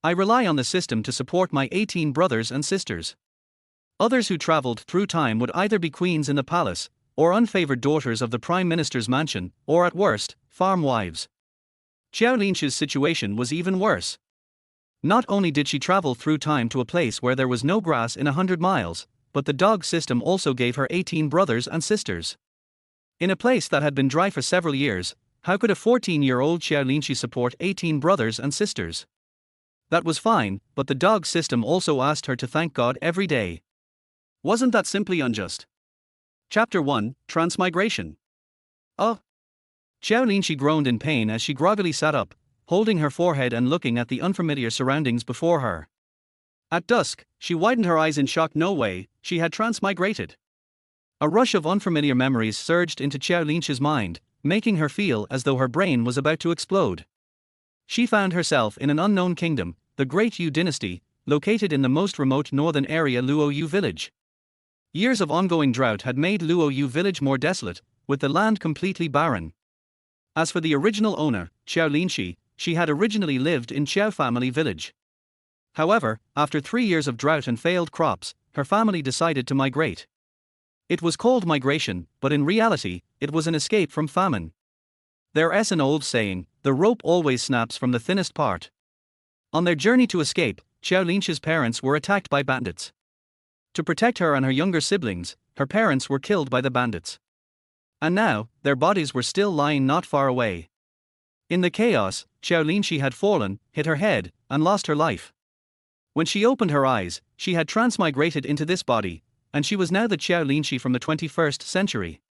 I rely on the system to support my 18 brothers and sisters. Others who traveled through time would either be queens in the palace, or unfavored daughters of the prime minister's mansion, or at worst, farm wives. Qiao Linxi's situation was even worse. Not only did she travel through time to a place where there was no grass in 100 miles, but the dog system also gave her 18 brothers and sisters. In a place that had been dry for several years, how could a 14-year-old Qiao Linxi support 18 brothers and sisters? That was fine, but the dog system also asked her to thank God every day. Wasn't that simply unjust? Chapter 1, Transmigration. Oh! Qiao Linxi groaned in pain as she groggily sat up, holding her forehead and looking at the unfamiliar surroundings before her. At dusk, she widened her eyes in shock. No way, she had transmigrated. A rush of unfamiliar memories surged into Qiao Linxi's mind, making her feel as though her brain was about to explode. She found herself in an unknown kingdom, the Great Yu dynasty, located in the most remote northern area, Luoyu village. Years of ongoing drought had made Luoyu village more desolate, with the land completely barren. As for the original owner, Qiao Linxi, she had originally lived in Qiao family village. However, after 3 years of drought and failed crops, her family decided to migrate. It was called migration, but in reality, it was an escape from famine. There's an old saying, the rope always snaps from the thinnest part. On their journey to escape, Qiao Linxi's parents were attacked by bandits. To protect her and her younger siblings, her parents were killed by the bandits. And now, their bodies were still lying not far away. In the chaos, Qiao Linxi had fallen, hit her head, and lost her life. When she opened her eyes, she had transmigrated into this body, and she was now the Qiao Linxi from the 21st century.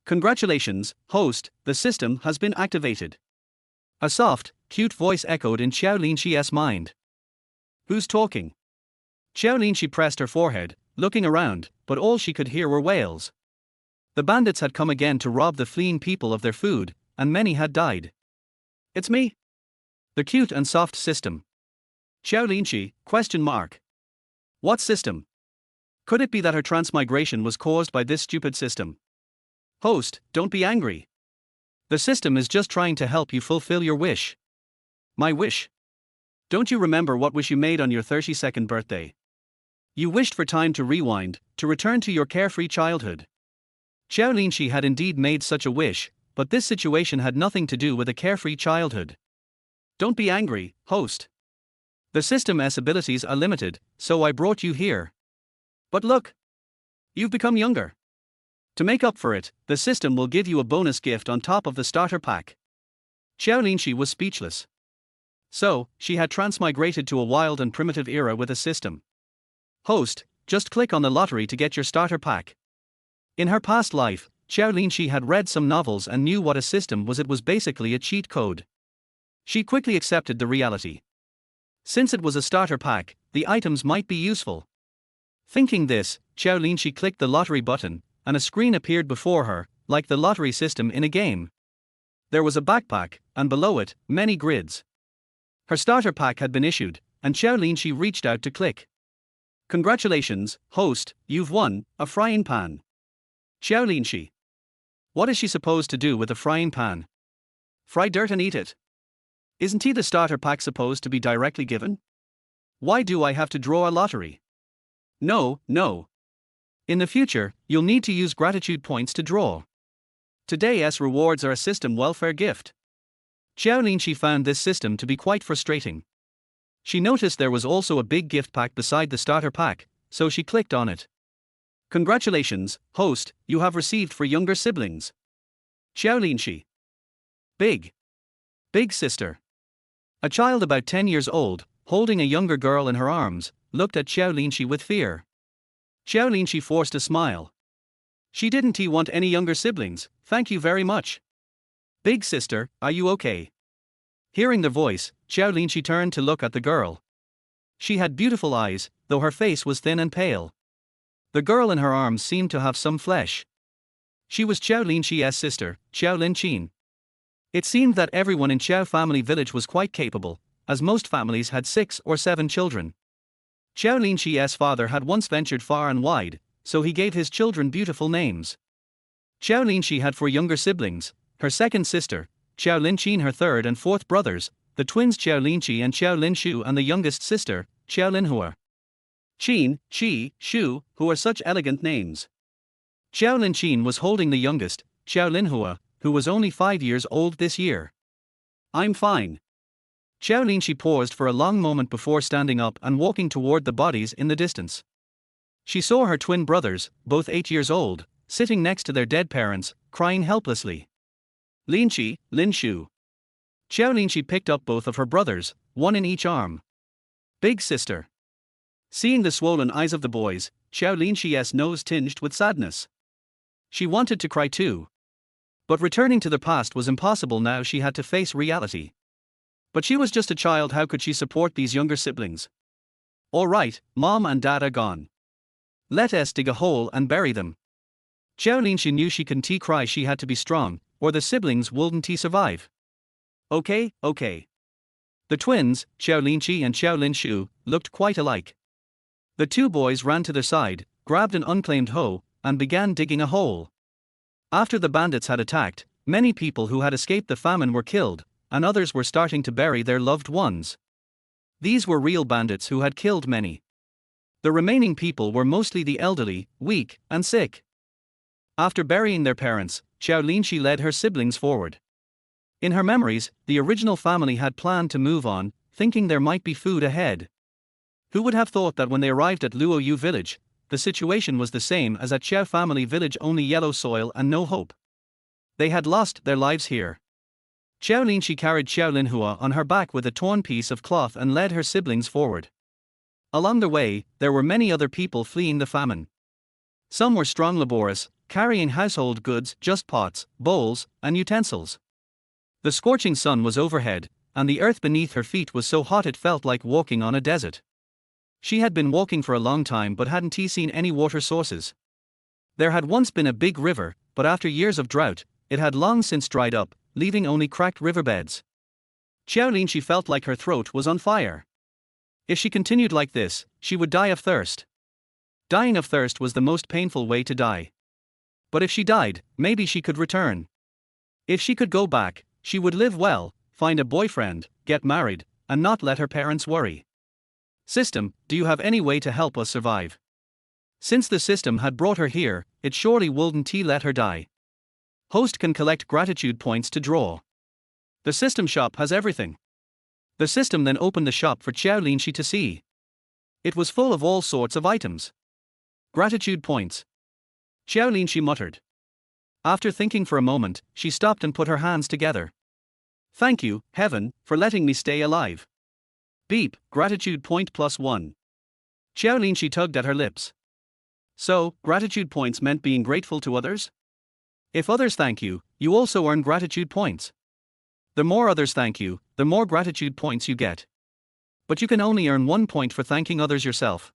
Congratulations, host, the system has been activated. A soft, cute voice echoed in Qiao Linxi's mind. Who's talking? Qiao Linxi pressed her forehead, looking around, but all she could hear were wails. The bandits had come again to rob the fleeing people of their food, and many had died. It's me. The cute and soft system. Qiao Linxi, ? What system? Could it be that her transmigration was caused by this stupid system? Host, don't be angry. The system is just trying to help you fulfill your wish. My wish? Don't you remember what wish you made on your 32nd birthday? You wished for time to rewind, to return to your carefree childhood. Qiao Linxi had indeed made such a wish, but this situation had nothing to do with a carefree childhood. Don't be angry, host. The system's abilities are limited, so I brought you here. But look! You've become younger. To make up for it, the system will give you a bonus gift on top of the starter pack. Qiao Linxi was speechless. So, she had transmigrated to a wild and primitive era with a system. Host, just click on the lottery to get your starter pack. In her past life, Qiao Linxi had read some novels and knew what a system was. It was basically a cheat code. She quickly accepted the reality. Since it was a starter pack, the items might be useful. Thinking this, Qiao Linxi clicked the lottery button, and a screen appeared before her, like the lottery system in a game. There was a backpack, and below it, many grids. Her starter pack had been issued, and Qiao Linxi reached out to click. Congratulations, host, you've won a frying pan. Qiao Linxi. What is she supposed to do with a frying pan? Fry dirt and eat it? Isn't the starter pack supposed to be directly given? Why do I have to draw a lottery? No. In the future, you'll need to use gratitude points to draw. Today's rewards are a system welfare gift. Qiao Linxi found this system to be quite frustrating. She noticed there was also a big gift pack beside the starter pack, so she clicked on it. Congratulations, host, you have received for younger siblings. Qiao Linxi. Big sister. A child about 10 years old, holding a younger girl in her arms, looked at Qiao Linxi with fear. Qiao Linxi forced a smile. She didn't want any younger siblings, thank you very much. Big sister, are you okay? Hearing the voice, Qiao Linxi turned to look at the girl. She had beautiful eyes, though her face was thin and pale. The girl in her arms seemed to have some flesh. She was Qiao Linxi's sister, Qiao Linxi. It seemed that everyone in Qiao family village was quite capable, as most families had 6 or 7 children. Qiao Linxi's father had once ventured far and wide, so he gave his children beautiful names. Qiao Linxi had 4 younger siblings, her second sister, Qiao Linxi her third and fourth brothers, the twins Qiao Linxi and Qiao Linxu and the youngest sister, Qiao Linhua. Qin, Qi, Shu, who are such elegant names. Qiao Linxin was holding the youngest, Qiao Linhua, who was only 5 years old this year. I'm fine. Qiao Linxi paused for a long moment before standing up and walking toward the bodies in the distance. She saw her twin brothers, both 8 years old, sitting next to their dead parents, crying helplessly. Linxi, Linshu. Qiao Linxi picked up both of her brothers, one in each arm. Big sister. Seeing the swollen eyes of the boys, Qiao Linxi's nose tinged with sadness. She wanted to cry too. But returning to the past was impossible now. She had to face reality. But she was just a child. How could she support these younger siblings? All right, mom and dad are gone. Let us dig a hole and bury them. Qiao Linxi knew she couldn't cry. She had to be strong, or the siblings wouldn't survive. Okay. The twins, Qiao Linxi and Qiao Linshu, looked quite alike. The two boys ran to their side, grabbed an unclaimed hoe, and began digging a hole. After the bandits had attacked, many people who had escaped the famine were killed, and others were starting to bury their loved ones. These were real bandits who had killed many. The remaining people were mostly the elderly, weak, and sick. After burying their parents, Qiao Linxi led her siblings forward. In her memories, the original family had planned to move on, thinking there might be food ahead. Who would have thought that when they arrived at Luoyu village, the situation was the same as at Qiao family village, only yellow soil and no hope. They had lost their lives here. Qiao Linxi carried Qiao Linhua on her back with a torn piece of cloth and led her siblings forward. Along the way, there were many other people fleeing the famine. Some were strong, laborious, carrying household goods, just pots, bowls, and utensils. The scorching sun was overhead, and the earth beneath her feet was so hot it felt like walking on a desert. She had been walking for a long time but hadn't seen any water sources. There had once been a big river, but after years of drought, it had long since dried up, leaving only cracked riverbeds. Qiao Linxi felt like her throat was on fire. If she continued like this, she would die of thirst. Dying of thirst was the most painful way to die. But if she died, maybe she could return. If she could go back, she would live well, find a boyfriend, get married, and not let her parents worry. System, do you have any way to help us survive? Since the system had brought her here, it surely wouldn't let her die. Host can collect gratitude points to draw. The system shop has everything. The system then opened the shop for Qiao Linxi to see. It was full of all sorts of items. Gratitude points. Qiao Linxi muttered. After thinking for a moment, she stopped and put her hands together. Thank you, heaven, for letting me stay alive. Beep, gratitude point +1. Qiao Linxi tugged at her lips. So, gratitude points meant being grateful to others? If others thank you, you also earn gratitude points. The more others thank you, the more gratitude points you get. But you can only earn 1 point for thanking others yourself.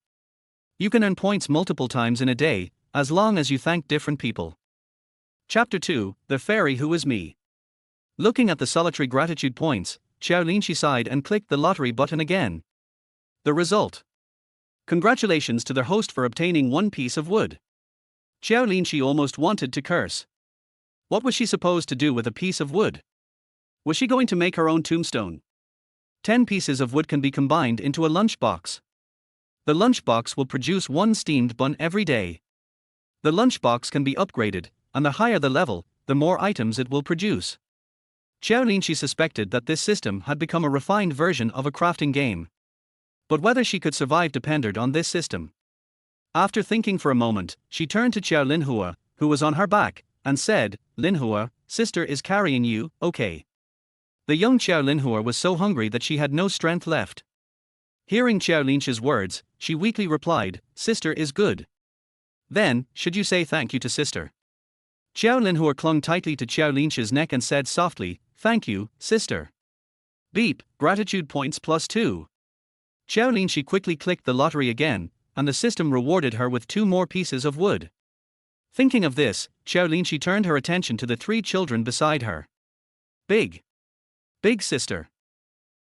You can earn points multiple times in a day, as long as you thank different people. Chapter 2, The Fairy Who Is Me. Looking at the solitary gratitude points, Qiao Linxi sighed and clicked the lottery button again. The result. Congratulations to their host for obtaining 1 piece of wood. Qiao Linxi almost wanted to curse. What was she supposed to do with a piece of wood? Was she going to make her own tombstone? 10 pieces of wood can be combined into a lunchbox. The lunchbox will produce 1 steamed bun every day. The lunchbox can be upgraded, and the higher the level, the more items it will produce. Qiao Linxi suspected that this system had become a refined version of a crafting game. But whether she could survive depended on this system. After thinking for a moment, she turned to Qiao Linhua, who was on her back, and said, Linhua, sister is carrying you, okay. The young Qiao Linhua was so hungry that she had no strength left. Hearing Qiao Linxi's words, she weakly replied, Sister is good. Then, should you say thank you to sister? Qiao Linhua clung tightly to Qiao Linxi's neck and said softly, Thank you, sister. Beep, gratitude points +2. Qiao Linxi quickly clicked the lottery again, and the system rewarded her with 2 more pieces of wood. Thinking of this, Qiao Linxi turned her attention to the 3 children beside her. Big sister.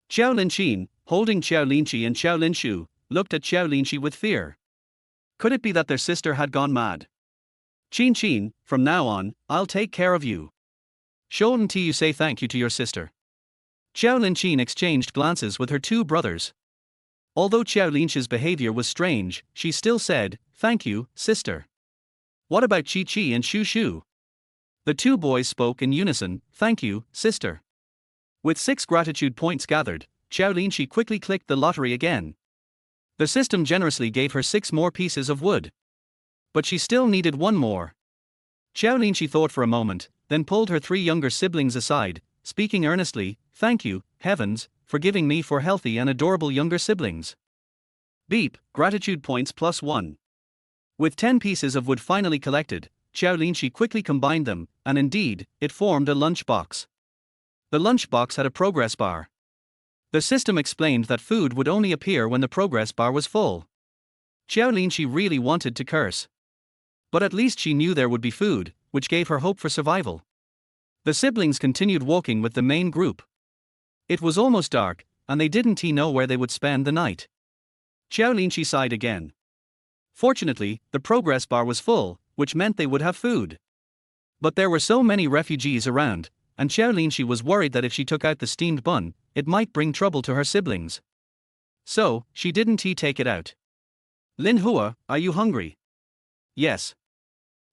Qiao Linxin, holding Qiao Linxi and Qiao Linshu, looked at Qiao Linxi with fear. Could it be that their sister had gone mad? Qin, from now on, I'll take care of you. Shouldn't you say thank you to your sister? Qiao Linxi exchanged glances with her two brothers. Although Qiao Linxi's behavior was strange, she still said, "Thank you, sister." "What about Qi Qi and Shu Shu?" The two boys spoke in unison, "Thank you, sister." With 6 gratitude points gathered, Qiao Linxi quickly clicked the lottery again. The system generously gave her 6 more pieces of wood. But she still needed 1 more. Qiao Linxi thought for a moment, then pulled her 3 younger siblings aside, speaking earnestly, "Thank you, heavens, for giving me 4 healthy and adorable younger siblings." Beep, gratitude points +1. With 10 pieces of wood finally collected, Qiao Linxi quickly combined them, and indeed, it formed a lunch box. The lunch box had a progress bar. The system explained that food would only appear when the progress bar was full. Qiao Linxi really wanted to curse. But at least she knew there would be food, which gave her hope for survival. The siblings continued walking with the main group. It was almost dark, and they didn't know where they would spend the night. Qiao Linxi sighed again. Fortunately, the progress bar was full, which meant they would have food. But there were so many refugees around, and Qiao Linxi was worried that if she took out the steamed bun, it might bring trouble to her siblings. So, she didn't take it out. "Lin Hua, are you hungry?" "Yes."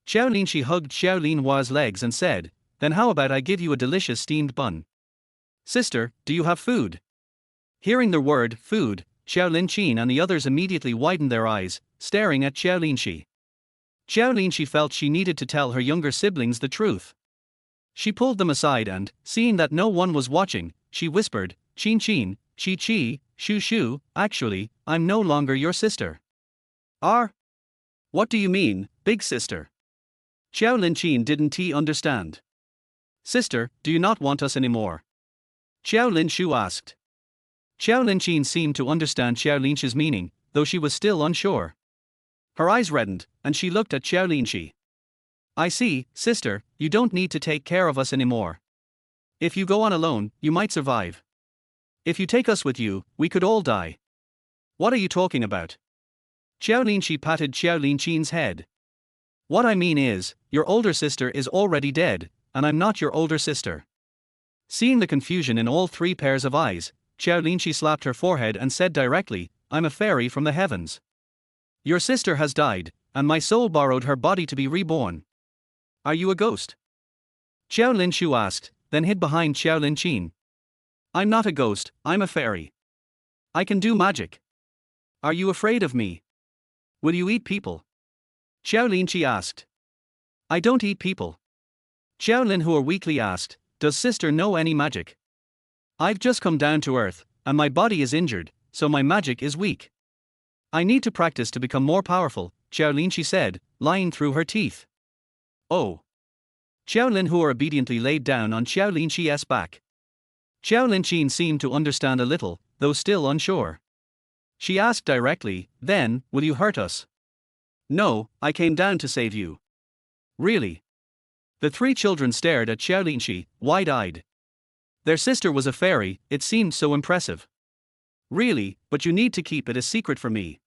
Qiao Linxi hugged Qiao Lin Hua's legs and said, "Then how about I give you a delicious steamed bun?" "Sister, do you have food?" Hearing the word, food, Qiao Linxi and the others immediately widened their eyes, staring at Qiao Linxi. Qiao Linxi felt she needed to tell her younger siblings the truth. She pulled them aside and, seeing that no one was watching, she whispered, "Qin Qin, Qi Qi, Shu Shu, actually, I'm no longer your sister." "Are? What do you mean, big sister?" Qiao Linxi didn't understand. "Sister, do you not want us anymore?" Qiao Linshu asked. Qiao Linxi seemed to understand Qiao Linxi's meaning, though she was still unsure. Her eyes reddened, and she looked at Qiao Linxi. "I see, sister, you don't need to take care of us anymore. If you go on alone, you might survive. If you take us with you, we could all die." "What are you talking about?" Qiao Linxi patted Qiao Linxi's head. "What I mean is, your older sister is already dead, and I'm not your older sister." Seeing the confusion in all 3 pairs of eyes, Qiao Linxi slapped her forehead and said directly, "I'm a fairy from the heavens. Your sister has died, and my soul borrowed her body to be reborn." "Are you a ghost?" Qiao Linshu asked, then hid behind Qiao Linxi. "I'm not a ghost, I'm a fairy. I can do magic. Are you afraid of me? Will you eat people?" Qiao Linxi asked. "I don't eat people." Qiao Linhua weakly asked, "Does sister know any magic?" "I've just come down to earth, and my body is injured, so my magic is weak. I need to practice to become more powerful," Qiao Linxi said, lying through her teeth. "Oh." Qiao Linhua obediently laid down on Qiao Linxi's back. Qiao Linxi seemed to understand a little, though still unsure. She asked directly, "Then, will you hurt us?" "No, I came down to save you." "Really?" The 3 children stared at Qiao Linxi, wide-eyed. Their sister was a fairy, it seemed so impressive. "Really, but you need to keep it a secret for me.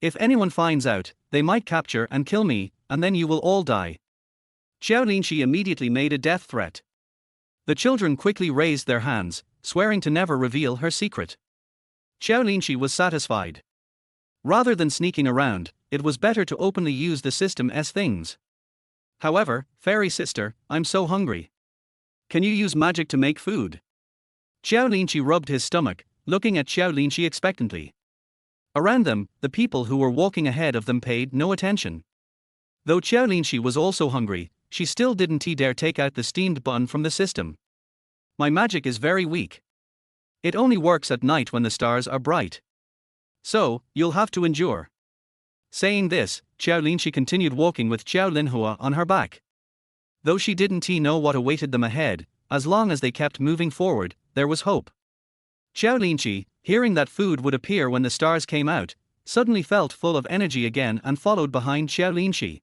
If anyone finds out, they might capture and kill me, and then you will all die." Qiao Linxi immediately made a death threat. The children quickly raised their hands, swearing to never reveal her secret. Qiao Linxi was satisfied. Rather than sneaking around, it was better to openly use the system's things. "However, fairy sister, I'm so hungry. Can you use magic to make food?" Qiao Linxi rubbed his stomach, looking at Qiao Linxi expectantly. Around them, the people who were walking ahead of them paid no attention. Though Qiao Linxi was also hungry, she still didn't dare take out the steamed bun from the system. "My magic is very weak. It only works at night when the stars are bright. So, you'll have to endure." Saying this, Qiao Linxi continued walking with Qiao Linhua on her back. Though she didn't know what awaited them ahead, as long as they kept moving forward, there was hope. Qiao Linxi, hearing that food would appear when the stars came out, suddenly felt full of energy again and followed behind Qiao Linxi.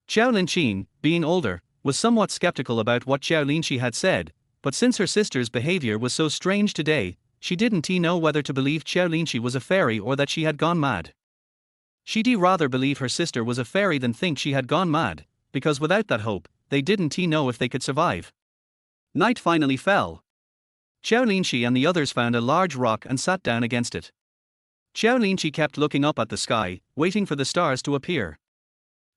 Qiao Linxi, being older, was somewhat skeptical about what Qiao Linxi had said, but since her sister's behavior was so strange today, she didn't know whether to believe Qiao Linxi was a fairy or that she had gone mad. She'd rather believe her sister was a fairy than think she had gone mad, because without that hope, they didn't know if they could survive. Night finally fell. Qiao Linxi and the others found a large rock and sat down against it. Qiao Linxi kept looking up at the sky, waiting for the stars to appear.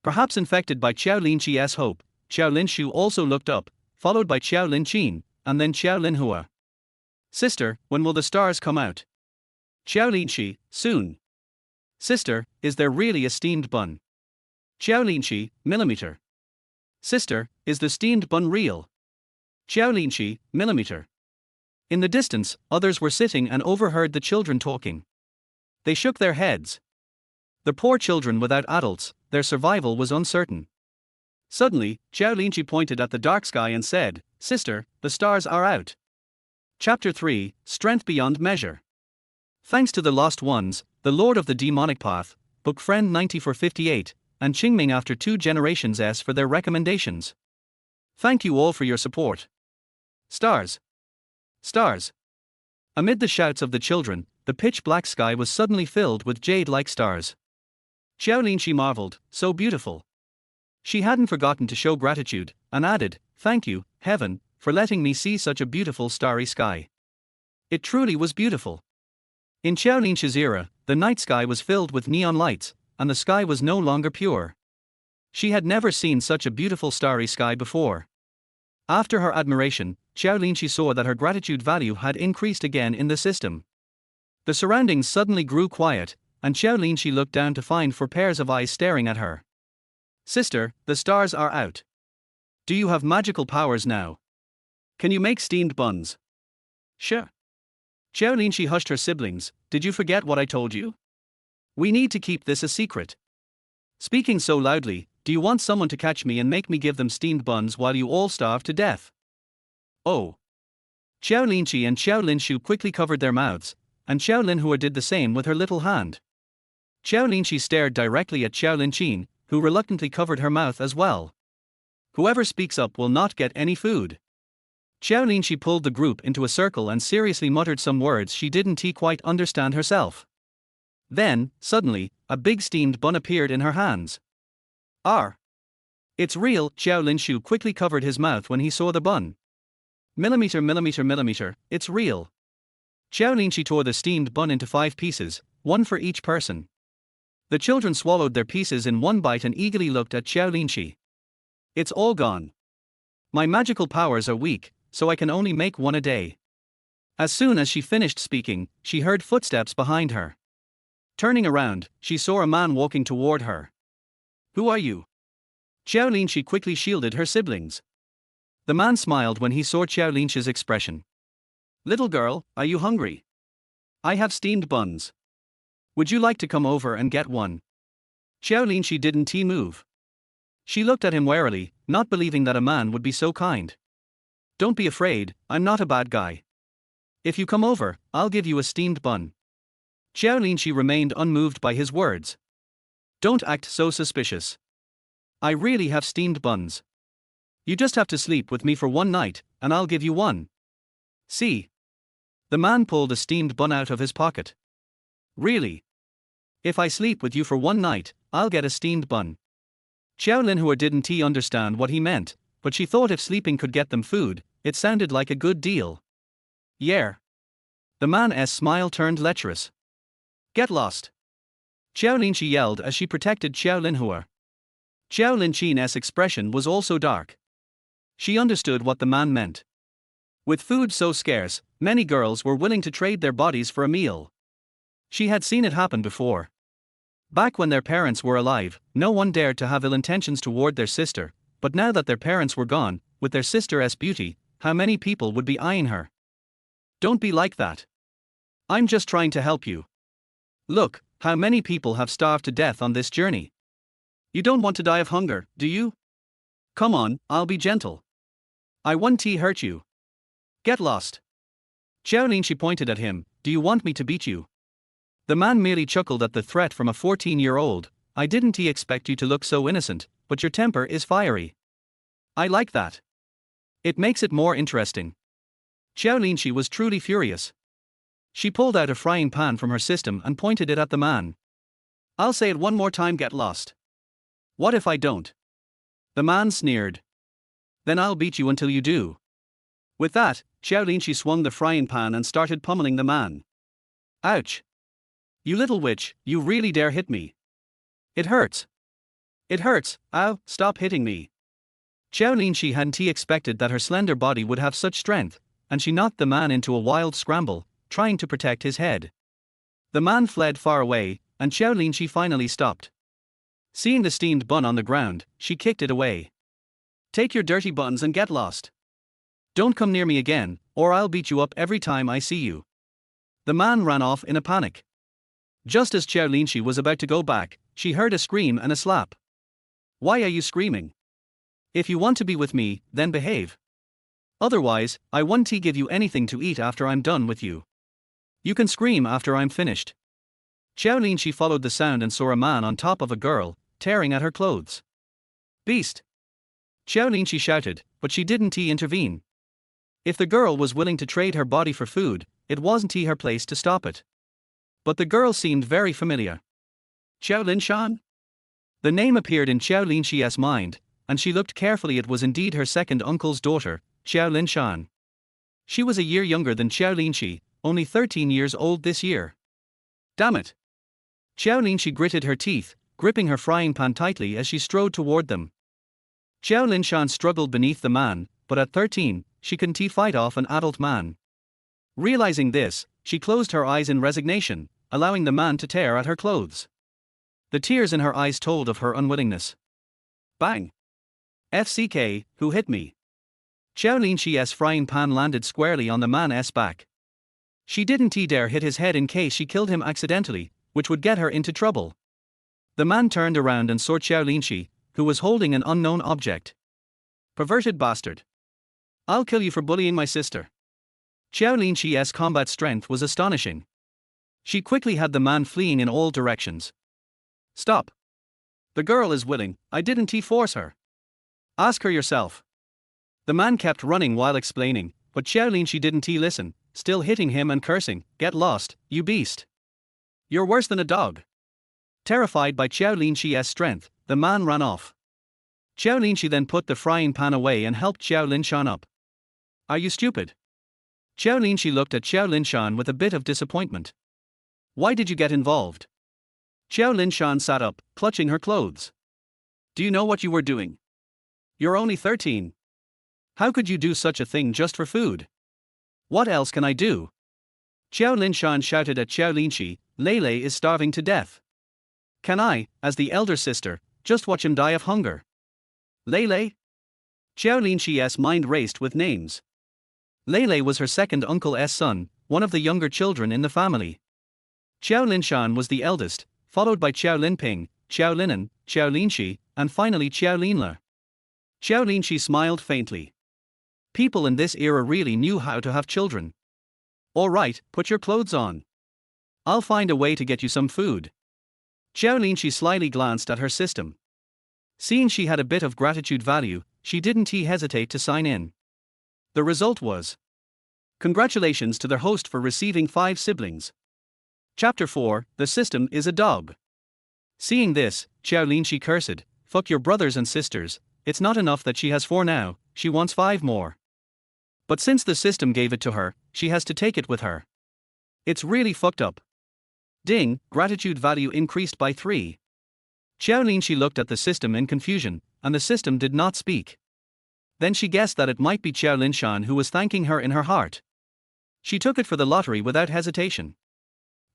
Perhaps infected by Qiao Linxi's hope, Qiao Linxi also looked up, followed by Qiao Linqin, and then Qiao Linhua. Sister, when will the stars come out? Qiao Linxi, soon. Sister, is there really a steamed bun? Qiao Linxi, millimeter. Sister, is the steamed bun real? Qiao Linxi, millimeter. In the distance, others were sitting and overheard the children talking. They shook their heads. The poor children without adults, their survival was uncertain. Suddenly, Qiao Linxi pointed at the dark sky and said, Sister, the stars are out. Chapter 3, Strength Beyond Measure. Thanks to the Lost Ones, the Lord of the Demonic Path, Book Friend 9458, and Qingming after 2 generations S for their recommendations. Thank you all for your support. Stars. Stars. Amid the shouts of the children, the pitch-black sky was suddenly filled with jade-like stars. Qiao Linxi marveled, so beautiful. She hadn't forgotten to show gratitude, and added, Thank you, heaven, for letting me see such a beautiful starry sky. It truly was beautiful. In Qiao Linxi's era, the night sky was filled with neon lights, and the sky was no longer pure. She had never seen such a beautiful starry sky before. After her admiration, Qiao Linxi saw that her gratitude value had increased again in the system. The surroundings suddenly grew quiet, and Qiao Linxi looked down to find 4 pairs of eyes staring at her. Sister, the stars are out. Do you have magical powers now? Can you make steamed buns? Sure. Qiao Linxi hushed her siblings. Did you forget what I told you? We need to keep this a secret. Speaking so loudly, do you want someone to catch me and make me give them steamed buns while you all starve to death? Oh. Qiao Linxi and Qiao Linxu quickly covered their mouths, and Qiao Linhua did the same with her little hand. Qiao Linxi stared directly at Qiao Linqin, who reluctantly covered her mouth as well. Whoever speaks up will not get any food. Qiao Linxi pulled the group into a circle and seriously muttered some words she didn't quite understand herself. Then, suddenly, a big steamed bun appeared in her hands. It's real, Qiao Linxu quickly covered his mouth when he saw the bun. Millimeter, millimeter, millimeter, it's real. Qiao Linxi tore the steamed bun into 5 pieces, 1 for each person. The children swallowed their pieces in 1 bite and eagerly looked at Qiao Linxi. It's all gone. My magical powers are weak, so I can only make 1 a day. As soon as she finished speaking, she heard footsteps behind her. Turning around, she saw a man walking toward her. Who are you? Qiao Linxi quickly shielded her siblings. The man smiled when he saw Qiao Linxi's expression. Little girl, are you hungry? I have steamed buns. Would you like to come over and get one? Qiao Linxi didn't move. She looked at him warily, not believing that a man would be so kind. Don't be afraid, I'm not a bad guy. If you come over, I'll give you a steamed bun. Qiao Linxi remained unmoved by his words. Don't act so suspicious. I really have steamed buns. You just have to sleep with me for 1 night, and I'll give you 1. See? The man pulled a steamed bun out of his pocket. Really? If I sleep with you for 1 night, I'll get a steamed bun. Qiao Linhua didn't understand what he meant, but she thought if sleeping could get them food, it sounded like a good deal. Yeah. The man's smile turned lecherous. Get lost. Qiao Linxi yelled as she protected Qiao Linhua. Qiao Linqin's expression was also dark. She understood what the man meant. With food so scarce, many girls were willing to trade their bodies for a meal. She had seen it happen before. Back when their parents were alive, no one dared to have ill intentions toward their sister, but now that their parents were gone, with their sister's beauty, how many people would be eyeing her? Don't be like that. I'm just trying to help you. Look, how many people have starved to death on this journey. You don't want to die of hunger, do you? Come on, I'll be gentle. I won't hurt you. Get lost. Qiao Linxi pointed at him. Do you want me to beat you? The man merely chuckled at the threat from a 14-year-old. I didn't expect you to look so innocent, but your temper is fiery. I like that. It makes it more interesting. Qiao Linxi was truly furious. She pulled out a frying pan from her system and pointed it at the man. I'll say it 1 more time, get lost. What if I don't? The man sneered. Then I'll beat you until you do. With that, Qiao Linxi swung the frying pan and started pummeling the man. Ouch! You little witch, you really dare hit me. It hurts. It hurts, ow, stop hitting me. Qiao Linxi hadn't expected that her slender body would have such strength, and she knocked the man into a wild scramble, trying to protect his head. The man fled far away, and Qiao Linxi finally stopped. Seeing the steamed bun on the ground, she kicked it away. Take your dirty buns and get lost. Don't come near me again, or I'll beat you up every time I see you. The man ran off in a panic. Just as Qiao Linxi was about to go back, she heard a scream and a slap. Why are you screaming? If you want to be with me, then behave. Otherwise, I won't give you anything to eat after I'm done with you. You can scream after I'm finished. Qiao Linxi followed the sound and saw a man on top of a girl, tearing at her clothes. Beast! Qiao Linxi shouted, but she didn't intervene. If the girl was willing to trade her body for food, it wasn't her place to stop it. But the girl seemed very familiar. Qiao Linshan? The name appeared in Qiao Linxi's mind, and she looked carefully. It was indeed her second uncle's daughter, Qiao Linshan. She was a year younger than Qiao Linxi, only 13 years old this year. Damn it! Qiao Linxi gritted her teeth, gripping her frying pan tightly as she strode toward them. Qiao Linshan struggled beneath the man, but at 13, she couldn't fight off an adult man. Realizing this, she closed her eyes in resignation, allowing the man to tear at her clothes. The tears in her eyes told of her unwillingness. Bang! FCK, who hit me? Qiao Linxi's frying pan landed squarely on the man's back. She didn't dare hit his head in case she killed him accidentally, which would get her into trouble. The man turned around and saw Qiao Linxi, who was holding an unknown object. Perverted bastard. I'll kill you for bullying my sister. Qiao Linxi's combat strength was astonishing. She quickly had the man fleeing in all directions. Stop. The girl is willing, I didn't force her. Ask her yourself. The man kept running while explaining, but Qiao Linxi didn't listen, still hitting him and cursing, get lost, you beast. You're worse than a dog. Terrified by Qiao Linxi's strength, the man ran off. Qiao Linxi then put the frying pan away and helped Qiao Linshan up. Are you stupid? Qiao Linxi looked at Qiao Linshan with a bit of disappointment. Why did you get involved? Qiao Linshan sat up, clutching her clothes. Do you know what you were doing? You're only 13. How could you do such a thing just for food? What else can I do? Qiao Linshan shouted at Qiao Linxi, Lele is starving to death. Can I, as the elder sister, just watch him die of hunger? Lele? Qiao Linxi's mind raced with names. Lele was her second uncle's son, one of the younger children in the family. Qiao Linshan was the eldest, followed by Qiao Linping, Qiao Linan, Qiao Linxi, and finally Qiao Linle. Qiao Linxi smiled faintly. People in this era really knew how to have children. All right, put your clothes on. I'll find a way to get you some food. Qiao Linxi slyly glanced at her system. Seeing she had a bit of gratitude value, she didn't hesitate to sign in. The result was: congratulations to their host for receiving 5 siblings. Chapter 4, The System is a Dog. Seeing this, Qiao Linxi cursed, fuck your brothers and sisters, it's not enough that she has 4 now, she wants 5 more. But since the system gave it to her, she has to take it with her. It's really fucked up. Ding, gratitude value increased by 3. Qiao Linxi looked at the system in confusion, and the system did not speak. Then she guessed that it might be Qiao Linshan who was thanking her in her heart. She took it for the lottery without hesitation.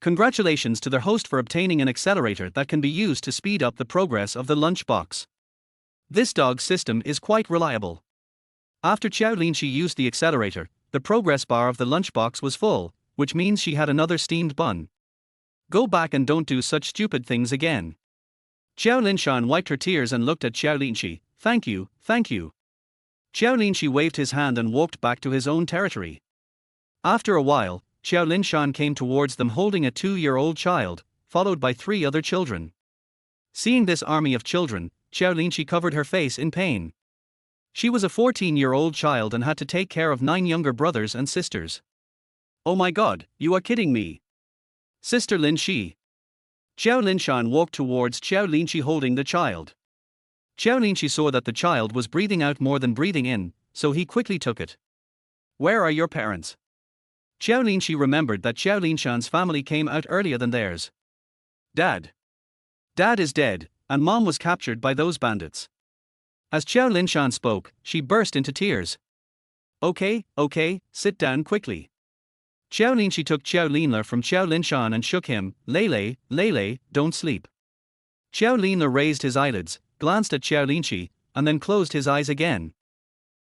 Congratulations to their host for obtaining an accelerator that can be used to speed up the progress of the lunchbox. This dog system is quite reliable. After Qiao Linxi used the accelerator, the progress bar of the lunchbox was full, which means she had another steamed bun. Go back and don't do such stupid things again. Qiao Linshan wiped her tears and looked at Qiao Linxi. Thank you, thank you. Qiao Linxi waved his hand and walked back to his own territory. After a while, Qiao Linshan came towards them holding a 2-year-old child, followed by 3 other children. Seeing this army of children, Qiao Linxi covered her face in pain. She was a 14-year-old child and had to take care of 9 younger brothers and sisters. Oh my god, you are kidding me. Sister Linxi. Qiao Linshan walked towards Qiao Linxi holding the child. Qiao Linxi saw that the child was breathing out more than breathing in, so he quickly took it. Where are your parents? Qiao Linxi remembered that Qiao Linshan's family came out earlier than theirs. Dad. Dad is dead, and Mom was captured by those bandits. As Qiao Linshan spoke, she burst into tears. Okay, sit down quickly. Qiao Linxi took Qiao Linler from Qiao Linshan and shook him. Lele, don't sleep. Qiao Linler raised his eyelids, glanced at Qiao Linxi, and then closed his eyes again.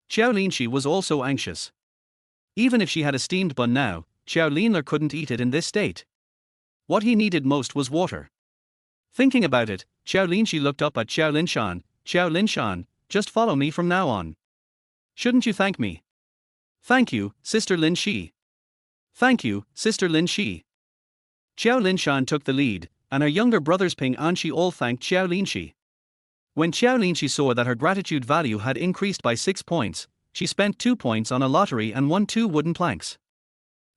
Qiao Linxi was also anxious. Even if she had a steamed bun now, Qiao Linler couldn't eat it in this state. What he needed most was water. Thinking about it, Qiao Linxi looked up at Qiao Linshan. Qiao Linshan, just follow me from now on. Shouldn't you thank me? Thank you, Sister Linxi. Thank you, Sister Linxi. Qiao Linshan took the lead, and her younger brothers Ping Anxi all thanked Qiao Linxi. When Qiao Linxi saw that her gratitude value had increased by 6 points, she spent 2 points on a lottery and won 2 wooden planks.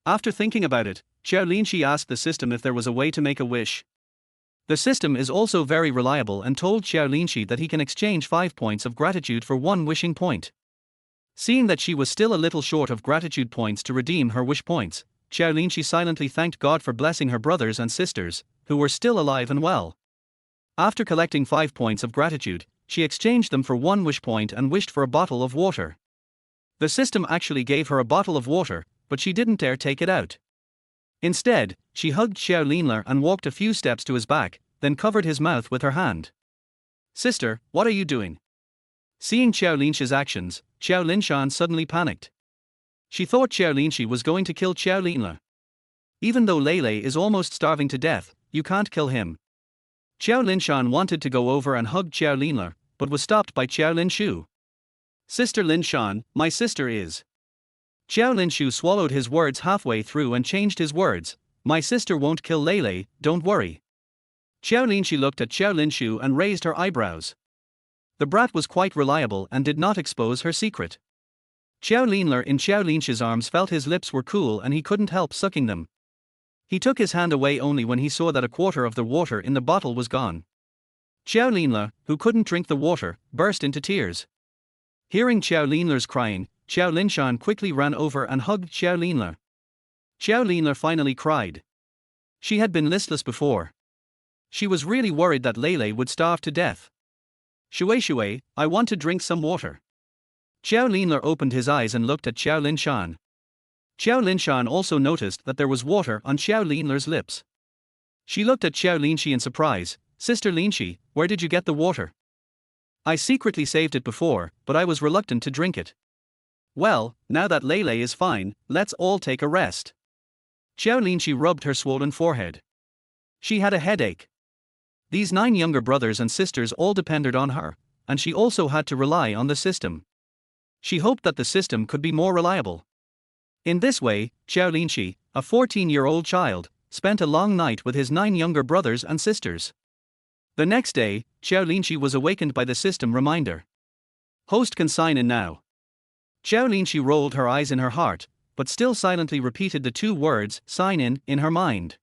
After thinking about it, Qiao Linxi asked the system if there was a way to make a wish. The system is also very reliable and told Qiao Linxi that he can exchange 5 points of gratitude for 1 wishing point. Seeing that she was still a little short of gratitude points to redeem her wish points, Qiao Linxi silently thanked God for blessing her brothers and sisters, who were still alive and well. After collecting 5 points of gratitude, she exchanged them for 1 wish point and wished for a bottle of water. The system actually gave her a bottle of water, but she didn't dare take it out. Instead, she hugged Qiao Linler and walked a few steps to his back, then covered his mouth with her hand. Sister, what are you doing? Seeing Qiao Linxi's actions, Qiao Linshan suddenly panicked. She thought Qiao Linxi was going to kill Qiao Linler. Even though Lele is almost starving to death, you can't kill him. Qiao Linshan wanted to go over and hug Qiao Linler, but was stopped by Qiao Linshu. Sister Linshan, my sister is. Qiao Linshu swallowed his words halfway through and changed his words. My sister won't kill Lele, don't worry. Qiao Linxi looked at Qiao Linshu and raised her eyebrows. The brat was quite reliable and did not expose her secret. Qiao Linler in Qiao Linxi's arms felt his lips were cool and he couldn't help sucking them. He took his hand away only when he saw that a quarter of the water in the bottle was gone. Qiao Linler, who couldn't drink the water, burst into tears. Hearing Qiao Linler's crying, Qiao Linshan quickly ran over and hugged Qiao Linler. Qiao Linler finally cried. She had been listless before. She was really worried that Lele would starve to death. Shui, I want to drink some water. Qiao Linler opened his eyes and looked at Qiao Linshan. Qiao Linshan also noticed that there was water on Qiao Linler's lips. She looked at Qiao Linxi in surprise. Sister Linxi, where did you get the water? I secretly saved it before, but I was reluctant to drink it. Well, now that Lele is fine, let's all take a rest. Qiao Linxi rubbed her swollen forehead. She had a headache. These 9 younger brothers and sisters all depended on her, and she also had to rely on the system. She hoped that the system could be more reliable. In this way, Qiao Linxi, a 14-year-old child, spent a long night with his 9 younger brothers and sisters. The next day, Qiao Linxi was awakened by the system reminder. Host can sign in now. Qiao Linxi rolled her eyes in her heart, but still silently repeated the 2 words, sign in her mind.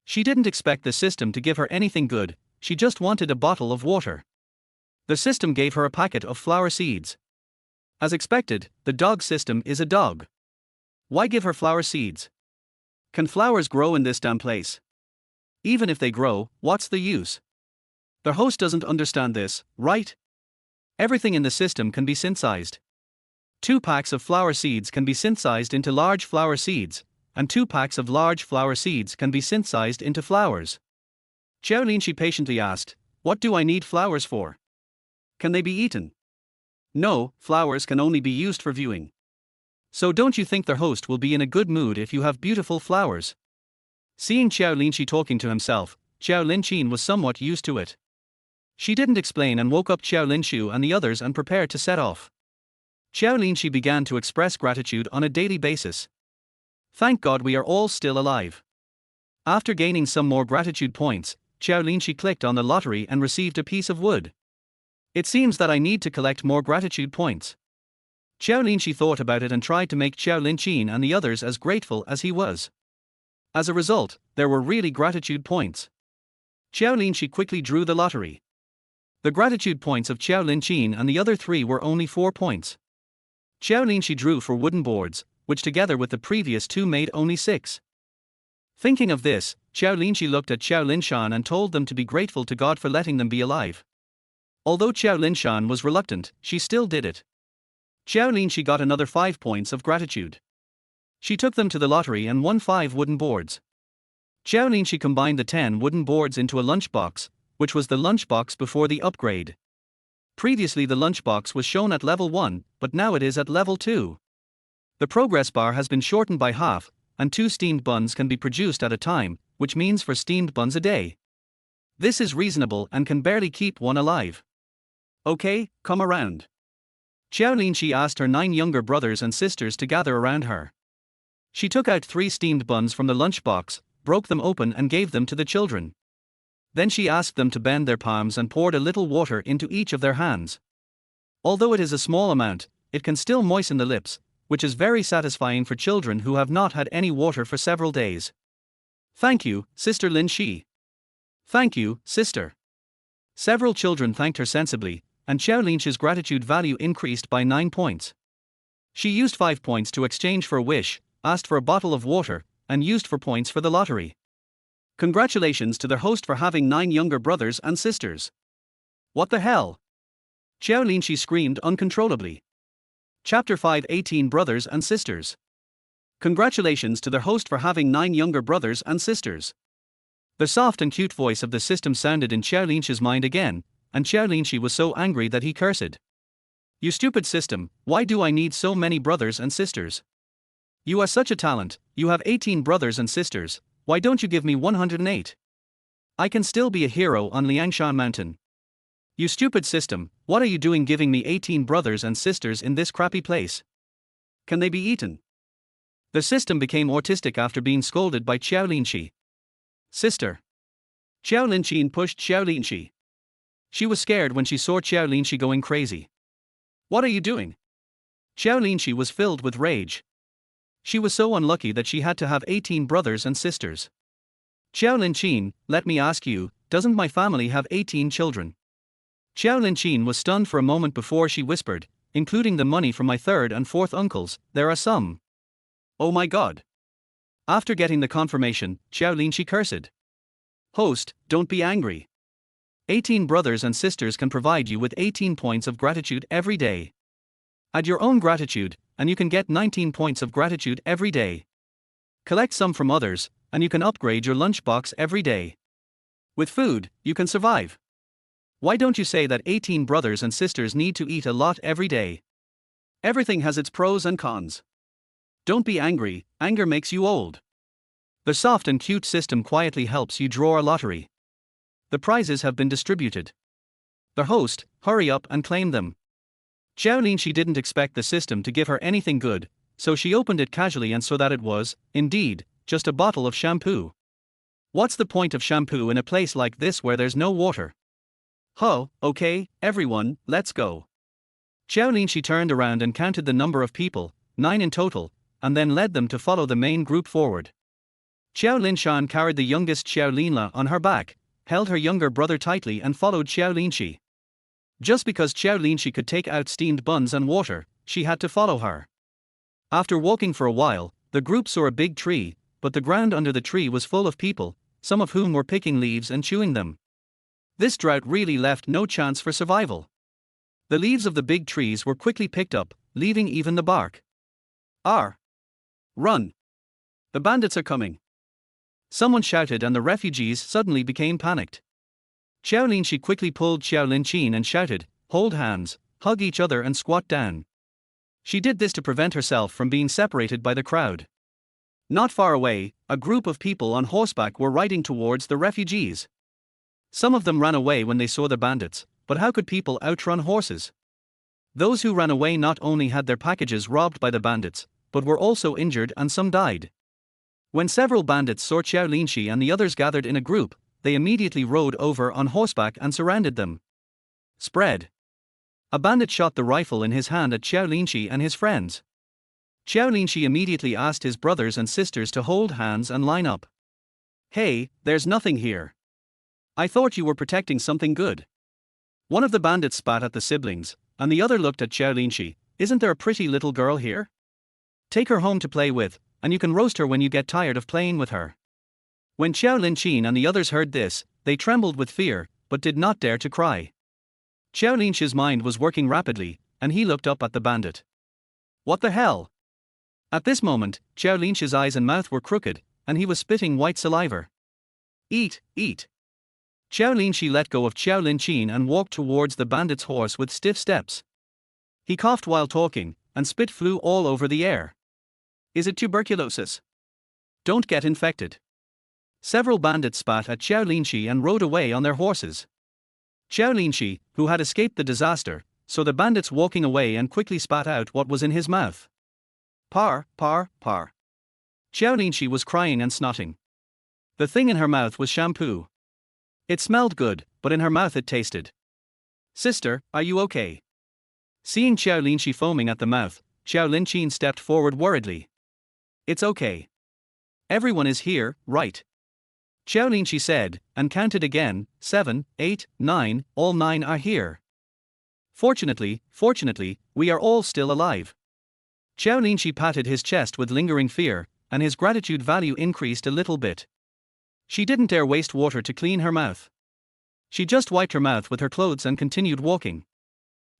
She didn't expect the system to give her anything good, she just wanted a bottle of water. The system gave her a packet of flower seeds. As expected, the dog system is a dog. Why give her flower seeds? Can flowers grow in this damn place? Even if they grow, what's the use? The host doesn't understand this, right? Everything in the system can be synthesized. 2 packs of flower seeds can be synthesized into large flower seeds, and 2 packs of large flower seeds can be synthesized into flowers. Qiao Linxi patiently asked, what do I need flowers for? Can they be eaten? No, flowers can only be used for viewing. So don't you think the host will be in a good mood if you have beautiful flowers? Seeing Qiao Linxi talking to himself, Qiao Linxin was somewhat used to it. She didn't explain and woke up Qiao Linshu and the others and prepared to set off. Qiao Linxi began to express gratitude on a daily basis. Thank God we are all still alive. After gaining some more gratitude points, Qiao Linxi clicked on the lottery and received a piece of wood. It seems that I need to collect more gratitude points. Qiao Linxi thought about it and tried to make Qiao Linxin and the others as grateful as he was. As a result, there were really gratitude points. Qiao Linxi quickly drew the lottery. The gratitude points of Qiao Linxin and the other 3 were only 4 points. Qiao Linxi drew for wooden boards, which together with the previous 2 made only 6. Thinking of this, Qiao Linxi looked at Qiao Linshan and told them to be grateful to God for letting them be alive. Although Qiao Linshan was reluctant, she still did it. Qiao Linxi got another 5 points of gratitude. She took them to the lottery and won 5 wooden boards. Qiao Linxi combined the 10 wooden boards into a lunchbox, which was the lunchbox before the upgrade. Previously the lunchbox was shown at level 1, but now it is at level 2. The progress bar has been shortened by half, and 2 steamed buns can be produced at a time, which means 4 steamed buns a day. This is reasonable and can barely keep one alive. Okay, come around. Qiao Linxi asked her 9 younger brothers and sisters to gather around her. She took out 3 steamed buns from the lunchbox, broke them open and gave them to the children. Then she asked them to bend their palms and poured a little water into each of their hands. Although it is a small amount, it can still moisten the lips, which is very satisfying for children who have not had any water for several days. Thank you, Sister Linxi. Thank you, sister. Several children thanked her sensibly, and Qiao Linxi's gratitude value increased by 9 points. She used 5 points to exchange for a wish, asked for a bottle of water, and used 4 points for the lottery. Congratulations to their host for having 9 younger brothers and sisters. What the hell? Qiao Linxi screamed uncontrollably. Chapter 5: 18 Brothers and Sisters. Congratulations to their host for having 9 younger brothers and sisters. The soft and cute voice of the system sounded in Qiao Linxi's mind again, and Qiao Linxi was so angry that he cursed. You stupid system, why do I need so many brothers and sisters? You are such a talent, you have 18 brothers and sisters, why don't you give me 108? I can still be a hero on Liangshan Mountain. You stupid system, what are you doing giving me 18 brothers and sisters in this crappy place? Can they be eaten? The system became autistic after being scolded by Qiao Linxi. Sister. Qiao Linxi pushed Qiao Linxi. She was scared when she saw Qiao Linxi going crazy. What are you doing? Qiao Linxi was filled with rage. She was so unlucky that she had to have 18 brothers and sisters. Qiao Linxi, let me ask you, doesn't my family have 18 children? Qiao Linxi was stunned for a moment before she whispered, including the money from my 3rd and 4th uncles, there are some. Oh my god. After getting the confirmation, Qiao Linxi cursed. Host, don't be angry. 18 brothers and sisters can provide you with 18 points of gratitude every day. Add your own gratitude, and you can get 19 points of gratitude every day. Collect some from others, and you can upgrade your lunchbox every day. With food, you can survive. Why don't you say that 18 brothers and sisters need to eat a lot every day? Everything has its pros and cons. Don't be angry, anger makes you old. The soft and cute system quietly helps you draw a lottery. The prizes have been distributed. The host, hurry up and claim them. Qiao Linxi didn't expect the system to give her anything good, so she opened it casually and saw that it was, indeed, just a bottle of shampoo. What's the point of shampoo in a place like this where there's no water? Huh, okay, everyone, let's go. Qiao Linxi turned around and counted the number of people, 9 in total, and then led them to follow the main group forward. Qiao Linshan carried the youngest Qiao Linla on her back, held her younger brother tightly and followed Qiao Linxi. Just because Qiao Linxi could take out steamed buns and water, she had to follow her. After walking for a while, the group saw a big tree, but the ground under the tree was full of people, some of whom were picking leaves and chewing them. This drought really left no chance for survival. The leaves of the big trees were quickly picked up, leaving even the bark. Run! The bandits are coming! Someone shouted and the refugees suddenly became panicked. Qiao Linxi quickly pulled Qiao Linxin and shouted, hold hands, hug each other and squat down. She did this to prevent herself from being separated by the crowd. Not far away, a group of people on horseback were riding towards the refugees. Some of them ran away when they saw the bandits, but how could people outrun horses? Those who ran away not only had their packages robbed by the bandits, but were also injured and some died. When several bandits saw Qiao Linxi and the others gathered in a group, they immediately rode over on horseback and surrounded them. Spread. A bandit shot the rifle in his hand at Qiao Linxi and his friends. Qiao Linxi immediately asked his brothers and sisters to hold hands and line up. Hey, there's nothing here. I thought you were protecting something good. One of the bandits spat at the siblings, and the other looked at Qiao Linxi. Isn't there a pretty little girl here? Take her home to play with, and you can roast her when you get tired of playing with her. When Qiao Linxi and the others heard this, they trembled with fear, but did not dare to cry. Qiao Linxi's mind was working rapidly, and he looked up at the bandit. What the hell? At this moment, Qiao Linxi's eyes and mouth were crooked, and he was spitting white saliva. Eat, eat. Qiao Linxi let go of Qiao Linxi and walked towards the bandit's horse with stiff steps. He coughed while talking, and spit flew all over the air. Is it tuberculosis? Don't get infected. Several bandits spat at Qiao Linxi and rode away on their horses. Qiao Linxi, who had escaped the disaster, saw the bandits walking away and quickly spat out what was in his mouth. Par, par, par. Qiao Linxi was crying and snotting. The thing in her mouth was shampoo. It smelled good, but in her mouth it tasted. Sister, are you okay? Seeing Qiao Linxi foaming at the mouth, Qiao Linxi stepped forward worriedly. It's okay. Everyone is here, right? Qiao Linxi said, and counted again, 7, 8, 9, all 9 are here. Fortunately, we are all still alive. Qiao Linxi patted his chest with lingering fear, and his gratitude value increased a little bit. She didn't dare waste water to clean her mouth. She just wiped her mouth with her clothes and continued walking.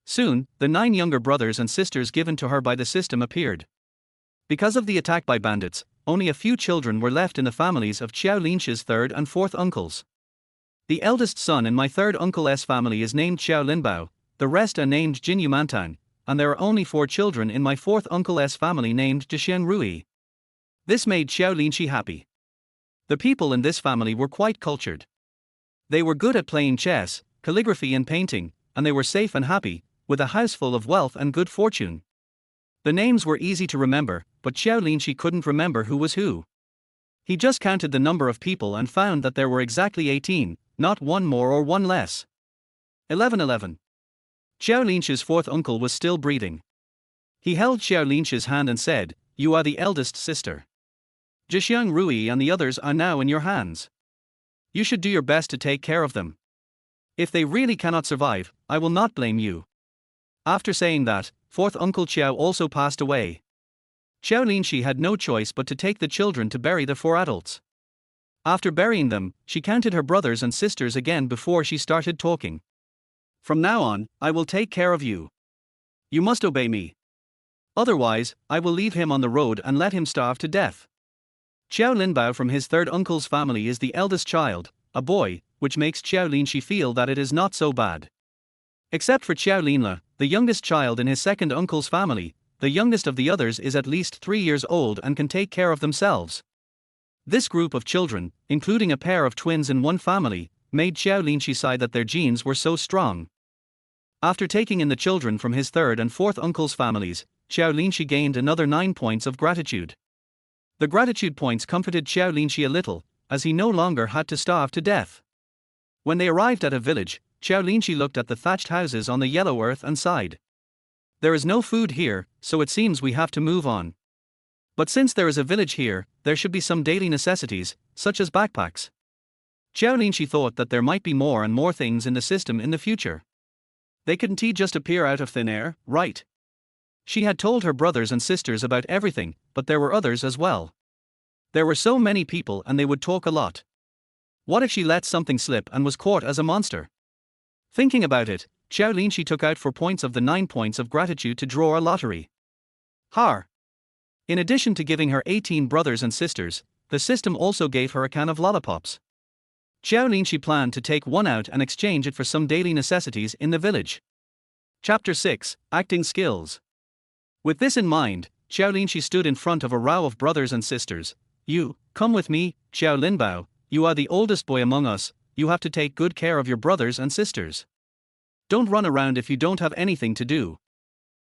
Soon, the 9 younger brothers and sisters given to her by the system appeared. Because of the attack by bandits, only a few children were left in the families of Qiao Linxi's 3rd and 4th uncles. The eldest son in my 3rd uncle's family is named Qiao Linbao, the rest are named Jin Yumantang, and there are only 4 children in my 4th uncle's family named Zhixiang Rui. This made Qiao Linxi happy. The people in this family were quite cultured. They were good at playing chess, calligraphy and painting, and they were safe and happy, with a house full of wealth and good fortune. The names were easy to remember, but Qiao Linxi couldn't remember who was who. He just counted the number of people and found that there were exactly 18, not one more or one less. 11. Qiao Linxi's 4th uncle was still breathing. He held Qiao Linxi's hand and said, "You are the eldest sister. Zhixiang Rui and the others are now in your hands. You should do your best to take care of them. If they really cannot survive, I will not blame you." After saying that, 4th Uncle Qiao also passed away. Qiao Linxi had no choice but to take the children to bury the 4 adults. After burying them, she counted her brothers and sisters again before she started talking. From now on, I will take care of you. You must obey me. Otherwise, I will leave him on the road and let him starve to death. Qiao Linbao from his 3rd uncle's family is the eldest child, a boy, which makes Qiao Linxi feel that it is not so bad. Except for Qiao Linla, the youngest child in his 2nd uncle's family, the youngest of the others is at least 3 years old and can take care of themselves. This group of children, including a pair of twins in one family, made Qiao Linxi sigh that their genes were so strong. After taking in the children from his 3rd and 4th uncle's families, Qiao Linxi gained another 9 points of gratitude. The gratitude points comforted Qiao Linxi a little, as he no longer had to starve to death. When they arrived at a village, Qiao Linxi looked at the thatched houses on the yellow earth and sighed. There is no food here, so it seems we have to move on. But since there is a village here, there should be some daily necessities, such as backpacks. Qiao Linxi thought that there might be more and more things in the system in the future. They couldn't just appear out of thin air, right? She had told her brothers and sisters about everything, but there were others as well. There were so many people and they would talk a lot. What if she let something slip and was caught as a monster? Thinking about it, Qiao Linxi took out 4 points of the 9 points of gratitude to draw a lottery. Har! In addition to giving her 18 brothers and sisters, the system also gave her a can of lollipops. Qiao Linxi planned to take one out and exchange it for some daily necessities in the village. Chapter 6, Acting Skills. With this in mind, Qiao Linxi stood in front of a row of brothers and sisters. "You, come with me, Qiao Linbao, you are the oldest boy among us, you have to take good care of your brothers and sisters. Don't run around if you don't have anything to do.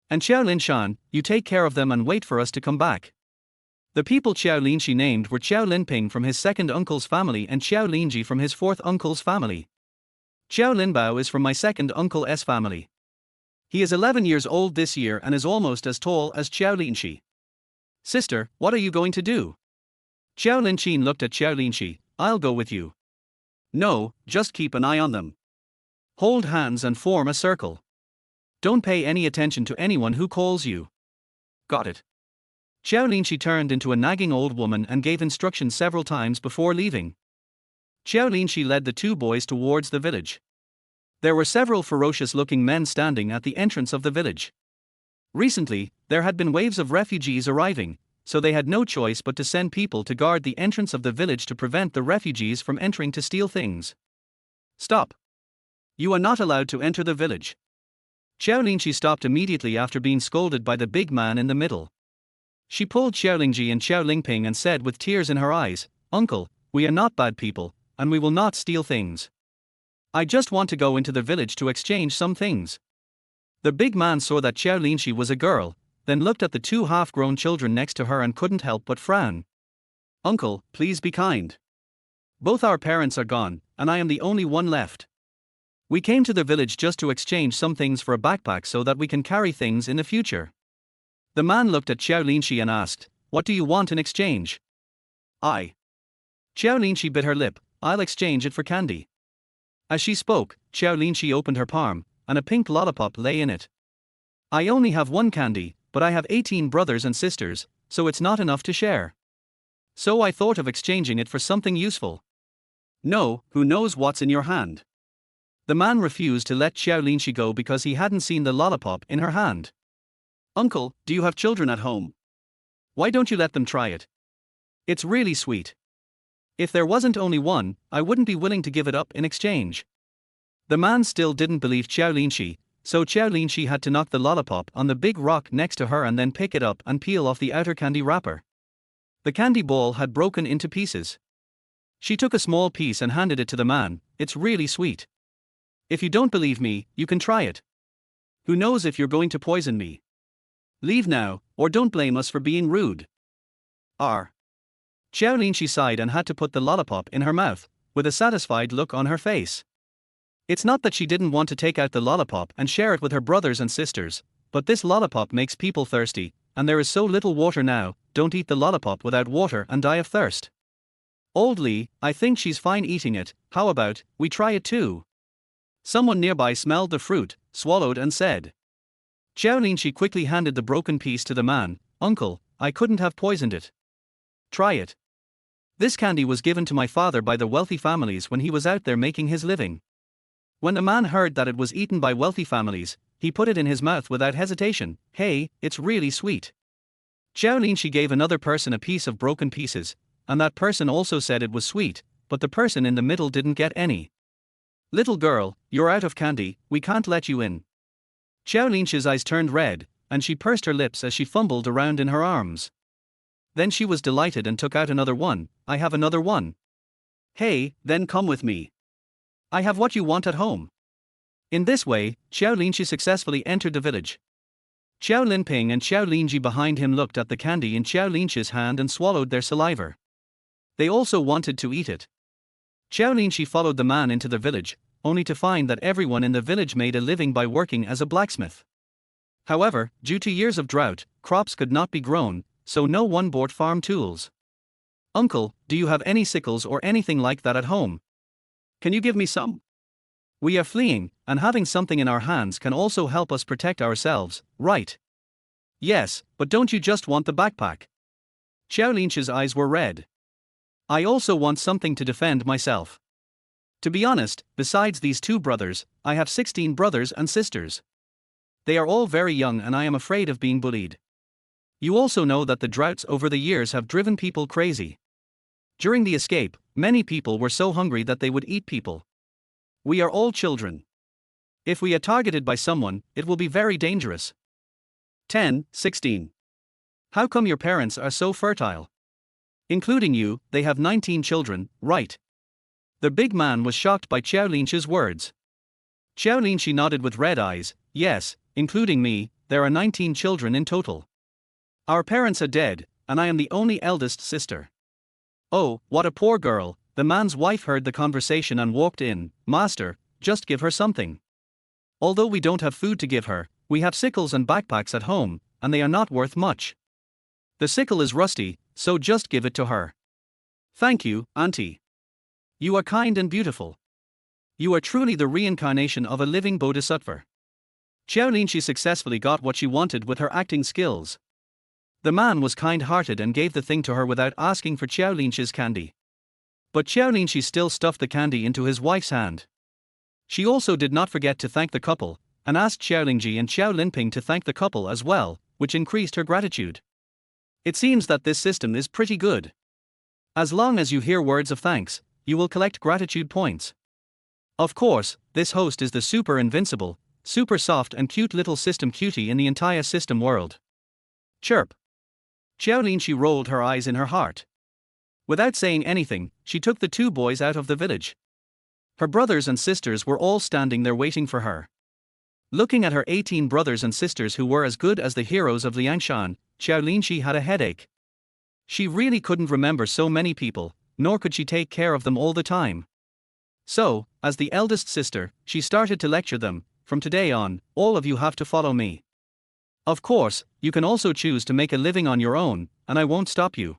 And Qiao Linshan, you take care of them and wait for us to come back." The people Qiao Linxi named were Qiao Linping from his 2nd uncle's family and Qiao Linji from his 4th uncle's family. Qiao Linbao is from my 2nd uncle's family. He is 11 years old this year and is almost as tall as Qiao Linxi. "Sister, what are you going to do?" Qiao Linxin looked at Qiao Linxi. "I'll go with you." "No, just keep an eye on them. Hold hands and form a circle. Don't pay any attention to anyone who calls you." "Got it." Qiao Linxi turned into a nagging old woman and gave instructions several times before leaving. Qiao Linxi led the two boys towards the village. There were several ferocious-looking men standing at the entrance of the village. Recently, there had been waves of refugees arriving, so they had no choice but to send people to guard the entrance of the village to prevent the refugees from entering to steal things. Stop! You are not allowed to enter the village. Qiao Linxi stopped immediately after being scolded by the big man in the middle. She pulled Qiao Linxi and Qiao Lingping and said with tears in her eyes, "Uncle, we are not bad people, and we will not steal things. I just want to go into the village to exchange some things." The big man saw that Qiao Linxi was a girl, then looked at the two half-grown children next to her and couldn't help but frown. "Uncle, please be kind. Both our parents are gone, and I am the only one left. We came to the village just to exchange some things for a backpack so that we can carry things in the future." The man looked at Qiao Linxi and asked, "What do you want in exchange?" "Qiao Linxi bit her lip, "I'll exchange it for candy." As she spoke, Qiao Linxi opened her palm, and a pink lollipop lay in it. "I only have one candy, but I have 18 brothers and sisters, so it's not enough to share. So I thought of exchanging it for something useful." "No, who knows what's in your hand?" The man refused to let Qiao Linxi go because he hadn't seen the lollipop in her hand. "Uncle, do you have children at home? Why don't you let them try it? It's really sweet. If there wasn't only one, I wouldn't be willing to give it up in exchange." The man still didn't believe Qiao Linxi, so Qiao Linxi had to knock the lollipop on the big rock next to her and then pick it up and peel off the outer candy wrapper. The candy ball had broken into pieces. She took a small piece and handed it to the man. "It's really sweet. If you don't believe me, you can try it. Who knows if you're going to poison me? Leave now, or don't blame us for being rude." Qiao Linxi sighed and had to put the lollipop in her mouth, with a satisfied look on her face. It's not that she didn't want to take out the lollipop and share it with her brothers and sisters, but this lollipop makes people thirsty, and there is so little water now. Don't eat the lollipop without water and die of thirst. "Old Li, I think she's fine eating it, how about we try it too?" Someone nearby smelled the fruit, swallowed and said. Qiao Linxi quickly handed the broken piece to the man. "Uncle, I couldn't have poisoned it. Try it. This candy was given to my father by the wealthy families when he was out there making his living." When the man heard that it was eaten by wealthy families, he put it in his mouth without hesitation. "Hey, it's really sweet." Qiao Linxi gave another person a piece of broken pieces, and that person also said it was sweet, but the person in the middle didn't get any. "Little girl, you're out of candy, we can't let you in." Qiao Linxi's eyes turned red, and she pursed her lips as she fumbled around in her arms. Then she was delighted and took out another one. "I have another one." "Hey, then come with me. I have what you want at home." In this way, Qiao Linxi successfully entered the village. Qiao Linping and Qiao Linji behind him looked at the candy in Qiao Linxi's hand and swallowed their saliva. They also wanted to eat it. Qiao Linxi followed the man into the village, only to find that everyone in the village made a living by working as a blacksmith. However, due to years of drought, crops could not be grown, so no one bought farm tools. "Uncle, do you have any sickles or anything like that at home? Can you give me some? We are fleeing, and having something in our hands can also help us protect ourselves, right?" "Yes, but don't you just want the backpack?" Qiao Linxi's eyes were red. "I also want something to defend myself. To be honest, besides these two brothers, I have 16 brothers and sisters. They are all very young and I am afraid of being bullied. You also know that the droughts over the years have driven people crazy. During the escape, many people were so hungry that they would eat people. We are all children. If we are targeted by someone, it will be very dangerous." 16. How come your parents are so fertile? Including you, they have 19 children, right? The big man was shocked by Qiao Linxi's words. Qiao Linxi nodded with red eyes. "Yes, including me, there are 19 children in total. Our parents are dead, and I am the only eldest sister." "Oh, what a poor girl." The man's wife heard the conversation and walked in. "Master, just give her something. Although we don't have food to give her, we have sickles and backpacks at home, and they are not worth much. The sickle is rusty, so just give it to her." "Thank you, auntie. You are kind and beautiful. You are truly the reincarnation of a living bodhisattva." Qiao Linxi successfully got what she wanted with her acting skills. The man was kind-hearted and gave the thing to her without asking for Qiao Linxi's candy. But Qiao Linxi still stuffed the candy into his wife's hand. She also did not forget to thank the couple, and asked Qiao Linxi and Qiao Linping to thank the couple as well, which increased her gratitude. It seems that this system is pretty good. As long as you hear words of thanks, you will collect gratitude points. Of course, this host is the super invincible, super soft and cute little system cutie in the entire system world. Chirp. Qiao Linxi rolled her eyes in her heart. Without saying anything, she took the two boys out of the village. Her brothers and sisters were all standing there waiting for her. Looking at her 18 brothers and sisters who were as good as the heroes of Liangshan, Qiao Linxi had a headache. She really couldn't remember so many people, nor could she take care of them all the time. So, as the eldest sister, she started to lecture them. From today on, all of you have to follow me. Of course, you can also choose to make a living on your own, and I won't stop you.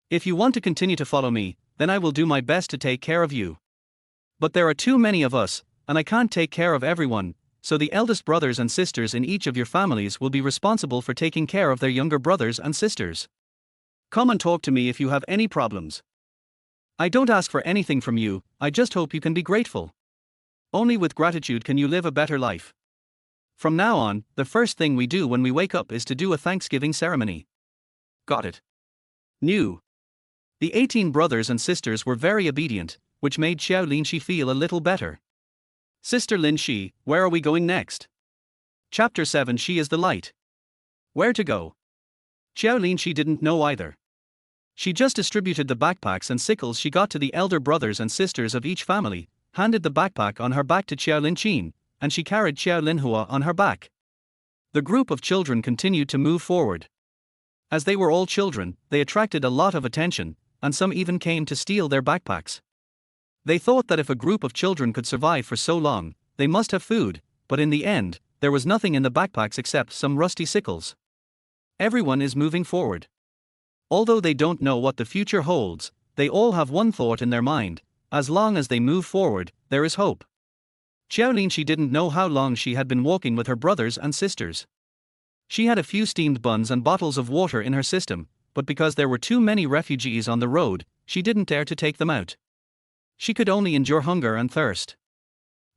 If you want to continue to follow me, then I will do my best to take care of you. But there are too many of us, and I can't take care of everyone, so the eldest brothers and sisters in each of your families will be responsible for taking care of their younger brothers and sisters. Come and talk to me if you have any problems. I don't ask for anything from you, I just hope you can be grateful. Only with gratitude can you live a better life. From now on, the first thing we do when we wake up is to do a Thanksgiving ceremony. Got it. New. The 18 brothers and sisters were very obedient, which made Qiao Linxi feel a little better. Sister Linxi, where are we going next? Chapter 7. She is the light. Where to go? Qiao Linxi didn't know either. She just distributed the backpacks and sickles she got to the elder brothers and sisters of each family, handed the backpack on her back to Qiao Linxin, and she carried Qiao Linhua on her back. The group of children continued to move forward. As they were all children, they attracted a lot of attention, and some even came to steal their backpacks. They thought that if a group of children could survive for so long, they must have food, but in the end, there was nothing in the backpacks except some rusty sickles. Everyone is moving forward. Although they don't know what the future holds, they all have one thought in their mind: as long as they move forward, there is hope. Qiao Linxi didn't know how long she had been walking with her brothers and sisters. She had a few steamed buns and bottles of water in her system, but because there were too many refugees on the road, she didn't dare to take them out. She could only endure hunger and thirst.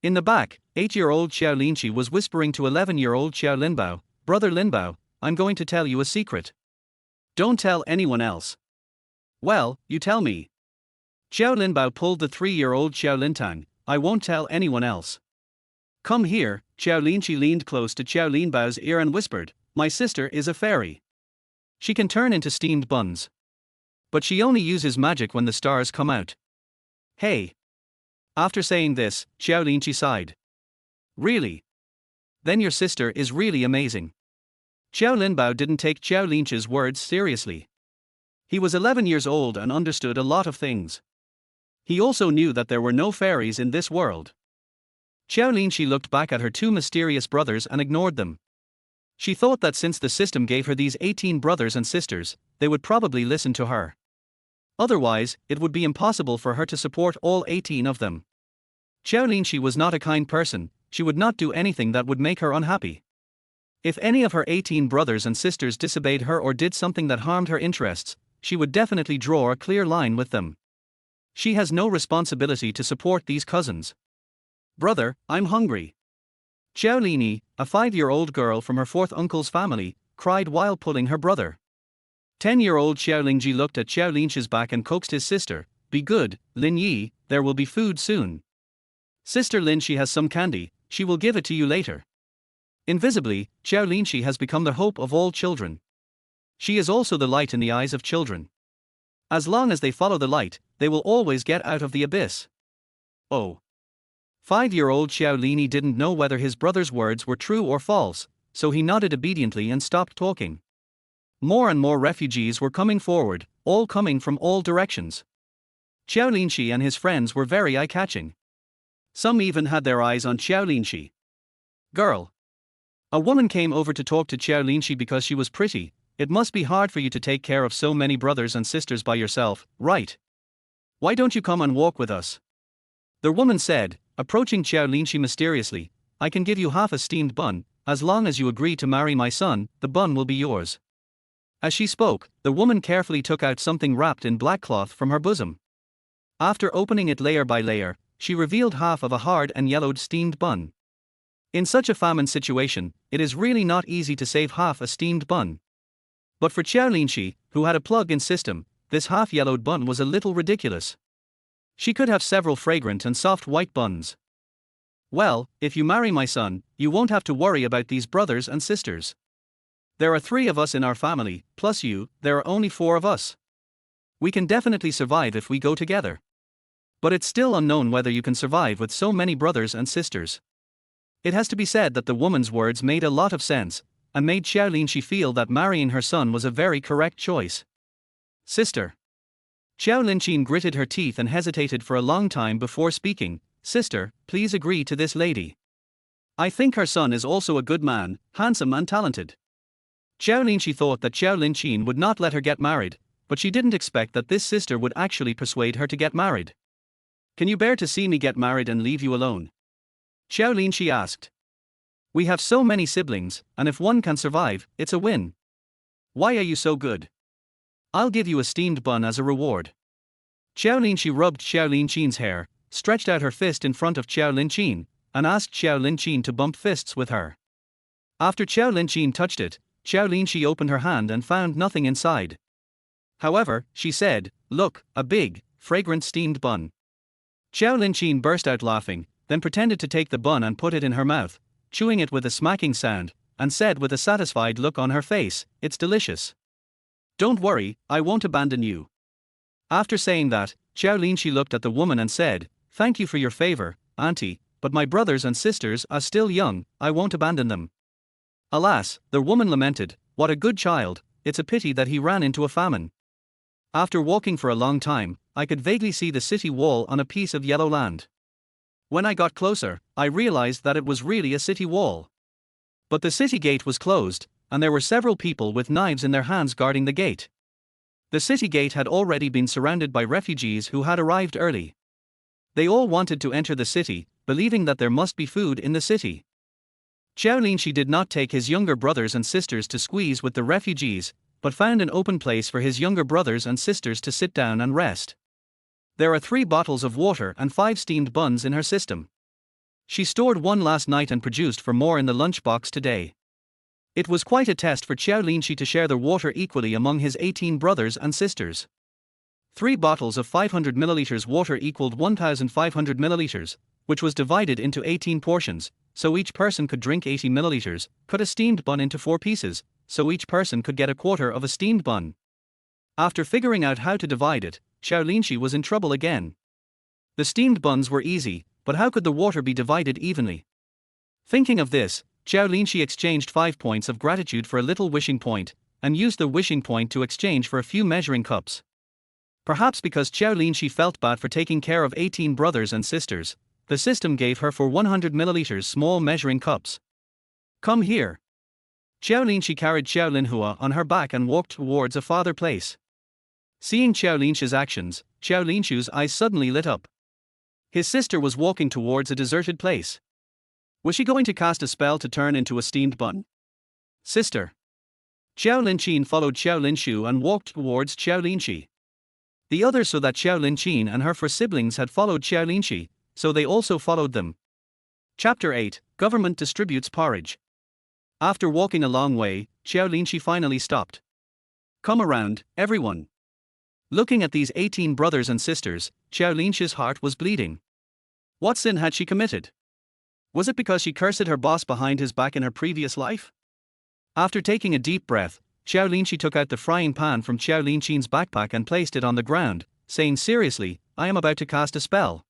In the back, 8-year-old Qiao Linxi was whispering to 11-year-old Qiao Linbao, "Brother Linbao, I'm going to tell you a secret. Don't tell anyone else." "Well, you tell me." Qiao Linbao pulled the 3-year-old Qiao Lintang, "I won't tell anyone else." "Come here." Qiao Linxi leaned close to Qiao Linbao's ear and whispered, "My sister is a fairy. She can turn into steamed buns. But she only uses magic when the stars come out. Hey." After saying this, Qiao Linxi sighed. "Really? Then your sister is really amazing." Qiao Linbao didn't take Qiao Linxi's words seriously. He was 11 years old and understood a lot of things. He also knew that there were no fairies in this world. Qiao Linxi looked back at her two mysterious brothers and ignored them. She thought that since the system gave her these 18 brothers and sisters, they would probably listen to her. Otherwise, it would be impossible for her to support all 18 of them. Qiao Linxi was not a kind person, she would not do anything that would make her unhappy. If any of her 18 brothers and sisters disobeyed her or did something that harmed her interests, she would definitely draw a clear line with them. She has no responsibility to support these cousins. "Brother, I'm hungry." Qiao Lini, a 5-year-old girl from her fourth uncle's family, cried while pulling her brother. 10-year-old Qiao Lingji looked at Qiao Linxi's back and coaxed his sister, "Be good, Lin Yi, there will be food soon. Sister Lin, she has some candy, she will give it to you later." Invisibly, Qiao Linxi has become the hope of all children. She is also the light in the eyes of children. As long as they follow the light, they will always get out of the abyss. Oh. 5-year-old Qiao Lini didn't know whether his brother's words were true or false, so he nodded obediently and stopped talking. More and more refugees were coming forward, all coming from all directions. Qiao Linxi and his friends were very eye-catching. Some even had their eyes on Qiao Linxi. "Girl." A woman came over to talk to Qiao Linxi because she was pretty. "It must be hard for you to take care of so many brothers and sisters by yourself, right? Why don't you come and walk with us?" The woman said, approaching Qiao Linxi mysteriously, "I can give you half a steamed bun, as long as you agree to marry my son, the bun will be yours." As she spoke, the woman carefully took out something wrapped in black cloth from her bosom. After opening it layer by layer, she revealed half of a hard and yellowed steamed bun. In such a famine situation, it is really not easy to save half a steamed bun. But for Qiao Linxi, who had a plug-in system, this half-yellowed bun was a little ridiculous. She could have several fragrant and soft white buns. Well, if you marry my son, you won't have to worry about these brothers and sisters. There are 3 of us in our family, plus you, there are only 4 of us. We can definitely survive if we go together. But it's still unknown whether you can survive with so many brothers and sisters. It has to be said that the woman's words made a lot of sense, and made Qiao Linxi feel that marrying her son was a very correct choice. Sister. Qiao Linxi gritted her teeth and hesitated for a long time before speaking. Sister, please agree to this lady. I think her son is also a good man, handsome and talented. Qiao Linxi thought that Qiao Linxi would not let her get married, but she didn't expect that this sister would actually persuade her to get married. Can you bear to see me get married and leave you alone? Qiao Linxi asked. We have so many siblings, and if one can survive, it's a win. Why are you so good? I'll give you a steamed bun as a reward. Qiao Linxi rubbed Qiao Linxi's hair, stretched out her fist in front of Qiao Linxi, and asked Qiao Linxi to bump fists with her. After Qiao Linxi touched it, Qiao Linxi opened her hand and found nothing inside. However, she said, "Look, a big, fragrant steamed bun." Qiao Linxi burst out laughing, then pretended to take the bun and put it in her mouth, chewing it with a smacking sound, and said with a satisfied look on her face, "It's delicious. Don't worry, I won't abandon you." After saying that, Qiao Linxi looked at the woman and said, "Thank you for your favor, auntie, but my brothers and sisters are still young, I won't abandon them." Alas, the woman lamented, "What a good child, it's a pity that he ran into a famine." After walking for a long time, I could vaguely see the city wall on a piece of yellow land. When I got closer, I realized that it was really a city wall. But the city gate was closed, and there were several people with knives in their hands guarding the gate. The city gate had already been surrounded by refugees who had arrived early. They all wanted to enter the city, believing that there must be food in the city. Qiao Linxi did not take his younger brothers and sisters to squeeze with the refugees, but found an open place for his younger brothers and sisters to sit down and rest. There are 3 bottles of water and 5 steamed buns in her system. She stored one last night and produced for more in the lunchbox today. It was quite a test for Qiao Linxi to share the water equally among his 18 brothers and sisters. 3 bottles of 500 milliliters water equaled 1,500 milliliters, which was divided into 18 portions, so each person could drink 80 milliliters, cut a steamed bun into 4 pieces, so each person could get a quarter of a steamed bun. After figuring out how to divide it, Qiao Linxi was in trouble again. The steamed buns were easy, but how could the water be divided evenly? Thinking of this, Qiao Linxi exchanged 5 points of gratitude for a little wishing point, and used the wishing point to exchange for a few measuring cups. Perhaps because Qiao Linxi felt bad for taking care of 18 brothers and sisters, the system gave her for 100 milliliters small measuring cups. Come here. Qiao Linxi carried Qiao Linhua on her back and walked towards a farther place. Seeing Qiao Linxi's actions, Qiao Linxi's eyes suddenly lit up. His sister was walking towards a deserted place. Was she going to cast a spell to turn into a steamed bun? Sister. Qiao Linxi followed Qiao Linxu and walked towards Qiao Linxi. The others saw that Qiao Linxi and her 4 siblings had followed Qiao Linxi, so they also followed them. Chapter 8, Government Distributes Porridge. After walking a long way, Qiao Linxi finally stopped. Come around, everyone. Looking at these 18 brothers and sisters, Qiao Linxi's heart was bleeding. What sin had she committed? Was it because she cursed her boss behind his back in her previous life? After taking a deep breath, Qiao Linxi took out the frying pan from Qiao Linxi's backpack and placed it on the ground, saying seriously, "I am about to cast a spell.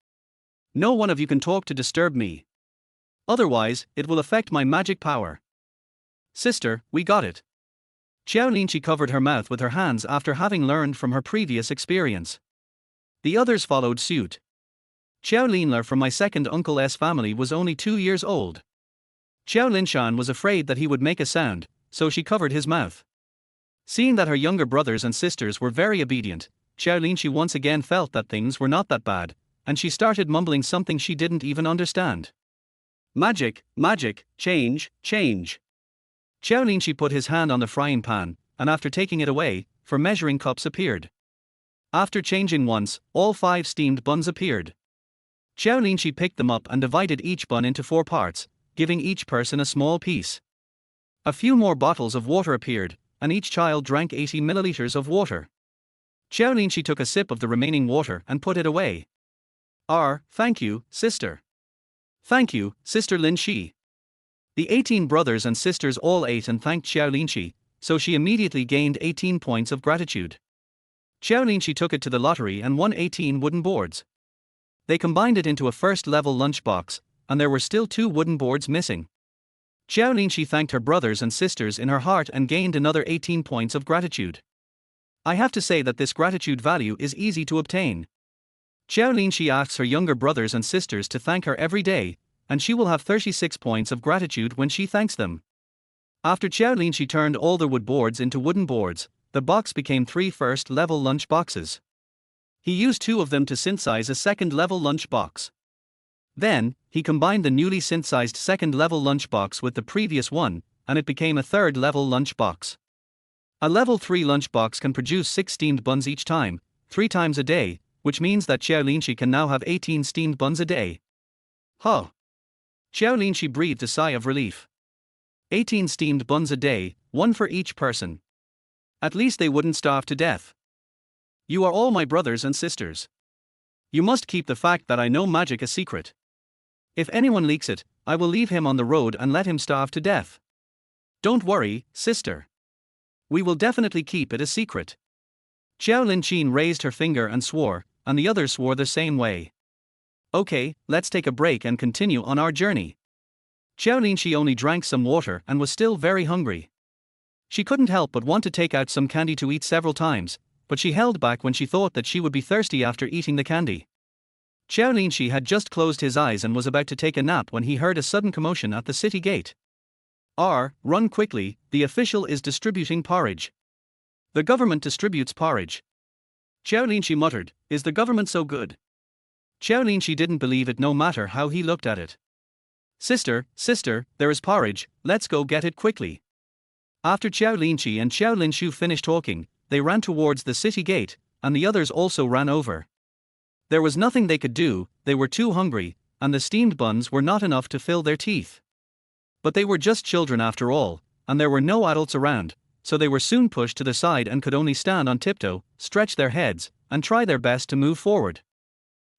No one of you can talk to disturb me. Otherwise, it will affect my magic power." Sister, we got it. Qiao Linxi covered her mouth with her hands after having learned from her previous experience. The others followed suit. Qiao Linler from my second uncle's family was only 2 years old. Qiao Linshan was afraid that he would make a sound, so she covered his mouth. Seeing that her younger brothers and sisters were very obedient, Qiao Linxi once again felt that things were not that bad, and she started mumbling something she didn't even understand. Magic, magic, change, change. Qiao Linxi put his hand on the frying pan, and after taking it away, 4 measuring cups appeared. After changing once, all 5 steamed buns appeared. Qiao Linxi picked them up and divided each bun into 4 parts, giving each person a small piece. A few more bottles of water appeared, and each child drank 80 milliliters of water. Qiao Linxi took a sip of the remaining water and put it away. Thank you, sister. Thank you, Sister Linxi. The 18 brothers and sisters all ate and thanked Qiao Linxi, so she immediately gained 18 points of gratitude. Qiao Linxi took it to the lottery and won 18 wooden boards. They combined it into a first-level lunchbox, and there were still 2 wooden boards missing. Qiao Linxi thanked her brothers and sisters in her heart and gained another 18 points of gratitude. I have to say that this gratitude value is easy to obtain. Qiao Linxi asks her younger brothers and sisters to thank her every day, and she will have 36 points of gratitude when she thanks them. After Qiao Linxi turned all the wood boards into wooden boards, the box became 3 first-level lunch boxes. He used 2 of them to synthesize a second-level lunch box. Then, he combined the newly synthesized second-level lunch box with the previous one, and it became a third-level lunch box. A level 3 lunch box can produce 6 steamed buns each time, 3 times a day, which means that Qiao Linxi can now have 18 steamed buns a day. Huh! Qiao Linxi breathed a sigh of relief. 18 steamed buns a day, 1 for each person. At least they wouldn't starve to death. You are all my brothers and sisters. You must keep the fact that I know magic a secret. If anyone leaks it, I will leave him on the road and let him starve to death. Don't worry, sister. We will definitely keep it a secret. Qiao Linxi raised her finger and swore, and the others swore the same way. Okay, let's take a break and continue on our journey. Qiao Linxi only drank some water and was still very hungry. She couldn't help but want to take out some candy to eat several times, but she held back when she thought that she would be thirsty after eating the candy. Qiao Linxi had just closed his eyes and was about to take a nap when he heard a sudden commotion at the city gate. Run quickly, the official is distributing porridge. The government distributes porridge. Qiao Linxi muttered, is the government so good? Qiao Linxi didn't believe it no matter how he looked at it. Sister, there is porridge, let's go get it quickly. After Qiao Linxi and Qiao Linxu finished talking, they ran towards the city gate, and the others also ran over. There was nothing they could do, they were too hungry, and the steamed buns were not enough to fill their teeth. But they were just children after all, and there were no adults around, so they were soon pushed to the side and could only stand on tiptoe, stretch their heads, and try their best to move forward.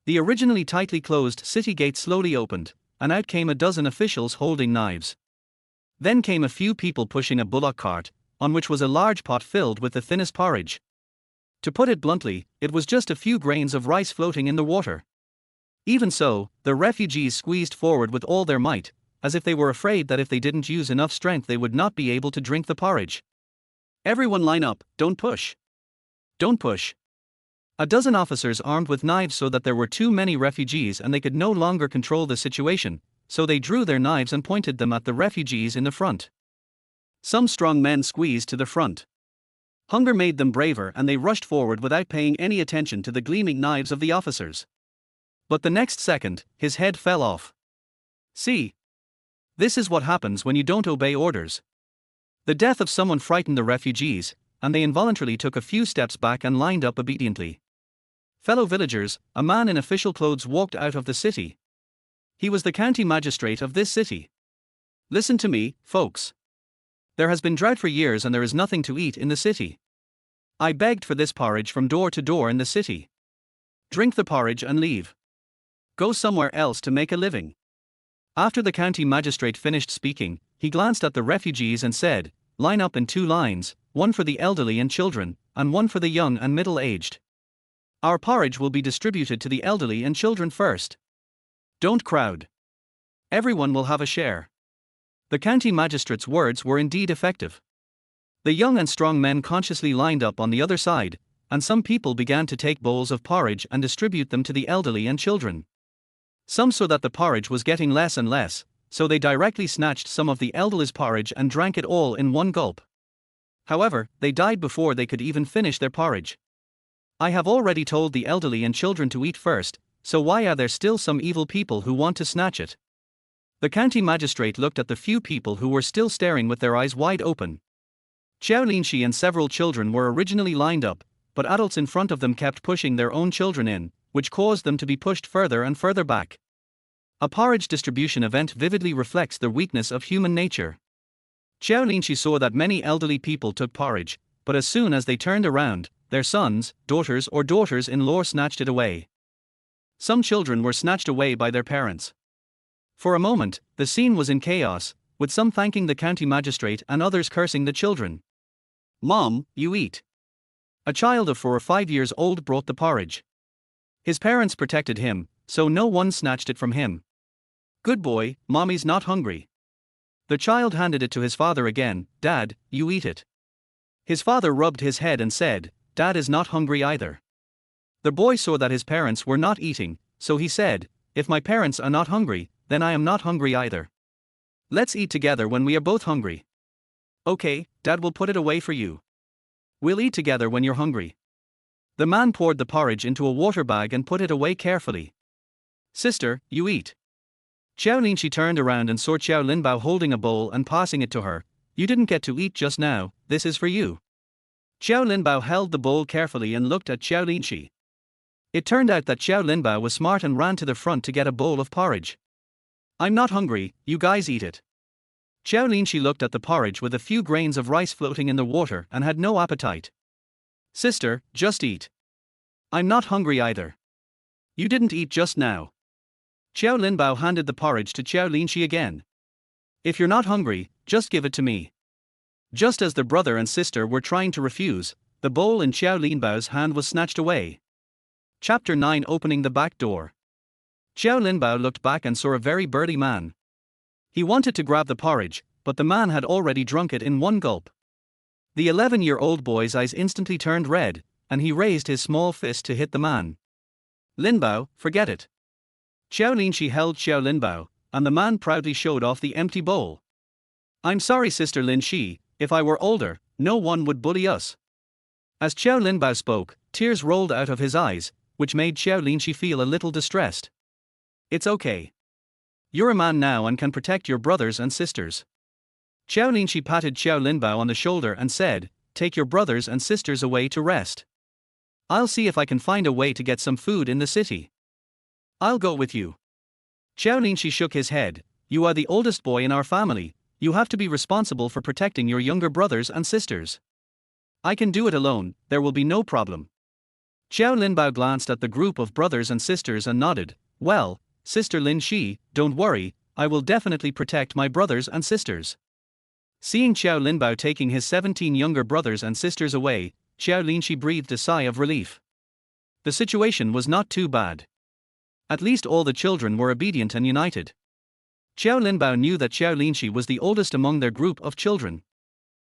The originally tightly closed city gate slowly opened, and out came a dozen officials holding knives. Then came a few people pushing a bullock cart, on which was a large pot filled with the thinnest porridge. To put it bluntly, it was just a few grains of rice floating in the water. Even so, the refugees squeezed forward with all their might, as if they were afraid that if they didn't use enough strength they would not be able to drink the porridge. Everyone line up, don't push. Don't push. A dozen officers armed with knives so that there were too many refugees and they could no longer control the situation, so they drew their knives and pointed them at the refugees in the front. Some strong men squeezed to the front. Hunger made them braver and they rushed forward without paying any attention to the gleaming knives of the officers. But the next second, his head fell off. See? This is what happens when you don't obey orders. The death of someone frightened the refugees, and they involuntarily took a few steps back and lined up obediently. Fellow villagers, a man in official clothes walked out of the city. He was the county magistrate of this city. Listen to me, folks. There has been drought for years and there is nothing to eat in the city. I begged for this porridge from door to door in the city. Drink the porridge and leave. Go somewhere else to make a living. After the county magistrate finished speaking, he glanced at the refugees and said, line up in 2 lines, 1 for the elderly and children, and 1 for the young and middle-aged. Our porridge will be distributed to the elderly and children first. Don't crowd. Everyone will have a share. The county magistrate's words were indeed effective. The young and strong men consciously lined up on the other side, and some people began to take bowls of porridge and distribute them to the elderly and children. Some saw that the porridge was getting less and less, so they directly snatched some of the elderly's porridge and drank it all in one gulp. However, they died before they could even finish their porridge. I have already told the elderly and children to eat first, so why are there still some evil people who want to snatch it? The county magistrate looked at the few people who were still staring with their eyes wide open. Qiao Linxi and several children were originally lined up, but adults in front of them kept pushing their own children in, which caused them to be pushed further and further back. A porridge distribution event vividly reflects the weakness of human nature. Qiao Linxi saw that many elderly people took porridge, but as soon as they turned around, their sons, daughters or daughters-in-law snatched it away. Some children were snatched away by their parents. For a moment, the scene was in chaos, with some thanking the county magistrate and others cursing the children. "Mom, you eat." A child of 4 or 5 years old brought the porridge. His parents protected him, so no one snatched it from him. "Good boy, mommy's not hungry." The child handed it to his father again. "Dad, you eat it." His father rubbed his head and said, "Dad is not hungry either." The boy saw that his parents were not eating, so he said, "If my parents are not hungry, then I am not hungry either. Let's eat together when we are both hungry." "Okay, Dad will put it away for you. We'll eat together when you're hungry." The man poured the porridge into a water bag and put it away carefully. "Sister, you eat." Qiao Linxi turned around and saw Qiao Linbao holding a bowl and passing it to her. "You didn't get to eat just now, this is for you." Qiao Linbao held the bowl carefully and looked at Qiao Linxi. It turned out that Qiao Linbao was smart and ran to the front to get a bowl of porridge. "I'm not hungry, you guys eat it." Qiao Linxi looked at the porridge with a few grains of rice floating in the water and had no appetite. "Sister, just eat. I'm not hungry either. You didn't eat just now." Qiao Linbao handed the porridge to Qiao Linxi again. "If you're not hungry, just give it to me." Just as the brother and sister were trying to refuse, the bowl in Qiao Linbao's hand was snatched away. Chapter 9: Opening the Back Door. Qiao Linbao looked back and saw a very burly man. He wanted to grab the porridge, but the man had already drunk it in one gulp. The 11-year-old boy's eyes instantly turned red, and he raised his small fist to hit the man. "Linbao, forget it." Qiao Linxi held Qiao Linbao, and the man proudly showed off the empty bowl. "I'm sorry, Sister Linxi, if I were older, no one would bully us." As Qiao Linbao spoke, tears rolled out of his eyes, which made Qiao Linxi feel a little distressed. "It's okay. You're a man now and can protect your brothers and sisters." Qiao Linxi patted Qiao Linbao on the shoulder and said, "Take your brothers and sisters away to rest. I'll see if I can find a way to get some food in the city. I'll go with you." Qiao Linxi shook his head. "You are the oldest boy in our family, you have to be responsible for protecting your younger brothers and sisters. I can do it alone, there will be no problem." Qiao Linbao glanced at the group of brothers and sisters and nodded. "Well, Sister Linxi, don't worry, I will definitely protect my brothers and sisters." Seeing Qiao Linbao taking his 17 younger brothers and sisters away, Qiao Linxi breathed a sigh of relief. The situation was not too bad. At least all the children were obedient and united. Qiao Linbao knew that Qiao Linxi was the oldest among their group of children.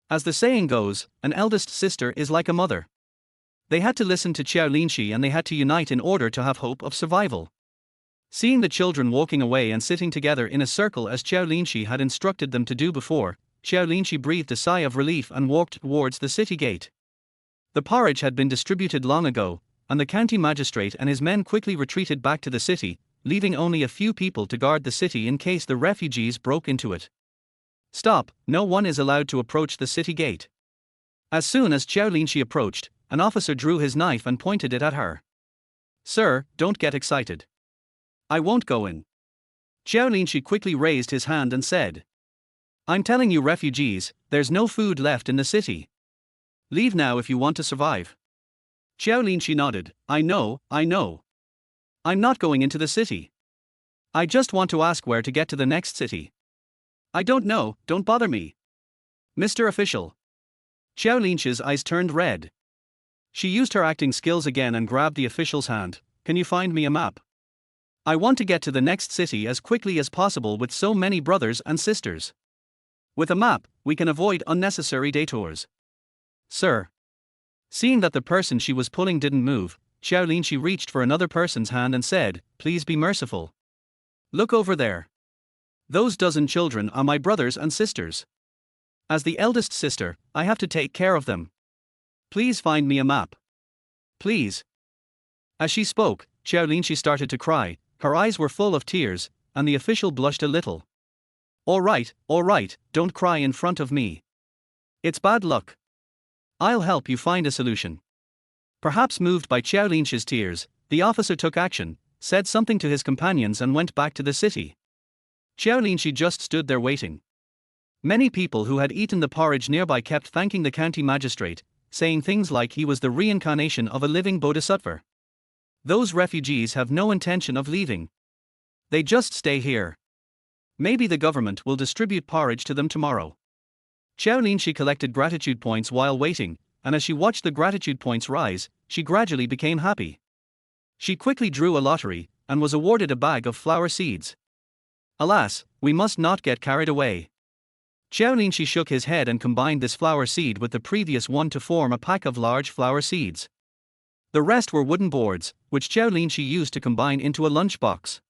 As the saying goes, an eldest sister is like a mother. They had to listen to Qiao Linxi and they had to unite in order to have hope of survival. Seeing the children walking away and sitting together in a circle as Qiao Linxi had instructed them to do before, Qiao Linxi breathed a sigh of relief and walked towards the city gate. The porridge had been distributed long ago, and the county magistrate and his men quickly retreated back to the city, leaving only a few people to guard the city in case the refugees broke into it. "Stop, no one is allowed to approach the city gate." As soon as Qiao Linxi approached, an officer drew his knife and pointed it at her. "Sir, don't get excited. I won't go in." Qiao Linxi quickly raised his hand and said, "I'm telling you refugees, there's no food left in the city. Leave now if you want to survive." Qiao Linxi nodded. I know. I'm not going into the city. I just want to ask where to get to the next city." "I don't know, don't bother me." "Mr. Official." Qiao Linxi's eyes turned red. She used her acting skills again and grabbed the official's hand. "Can you find me a map? I want to get to the next city as quickly as possible with so many brothers and sisters. With a map, we can avoid unnecessary detours." "Sir." Seeing that the person she was pulling didn't move, Qiao Linxi reached for another person's hand and said, "Please be merciful. Look over there. Those dozen children are my brothers and sisters. As the eldest sister, I have to take care of them. Please find me a map. Please." As she spoke, Qiao Linxi started to cry, her eyes were full of tears, and the official blushed a little. All right, don't cry in front of me. It's bad luck. I'll help you find a solution. Perhaps moved by Qiao Linxi's tears, the officer took action, said something to his companions and went back to the city. Qiao Linxi just stood there waiting. Many people who had eaten the porridge nearby kept thanking the county magistrate, saying things like he was the reincarnation of a living bodhisattva. Those refugees have no intention of leaving. They just stay here. Maybe the government will distribute porridge to them tomorrow. Qiao Linxi collected gratitude points while waiting, and as she watched the gratitude points rise, she gradually became happy. She quickly drew a lottery, and was awarded a bag of flower seeds. Alas, we must not get carried away. Qiao Linxi shook his head and combined this flower seed with the previous one to form a pack of large flower seeds. The rest were wooden boards, which Qiao Linxi used to combine into a lunchbox.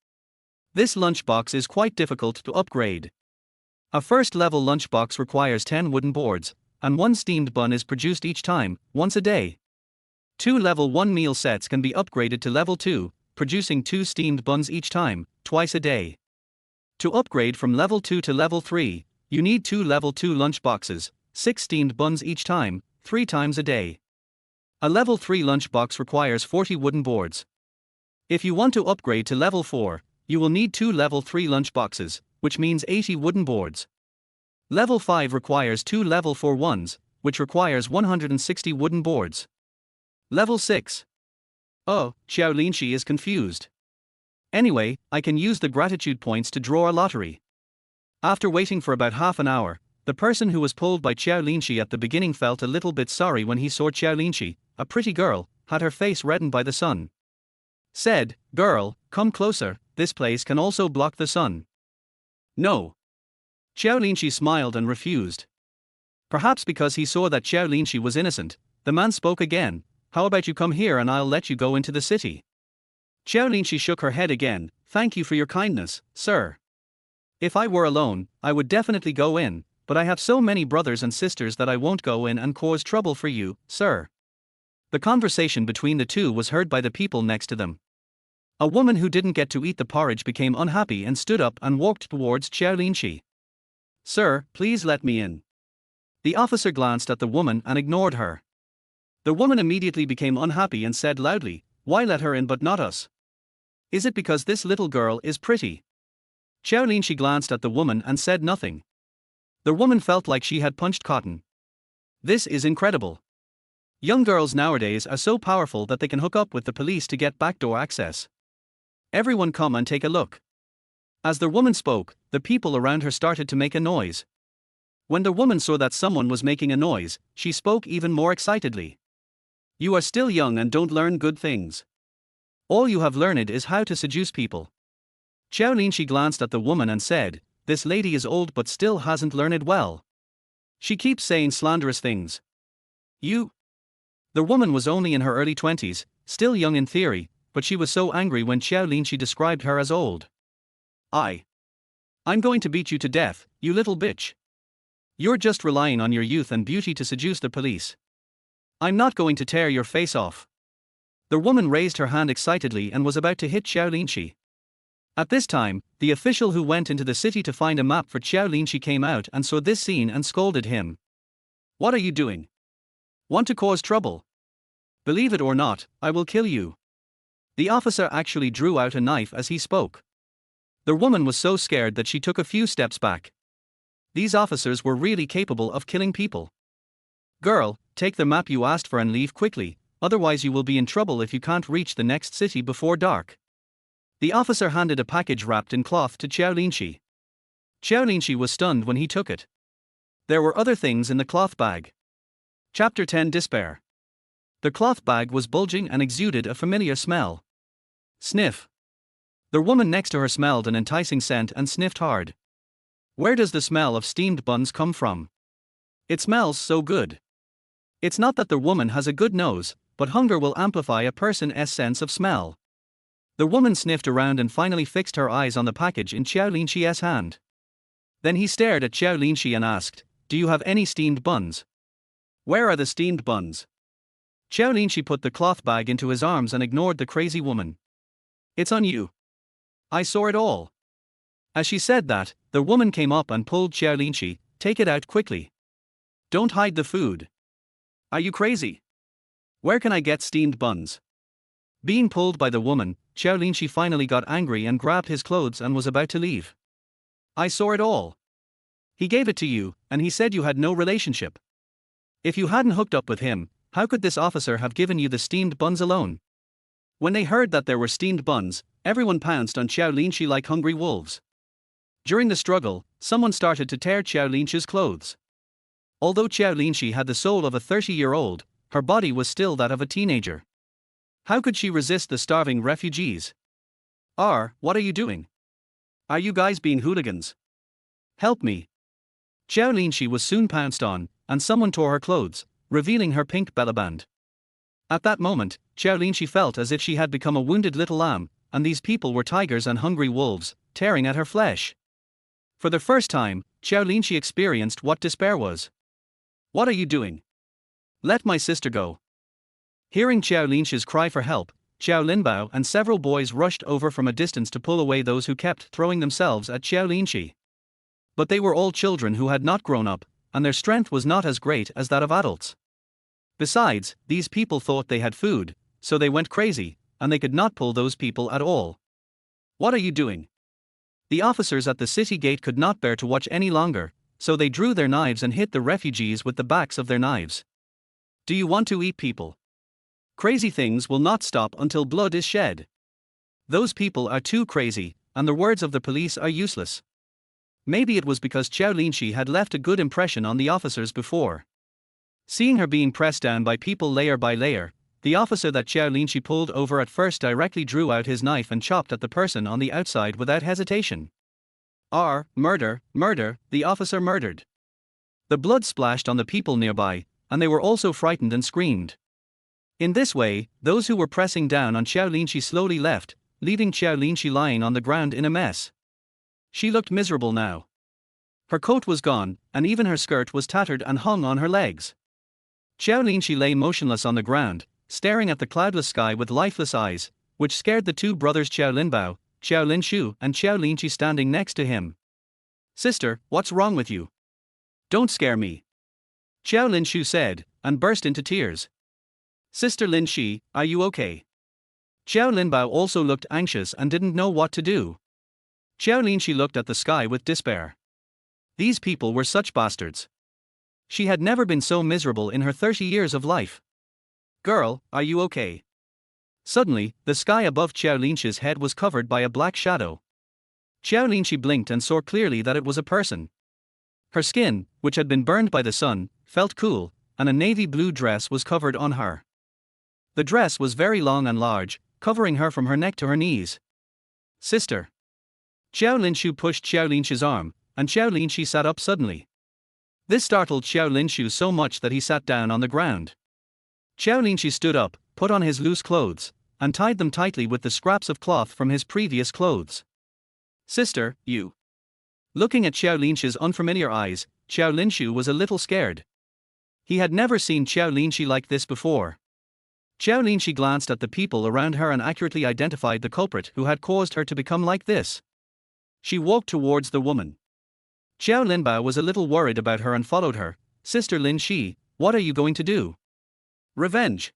This lunchbox is quite difficult to upgrade. A first-level lunchbox requires 10 wooden boards, and 1 steamed bun is produced each time, once a day. 2 level 1 meal sets can be upgraded to level 2, producing 2 steamed buns each time, twice a day. To upgrade from level 2 to level 3, you need 2 level 2 lunchboxes, 6 steamed buns each time, 3 times a day. A level 3 lunchbox requires 40 wooden boards. If you want to upgrade to level 4, you will need 2 level 3 lunchboxes, which means 80 wooden boards. Level 5 requires 2 level 4 ones, which requires 160 wooden boards. Level 6. Oh, Qiao Linxi is confused. Anyway, I can use the gratitude points to draw a lottery. After waiting for about half an hour, the person who was pulled by Qiao Linxi at the beginning felt a little bit sorry when he saw Qiao Linxi, a pretty girl, had her face reddened by the sun. Said, "Girl, come closer, this place can also block the sun." No. Qiao Linxi smiled and refused. Perhaps because he saw that Qiao Linxi was innocent, the man spoke again, "How about you come here and I'll let you go into the city?" Qiao Linxi shook her head again, "Thank you for your kindness, sir. If I were alone, I would definitely go in, but I have so many brothers and sisters that I won't go in and cause trouble for you, sir." The conversation between the two was heard by the people next to them. A woman who didn't get to eat the porridge became unhappy and stood up and walked towards Qiao Linxi. "Sir, please let me in." The officer glanced at the woman and ignored her. The woman immediately became unhappy and said loudly, "Why let her in but not us? Is it because this little girl is pretty?" Qiao Linxi glanced at the woman and said nothing. The woman felt like she had punched cotton. This is incredible. Young girls nowadays are so powerful that they can hook up with the police to get backdoor access. Everyone come and take a look. As the woman spoke, the people around her started to make a noise. When the woman saw that someone was making a noise, she spoke even more excitedly. "You are still young and don't learn good things. All you have learned is how to seduce people." Qiao Linxi glanced at the woman and said, "This lady is old but still hasn't learned well. She keeps saying slanderous things. You." The woman was only in her early 20s, still young in theory, but she was so angry when Qiao Linxi described her as old. I'm going to beat you to death, you little bitch. You're just relying on your youth and beauty to seduce the police. I'm not going to tear your face off." The woman raised her hand excitedly and was about to hit Qiao Linxi. At this time, the official who went into the city to find a map for Qiao Linxi came out and saw this scene and scolded him. "What are you doing? Want to cause trouble? Believe it or not, I will kill you." The officer actually drew out a knife as he spoke. The woman was so scared that she took a few steps back. These officers were really capable of killing people. "Girl, take the map you asked for and leave quickly, otherwise you will be in trouble if you can't reach the next city before dark." The officer handed a package wrapped in cloth to Qiao Linxi. Qiao Linxi was stunned when he took it. There were other things in the cloth bag. Chapter 10 Despair. The cloth bag was bulging and exuded a familiar smell. Sniff. The woman next to her smelled an enticing scent and sniffed hard. Where does the smell of steamed buns come from? It smells so good. It's not that the woman has a good nose, but hunger will amplify a person's sense of smell. The woman sniffed around and finally fixed her eyes on the package in Qiao Linxi's hand. Then he stared at Qiao Linxi and asked, "Do you have any steamed buns? Where are the steamed buns?" Qiao Linxi put the cloth bag into his arms and ignored the crazy woman. "It's on you. I saw it all." As she said that, the woman came up and pulled Qiao Linxi, "Take it out quickly." Don't hide the food. Are you crazy? Where can I get steamed buns? Being pulled by the woman, Qiao Linxi finally got angry and grabbed his clothes and was about to leave. I saw it all. He gave it to you, and he said you had no relationship. If you hadn't hooked up with him, how could this officer have given you the steamed buns alone? When they heard that there were steamed buns, everyone pounced on Qiao Linxi like hungry wolves. During the struggle, someone started to tear Qiao Linxi's clothes. Although Qiao Linxi had the soul of a 30-year-old, her body was still that of a teenager. How could she resist the starving refugees? What are you doing? Are you guys being hooligans? Help me. Qiao Linxi was soon pounced on, and someone tore her clothes, revealing her pink bellaband. At that moment, Qiao Linxi felt as if she had become a wounded little lamb, and these people were tigers and hungry wolves, tearing at her flesh. For the first time, Qiao Linxi experienced what despair was. What are you doing? Let my sister go. Hearing Qiao Linxi's cry for help, Qiao Linbao and several boys rushed over from a distance to pull away those who kept throwing themselves at Qiao Linxi. But they were all children who had not grown up, and their strength was not as great as that of adults. Besides, these people thought they had food, so they went crazy, and they could not pull those people at all. What are you doing? The officers at the city gate could not bear to watch any longer, so they drew their knives and hit the refugees with the backs of their knives. Do you want to eat people? Crazy things will not stop until blood is shed. Those people are too crazy, and the words of the police are useless. Maybe it was because Qiao Linxi had left a good impression on the officers before. Seeing her being pressed down by people layer by layer, the officer that Qiao Linxi pulled over at first directly drew out his knife and chopped at the person on the outside without hesitation. Murder, murder, the officer murdered. The blood splashed on the people nearby, and they were also frightened and screamed. In this way, those who were pressing down on Qiao Linxi slowly left, leaving Qiao Linxi lying on the ground in a mess. She looked miserable now. Her coat was gone, and even her skirt was tattered and hung on her legs. Qiao Linxi lay motionless on the ground, staring at the cloudless sky with lifeless eyes, which scared the two brothers Qiao Linbao, Qiao Linshu and Qiao Linxi standing next to him. Sister, what's wrong with you? Don't scare me. Qiao Linshu said, and burst into tears. Sister Linxi, are you okay? Qiao Linbao also looked anxious and didn't know what to do. Qiao Linxi looked at the sky with despair. These people were such bastards. She had never been so miserable in her 30 years of life. Girl, are you okay? Suddenly, the sky above Qiao Linxi's head was covered by a black shadow. Qiao Linxi blinked and saw clearly that it was a person. Her skin, which had been burned by the sun, felt cool, and a navy blue dress was covered on her. The dress was very long and large, covering her from her neck to her knees. Sister. Qiao Linshu pushed Qiao Linxi's arm, and Qiao Linxi sat up suddenly. This startled Qiao Linshu so much that he sat down on the ground. Qiao Linxi stood up, put on his loose clothes, and tied them tightly with the scraps of cloth from his previous clothes. Sister, you. Looking at Qiao Linxi's unfamiliar eyes, Qiao Linshu was a little scared. He had never seen Qiao Linxi like this before. Qiao Linxi glanced at the people around her and accurately identified the culprit who had caused her to become like this. She walked towards the woman. Qiao Linbao was a little worried about her and followed her. Sister Linxi, what are you going to do? Revenge.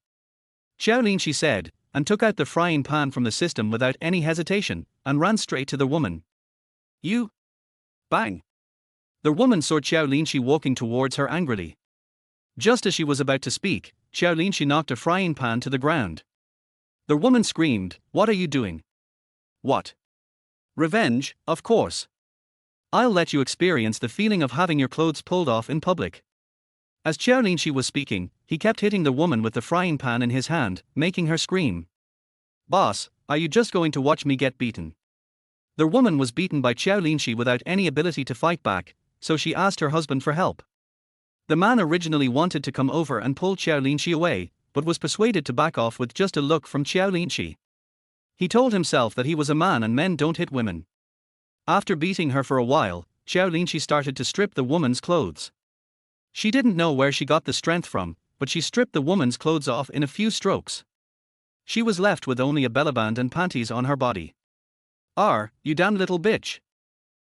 Qiao Linxi said, and took out the frying pan from the system without any hesitation, and ran straight to the woman. You? Bang. The woman saw Qiao Linxi walking towards her angrily. Just as she was about to speak, Qiao Linxi knocked a frying pan to the ground. The woman screamed, What are you doing? What? Revenge, of course. I'll let you experience the feeling of having your clothes pulled off in public. As Qiao Linxi was speaking, he kept hitting the woman with the frying pan in his hand, making her scream. Boss, are you just going to watch me get beaten? The woman was beaten by Qiao Linxi without any ability to fight back, so she asked her husband for help. The man originally wanted to come over and pull Qiao Linxi away, but was persuaded to back off with just a look from Qiao Linxi. He told himself that he was a man and men don't hit women. After beating her for a while, Qiao Linxi started to strip the woman's clothes. She didn't know where she got the strength from, but she stripped the woman's clothes off in a few strokes. She was left with only a bellaband and panties on her body. You damn little bitch.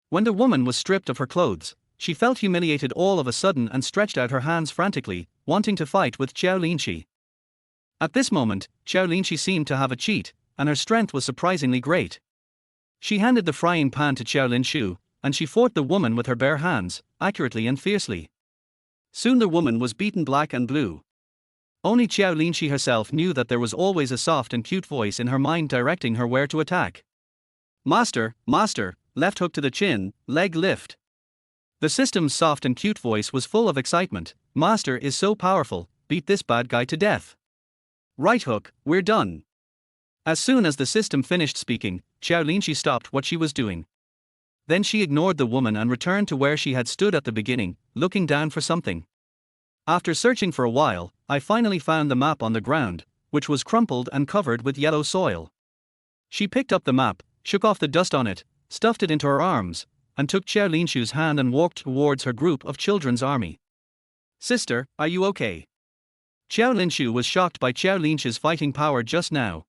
When the woman was stripped of her clothes, she felt humiliated all of a sudden and stretched out her hands frantically, wanting to fight with Qiao Linxi. At this moment, Qiao Linxi seemed to have a cheat, and her strength was surprisingly great. She handed the frying pan to Qiao Linxi, and she fought the woman with her bare hands, accurately and fiercely. Soon the woman was beaten black and blue. Only Qiao Linxi herself knew that there was always a soft and cute voice in her mind directing her where to attack. Master, master, left hook to the chin, leg lift. The system's soft and cute voice was full of excitement. Master is so powerful, beat this bad guy to death. Right hook, we're done. As soon as the system finished speaking, Qiao Linxi stopped what she was doing. Then she ignored the woman and returned to where she had stood at the beginning, looking down for something. After searching for a while, I finally found the map on the ground, which was crumpled and covered with yellow soil. She picked up the map, shook off the dust on it, stuffed it into her arms, and took Qiao Linxi's hand and walked towards her group of children's army. Sister, are you okay? Qiao Linxi was shocked by Qiao Linxi's fighting power just now.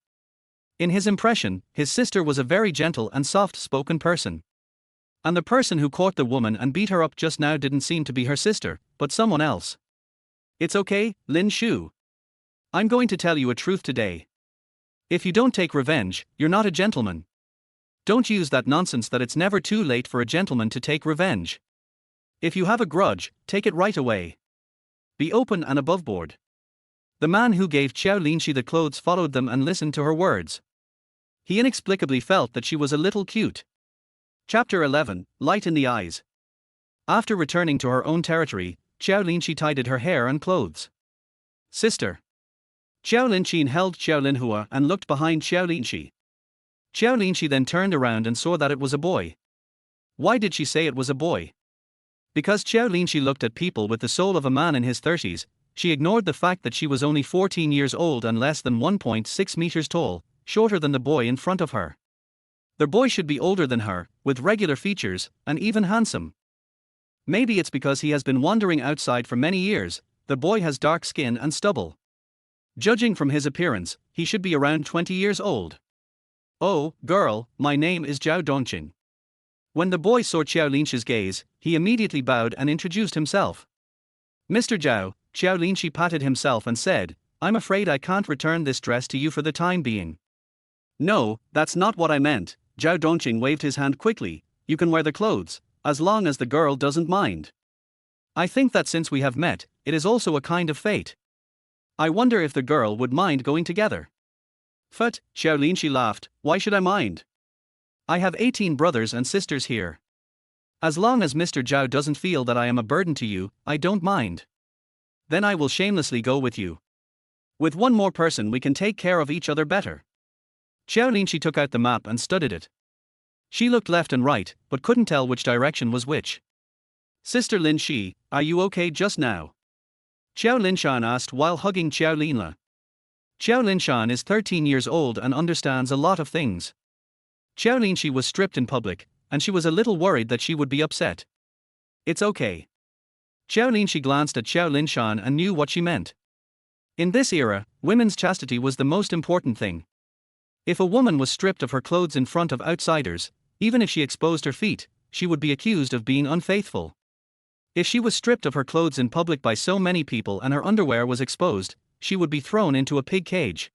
In his impression, his sister was a very gentle and soft-spoken person. And the person who caught the woman and beat her up just now didn't seem to be her sister, but someone else. It's okay, Lin Shu. I'm going to tell you a truth today. If you don't take revenge, you're not a gentleman. Don't use that nonsense that it's never too late for a gentleman to take revenge. If you have a grudge, take it right away. Be open and aboveboard. The man who gave Qiao Linxi the clothes followed them and listened to her words. He inexplicably felt that she was a little cute. Chapter 11, Light in the Eyes. After returning to her own territory, Qiao Linxi tidied her hair and clothes. Sister. Qiao Linxi held Qiao Linhua and looked behind Qiao Linxi. Qiao Linxi then turned around and saw that it was a boy. Why did she say it was a boy? Because Qiao Linxi looked at people with the soul of a man in his 30s, she ignored the fact that she was only 14 years old and less than 1.6 meters tall, shorter than the boy in front of her. The boy should be older than her, with regular features, and even handsome. Maybe it's because he has been wandering outside for many years. The boy has dark skin and stubble. Judging from his appearance, he should be around 20 years old. Oh, girl, my name is Zhao Dongqing. When the boy saw Qiao Linxi's gaze, he immediately bowed and introduced himself. Mr. Zhao, Qiao Linxi patted himself and said, I'm afraid I can't return this dress to you for the time being. No, that's not what I meant. Zhao Dongqing waved his hand quickly. You can wear the clothes, as long as the girl doesn't mind. I think that since we have met, it is also a kind of fate. I wonder if the girl would mind going together. Phut, Qiao Linxi laughed, why should I mind? I have 18 brothers and sisters here. As long as Mr. Zhao doesn't feel that I am a burden to you, I don't mind. Then I will shamelessly go with you. With one more person we can take care of each other better. Qiao Linxi took out the map and studied it. She looked left and right, but couldn't tell which direction was which. Sister Lin Shi, are you okay just now? Qiao Linshan asked while hugging Qiao Linla. Qiao Linshan is 13 years old and understands a lot of things. Qiao Linxi was stripped in public, and she was a little worried that she would be upset. It's okay. Qiao Linxi glanced at Qiao Linshan and knew what she meant. In this era, women's chastity was the most important thing. If a woman was stripped of her clothes in front of outsiders, even if she exposed her feet, she would be accused of being unfaithful. If she was stripped of her clothes in public by so many people and her underwear was exposed, she would be thrown into a pig cage.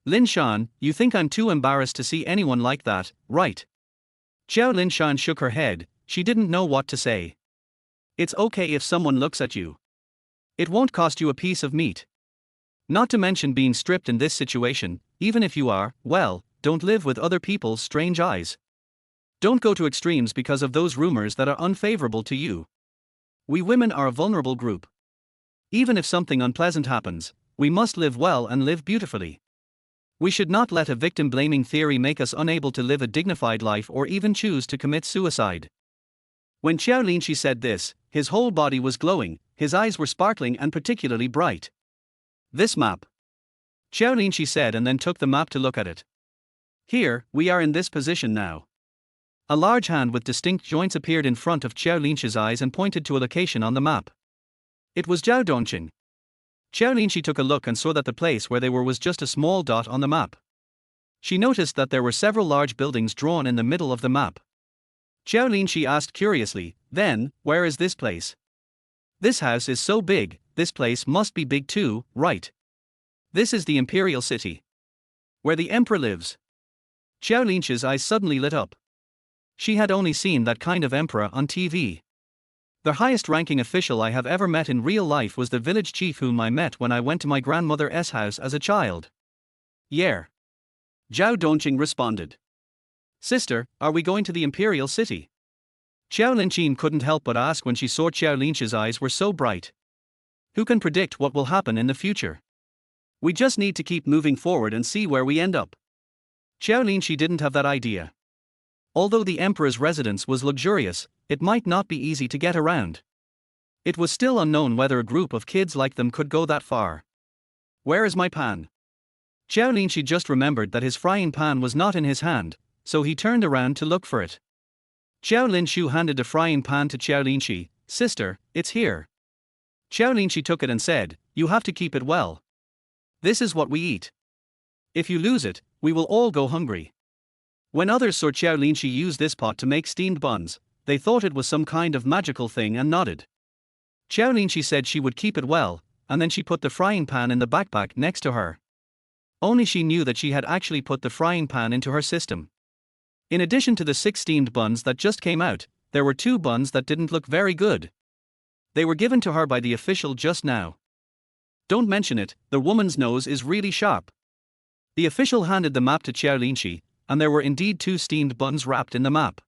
Lin Shan, you think I'm too embarrassed to see anyone like that, right? Qiao Linshan shook her head. She didn't know what to say. It's okay if someone looks at you. It won't cost you a piece of meat. Not to mention being stripped in this situation, even if you are, well, don't live with other people's strange eyes. Don't go to extremes because of those rumors that are unfavorable to you. We women are a vulnerable group. Even if something unpleasant happens, we must live well and live beautifully. We should not let a victim-blaming theory make us unable to live a dignified life or even choose to commit suicide. When Qiao Linxi said this, his whole body was glowing, his eyes were sparkling and particularly bright. This map. Qiao Linxi said and then took the map to look at it. Here, we are in this position now. A large hand with distinct joints appeared in front of Qiao Linxi's eyes and pointed to a location on the map. It was Zhao Dongqing. Qiao Linxi took a look and saw that the place where they were was just a small dot on the map. She noticed that there were several large buildings drawn in the middle of the map. Qiao Linxi asked curiously, then, where is this place? This house is so big, this place must be big too, right? This is the imperial city. Where the emperor lives. Qiao Linxi's eyes suddenly lit up. She had only seen that kind of emperor on TV. The highest ranking official I have ever met in real life was the village chief whom I met when I went to my grandmother's house as a child. Yeah. Zhao Dongqing responded. Sister, are we going to the imperial city? Qiao Linxi couldn't help but ask when she saw Qiao Linxi's eyes were so bright. Who can predict what will happen in the future? We just need to keep moving forward and see where we end up. Qiao Linxi didn't have that idea. Although the emperor's residence was luxurious, it might not be easy to get around. It was still unknown whether a group of kids like them could go that far. Where is my pan? Qiao Linxi just remembered that his frying pan was not in his hand, so he turned around to look for it. Qiao Linxi handed the frying pan to Qiao Linxi. Sister, it's here. Qiao Linxi took it and said, you have to keep it well. This is what we eat. If you lose it, we will all go hungry. When others saw Qiao Linxi use this pot to make steamed buns, they thought it was some kind of magical thing and nodded. Qiao Linxi said she would keep it well, and then she put the frying pan in the backpack next to her. Only she knew that she had actually put the frying pan into her system. In addition to the 6 steamed buns that just came out, there were 2 buns that didn't look very good. They were given to her by the official just now. Don't mention it, the woman's nose is really sharp. The official handed the map to Qiao Linxi, and there were indeed 2 steamed buns wrapped in the map.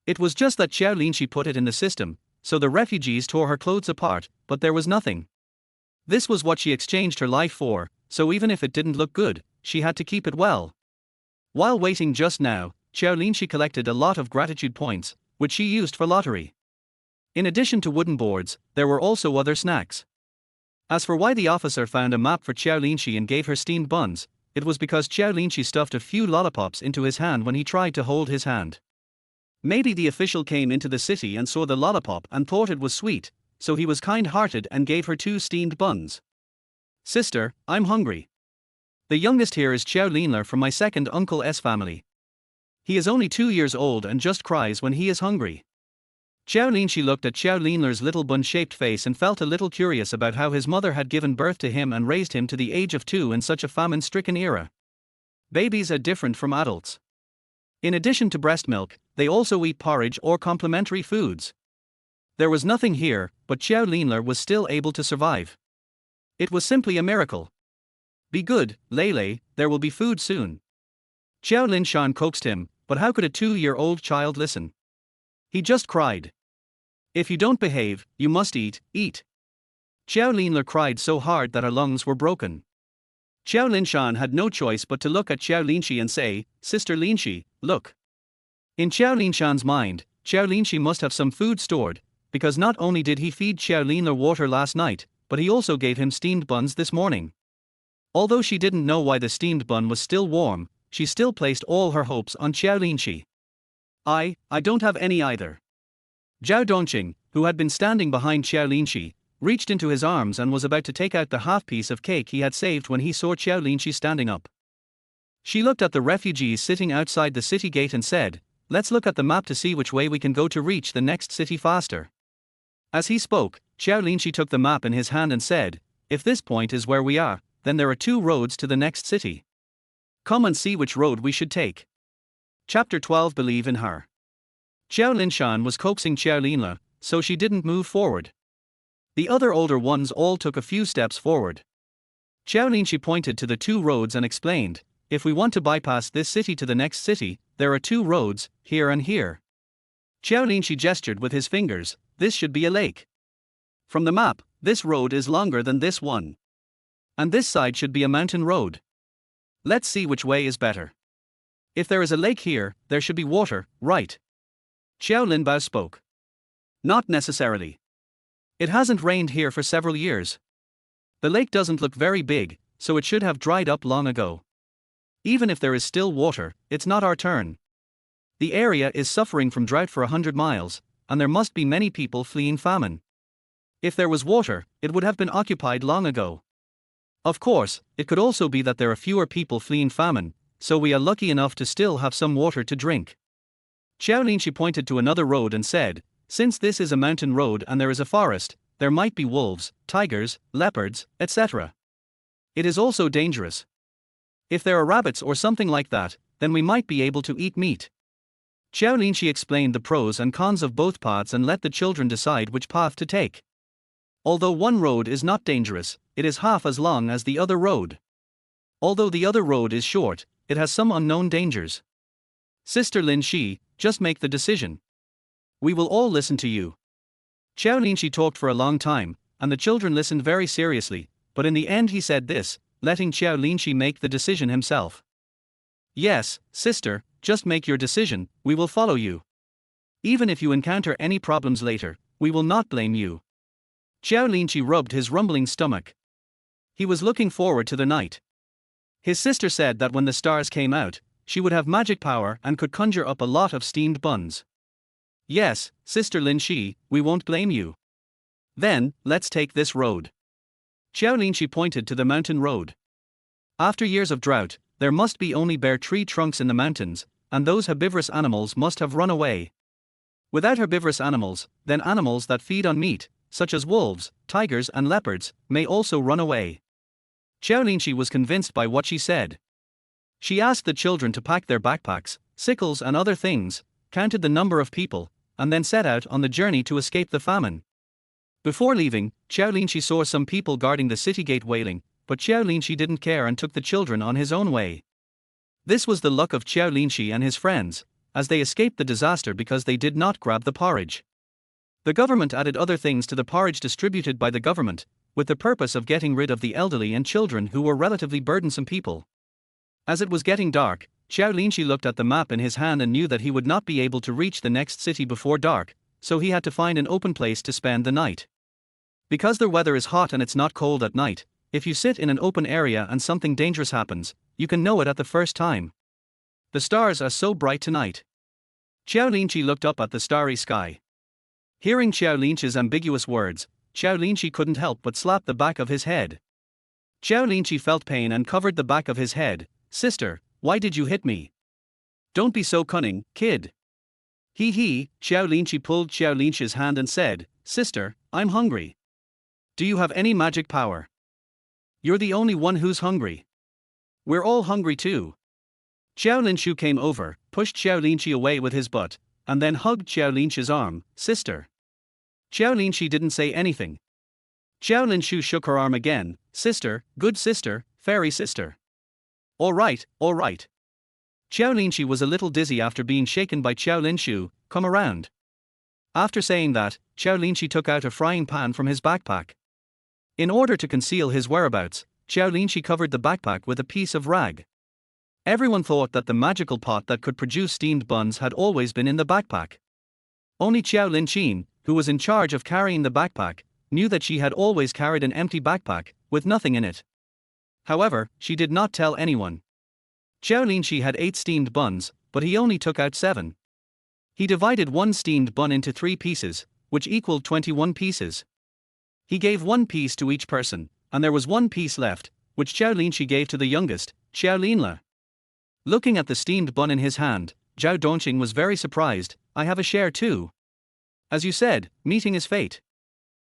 It was just that Qiao Linxi put it in the system, so the refugees tore her clothes apart, but there was nothing. This was what she exchanged her life for, so even if it didn't look good, she had to keep it well. While waiting just now, Qiao Linxi collected a lot of gratitude points, which she used for lottery. In addition to wooden boards, there were also other snacks. As for why the officer found a map for Qiao Linxi and gave her steamed buns, it was because Qiao Linxi stuffed a few lollipops into his hand when he tried to hold his hand. Maybe the official came into the city and saw the lollipop and thought it was sweet, so he was kind-hearted and gave her 2 steamed buns. Sister, I'm hungry. The youngest here is Qiao Linler from my second uncle's family. He is only 2 years old and just cries when he is hungry. Qiao Linxi looked at Qiao Linler's little bun-shaped face and felt a little curious about how his mother had given birth to him and raised him to the age of 2 in such a famine-stricken era. Babies are different from adults. In addition to breast milk, they also eat porridge or complementary foods. There was nothing here, but Qiao Linler was still able to survive. It was simply a miracle. Be good, Lele, there will be food soon. Qiao Linshan coaxed him, but how could a 2-year-old child listen? He just cried. If you don't behave, you must eat, eat. Qiao Linler cried so hard that her lungs were broken. Qiao Linshan had no choice but to look at Qiao Linxi and say, Sister Linxi, look. In Qiao Linshan's mind, Qiao Linxi must have some food stored, because not only did he feed Qiao Linler water last night, but he also gave him steamed buns this morning. Although she didn't know why the steamed bun was still warm, she still placed all her hopes on Qiao Linxi. I don't have any either. Zhao Dongqing, who had been standing behind Qiao Linxi, reached into his arms and was about to take out the half-piece of cake he had saved when he saw Qiao Linxi standing up. She looked at the refugees sitting outside the city gate and said, let's look at the map to see which way we can go to reach the next city faster. As he spoke, Qiao Linxi took the map in his hand and said, if this point is where we are, then there are 2 roads to the next city. Come and see which road we should take. Chapter 12 Believe in Her. Qiao Linshan was coaxing Qiao Linle, so she didn't move forward. The other older ones all took a few steps forward. Qiao Linxi pointed to the 2 roads and explained, if we want to bypass this city to the next city, there are 2 roads, here and here. Qiao Linxi gestured with his fingers, this should be a lake. From the map, this road is longer than this one. And this side should be a mountain road. Let's see which way is better. If there is a lake here, there should be water, right? Qiao Linbao spoke. Not necessarily. It hasn't rained here for several years. The lake doesn't look very big, so it should have dried up long ago. Even if there is still water, it's not our turn. The area is suffering from drought for 100 miles, and there must be many people fleeing famine. If there was water, it would have been occupied long ago. Of course, it could also be that there are fewer people fleeing famine, so we are lucky enough to still have some water to drink. Qiao Linxi pointed to another road and said, "Since this is a mountain road and there is a forest, there might be wolves, tigers, leopards, etc. It is also dangerous. If there are rabbits or something like that, then we might be able to eat meat." Qiao Linxi explained the pros and cons of both paths and let the children decide which path to take. Although one road is not dangerous, it is half as long as the other road. Although the other road is short, it has some unknown dangers. Sister Linxi, just make the decision. We will all listen to you. Qiao Linxi talked for a long time, and the children listened very seriously, but in the end he said this, letting Qiao Linxi make the decision himself. "Yes, sister, just make your decision, we will follow you. Even if you encounter any problems later, we will not blame you." Qiao Linxi rubbed his rumbling stomach. He was looking forward to the night. His sister said that when the stars came out, she would have magic power and could conjure up a lot of steamed buns. "Yes, Sister Linxi, we won't blame you. Then, let's take this road." Qiao Linxi pointed to the mountain road. After years of drought, there must be only bare tree trunks in the mountains, and those herbivorous animals must have run away. Without herbivorous animals, then animals that feed on meat, such as wolves, tigers and leopards, may also run away. Qiao Linxi was convinced by what she said. She asked the children to pack their backpacks, sickles and other things, counted the number of people, and then set out on the journey to escape the famine. Before leaving, Qiao Linxi saw some people guarding the city gate wailing, but Qiao Linxi didn't care and took the children on his own way. This was the luck of Qiao Linxi and his friends, as they escaped the disaster because they did not grab the porridge. The government added other things to the porridge distributed by the government, with the purpose of getting rid of the elderly and children who were relatively burdensome people. As it was getting dark, Qiao Linxi looked at the map in his hand and knew that he would not be able to reach the next city before dark, so he had to find an open place to spend the night. Because the weather is hot and it's not cold at night, if you sit in an open area and something dangerous happens, you can know it at the first time. The stars are so bright tonight. Qiao Linxi looked up at the starry sky. Hearing Qiao Linxi's ambiguous words, Qiao Linxi couldn't help but slap the back of his head. Qiao Linxi felt pain and covered the back of his head. "Sister, why did you hit me? Don't be so cunning, kid." He, Qiao Linxi pulled Qiao Linxi's hand and said, "Sister, I'm hungry. Do you have any magic power? You're the only one who's hungry. We're all hungry too." Qiao Linxi came over, pushed Qiao Linxi away with his butt, and then hugged Qiao Linxi's arm. "Sister." Qiao Linxi didn't say anything. Qiao Linxi shook her arm again. "Sister, good sister, fairy sister. All right, all right." Qiao Linxi was a little dizzy after being shaken by Qiao Linxi. "Come around." After saying that, Qiao Linxi took out a frying pan from his backpack. In order to conceal his whereabouts, Qiao Linxi covered the backpack with a piece of rag. Everyone thought that the magical pot that could produce steamed buns had always been in the backpack. Only Qiao Linxi, who was in charge of carrying the backpack, knew that she had always carried an empty backpack, with nothing in it. However, she did not tell anyone. Qiao Linxi had 8 steamed buns, but he only took out 7. He divided one steamed bun into 3 pieces, which equaled 21 pieces. He gave 1 piece to each person, and there was 1 piece left, which Qiao Linxi gave to the youngest, Qiao Linla. Looking at the steamed bun in his hand, Zhao Dongqing was very surprised. "I have a share too. As you said, meeting is fate.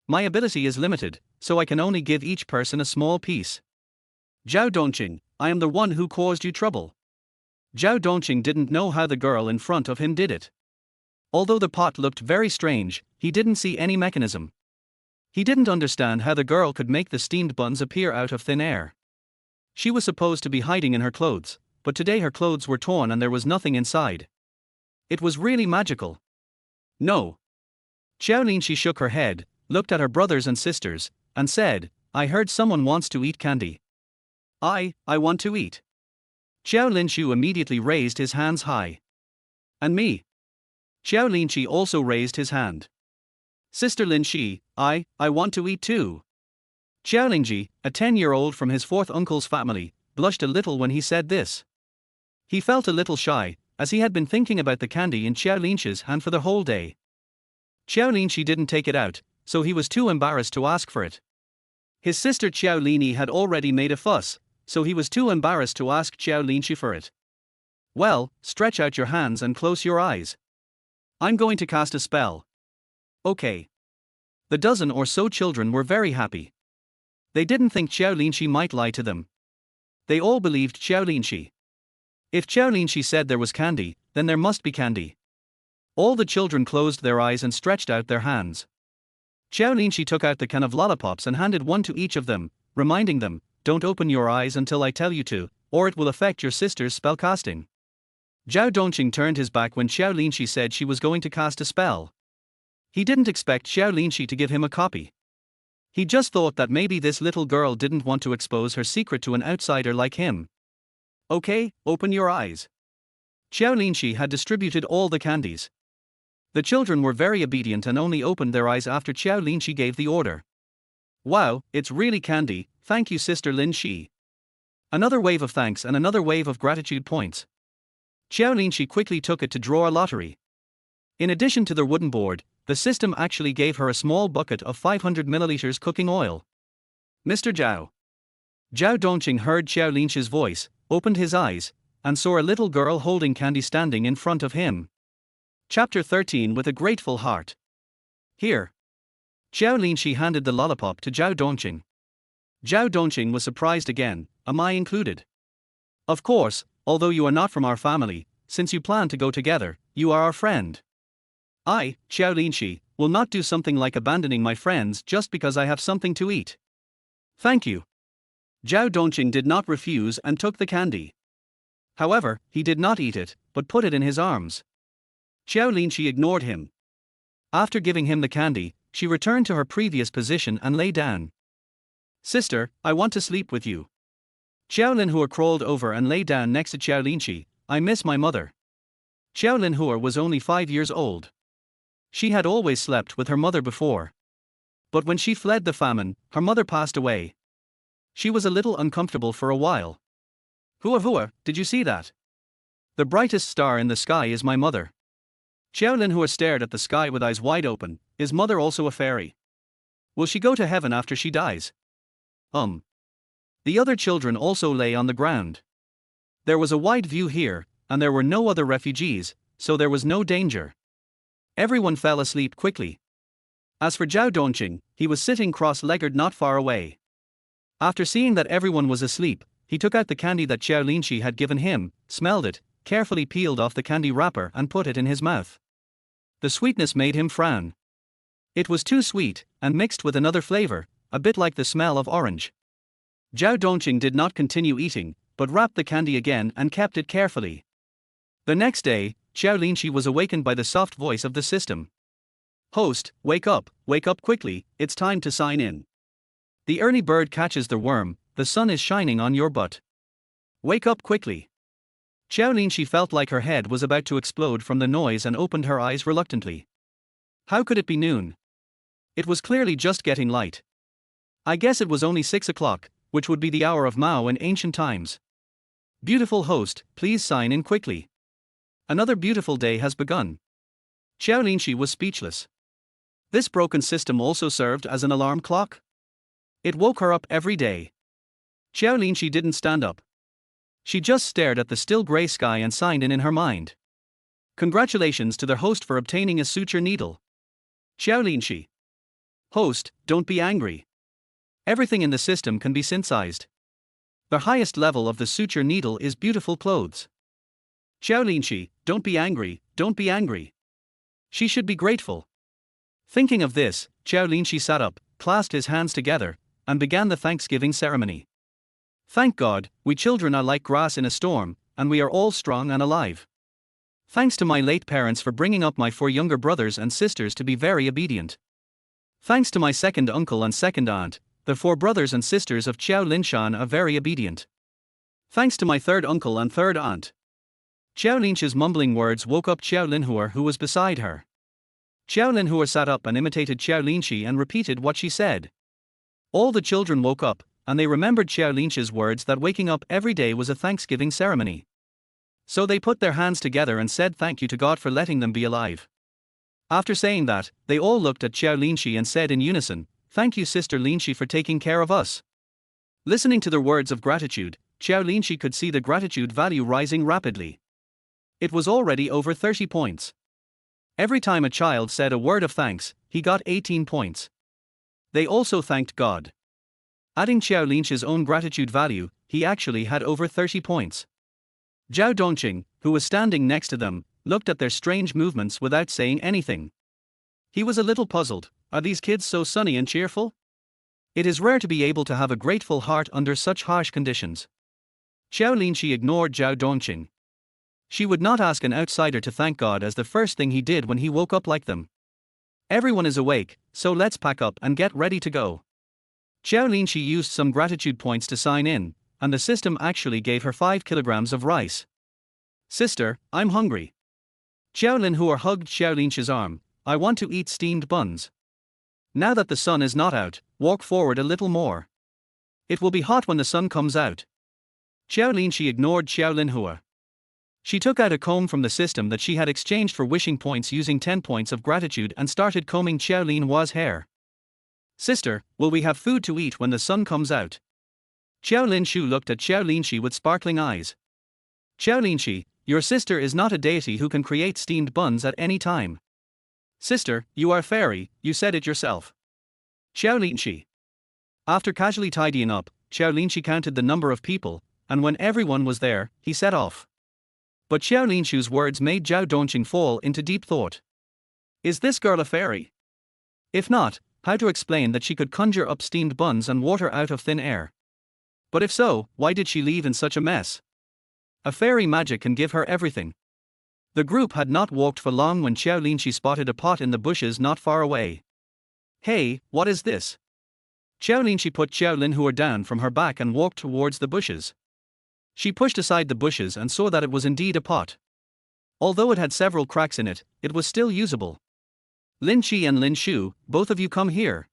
My ability is limited, so I can only give each person a small piece." "Zhao Dongqing, I am the one who caused you trouble." Zhao Dongqing didn't know how the girl in front of him did it. Although the pot looked very strange, he didn't see any mechanism. He didn't understand how the girl could make the steamed buns appear out of thin air. She was supposed to be hiding in her clothes, but today her clothes were torn and there was nothing inside. It was really magical. "No." Qiao Linxi shook her head, looked at her brothers and sisters, and said, "I heard someone wants to eat candy. I want to eat." Qiao Linxi immediately raised his hands high. "And me." Qiao Linxi also raised his hand. "Sister Linxi, I want to eat too." Qiao Linxi, a 10-year-old from his 4th uncle's family, blushed a little when he said this. He felt a little shy, as he had been thinking about the candy in Qiao Linxi's hand for the whole day. Qiao Linxi didn't take it out, so he was too embarrassed to ask for it. His sister Qiao Linxi had already made a fuss, so he was too embarrassed to ask Qiao Linxi for it. "Well, stretch out your hands and close your eyes." I'm going to cast a spell. Okay. The dozen or so children were very happy. They didn't think Qiao Linxi might lie to them. They all believed Qiao Linxi. If Qiao Linxi said there was candy, then there must be candy. All the children closed their eyes and stretched out their hands. Qiao Linxi took out the can of lollipops and handed one to each of them, reminding them, "Don't open your eyes until I tell you to, or it will affect your sister's spellcasting." Zhao Dongqing turned his back when Qiao Linxi said she was going to cast a spell. He didn't expect Qiao Linxi to give him a copy. He just thought that maybe this little girl didn't want to expose her secret to an outsider like him. Okay, open your eyes. Qiao Linxi had distributed all the candies. The children were very obedient and only opened their eyes after Qiao Linxi gave the order. Wow, it's really candy, thank you Sister Linxi. Another wave of thanks and another wave of gratitude points. Qiao Linxi quickly took it to draw a lottery. In addition to the wooden board, the system actually gave her a small bucket of 500 milliliters cooking oil. Mr. Zhao. Zhao Dongqing heard Qiao Linxi's voice, opened his eyes, and saw a little girl holding candy standing in front of him. Chapter 13 With a grateful heart. Here. Qiao Linxi handed the lollipop to Zhao Dongqing. Zhao Dongqing was surprised again, am I included? Of course, although you are not from our family, since you plan to go together, you are our friend. I, Qiao Linxi, will not do something like abandoning my friends just because I have something to eat. Thank you. Zhao Dongqing did not refuse and took the candy. However, he did not eat it, but put it in his arms. Qiao Linxi ignored him. After giving him the candy, she returned to her previous position and lay down. Sister, I want to sleep with you. Qiao Linhua crawled over and lay down next to Qiao Linxi. I miss my mother. Qiao Linhua was only 5 years old. She had always slept with her mother before. But when she fled the famine, her mother passed away. She was a little uncomfortable for a while. Hua, did you see that? The brightest star in the sky is my mother. Qiao Linhua stared at the sky with eyes wide open. Is mother also a fairy? Will she go to heaven after she dies? The other children also lay on the ground. There was a wide view here, and there were no other refugees, so there was no danger. Everyone fell asleep quickly. As for Zhao Dongqing, he was sitting cross-legged not far away. After seeing that everyone was asleep, he took out the candy that Qiao Linxi had given him, smelled it, carefully peeled off the candy wrapper and put it in his mouth. The sweetness made him frown. It was too sweet, and mixed with another flavor, a bit like the smell of orange. Zhao Dongqing did not continue eating, but wrapped the candy again and kept it carefully. The next day, Qiao Linxi was awakened by the soft voice of the system. Host, wake up quickly, it's time to sign in. The early bird catches the worm, the sun is shining on your butt. Wake up quickly. Qiao Linxi felt like her head was about to explode from the noise and opened her eyes reluctantly. How could it be noon? It was clearly just getting light. I guess it was only 6 o'clock, which would be the hour of Mao in ancient times. Beautiful host, please sign in quickly. Another beautiful day has begun. Qiao Linxi was speechless. This broken system also served as an alarm clock. It woke her up every day. Qiao Linxi didn't stand up. She just stared at the still gray sky and signed in her mind. Congratulations to their host for obtaining a suture needle. Qiao Linxi. Host, don't be angry. Everything in the system can be synthesized. The highest level of the suture needle is beautiful clothes. Qiao Linxi, don't be angry, don't be angry. She should be grateful. Thinking of this, Qiao Linxi sat up, clasped his hands together, and began the Thanksgiving ceremony. Thank God, we children are like grass in a storm, and we are all strong and alive. Thanks to my late parents for bringing up my 4 younger brothers and sisters to be very obedient. Thanks to my second uncle and second aunt, the 4 brothers and sisters of Qiao Linshan are very obedient. Thanks to my third uncle and third aunt. Qiao Linxi's mumbling words woke up Qiao Linhua, who was beside her. Qiao Linhua sat up and imitated Qiao Linxi and repeated what she said. All the children woke up, and they remembered Qiao Linxi's words that waking up every day was a Thanksgiving ceremony. So they put their hands together and said thank you to God for letting them be alive. After saying that, they all looked at Qiao Linxi and said in unison, "Thank you Sister Linxi for taking care of us." Listening to their words of gratitude, Qiao Linxi could see the gratitude value rising rapidly. It was already over 30 points. Every time a child said a word of thanks, he got 18 points. They also thanked God. Adding Qiao Linxi's own gratitude value, he actually had over 30 points. Zhao Dongqing, who was standing next to them, looked at their strange movements without saying anything. He was a little puzzled. Are these kids so sunny and cheerful? It is rare to be able to have a grateful heart under such harsh conditions. Qiao Linxi ignored Zhao Dongqing. She would not ask an outsider to thank God as the first thing he did when he woke up like them. Everyone is awake, so let's pack up and get ready to go. Qiao Linxi used some gratitude points to sign in, and the system actually gave her 5 kilograms of rice. Sister, I'm hungry. Qiao Linhua hugged Qiao Linxi's arm. I want to eat steamed buns. Now that the sun is not out, walk forward a little more. It will be hot when the sun comes out. Qiao Linxi ignored Qiao Linhua. She took out a comb from the system that she had exchanged for wishing points using 10 points of gratitude and started combing Qiao Linhua's hair. Sister, will we have food to eat when the sun comes out? Qiao Linshu looked at Qiao Linxi with sparkling eyes. Qiao Linxi, your sister is not a deity who can create steamed buns at any time. Sister, you are fairy, you said it yourself. Qiao Linxi. After casually tidying up, Qiao Linxi counted the number of people, and when everyone was there, he set off. But Qiao Linshu's words made Zhao Dongqing fall into deep thought. Is this girl a fairy? If not, how to explain that she could conjure up steamed buns and water out of thin air? But if so, why did she leave in such a mess? A fairy magic can give her everything. The group had not walked for long when Qiao Linxi spotted a pot in the bushes not far away. Hey, what is this? Qiao Linxi put Qiao Linhua down from her back and walked towards the bushes. She pushed aside the bushes and saw that it was indeed a pot. Although it had several cracks in it, it was still usable. Lin Qi and Lin Shu, both of you come here.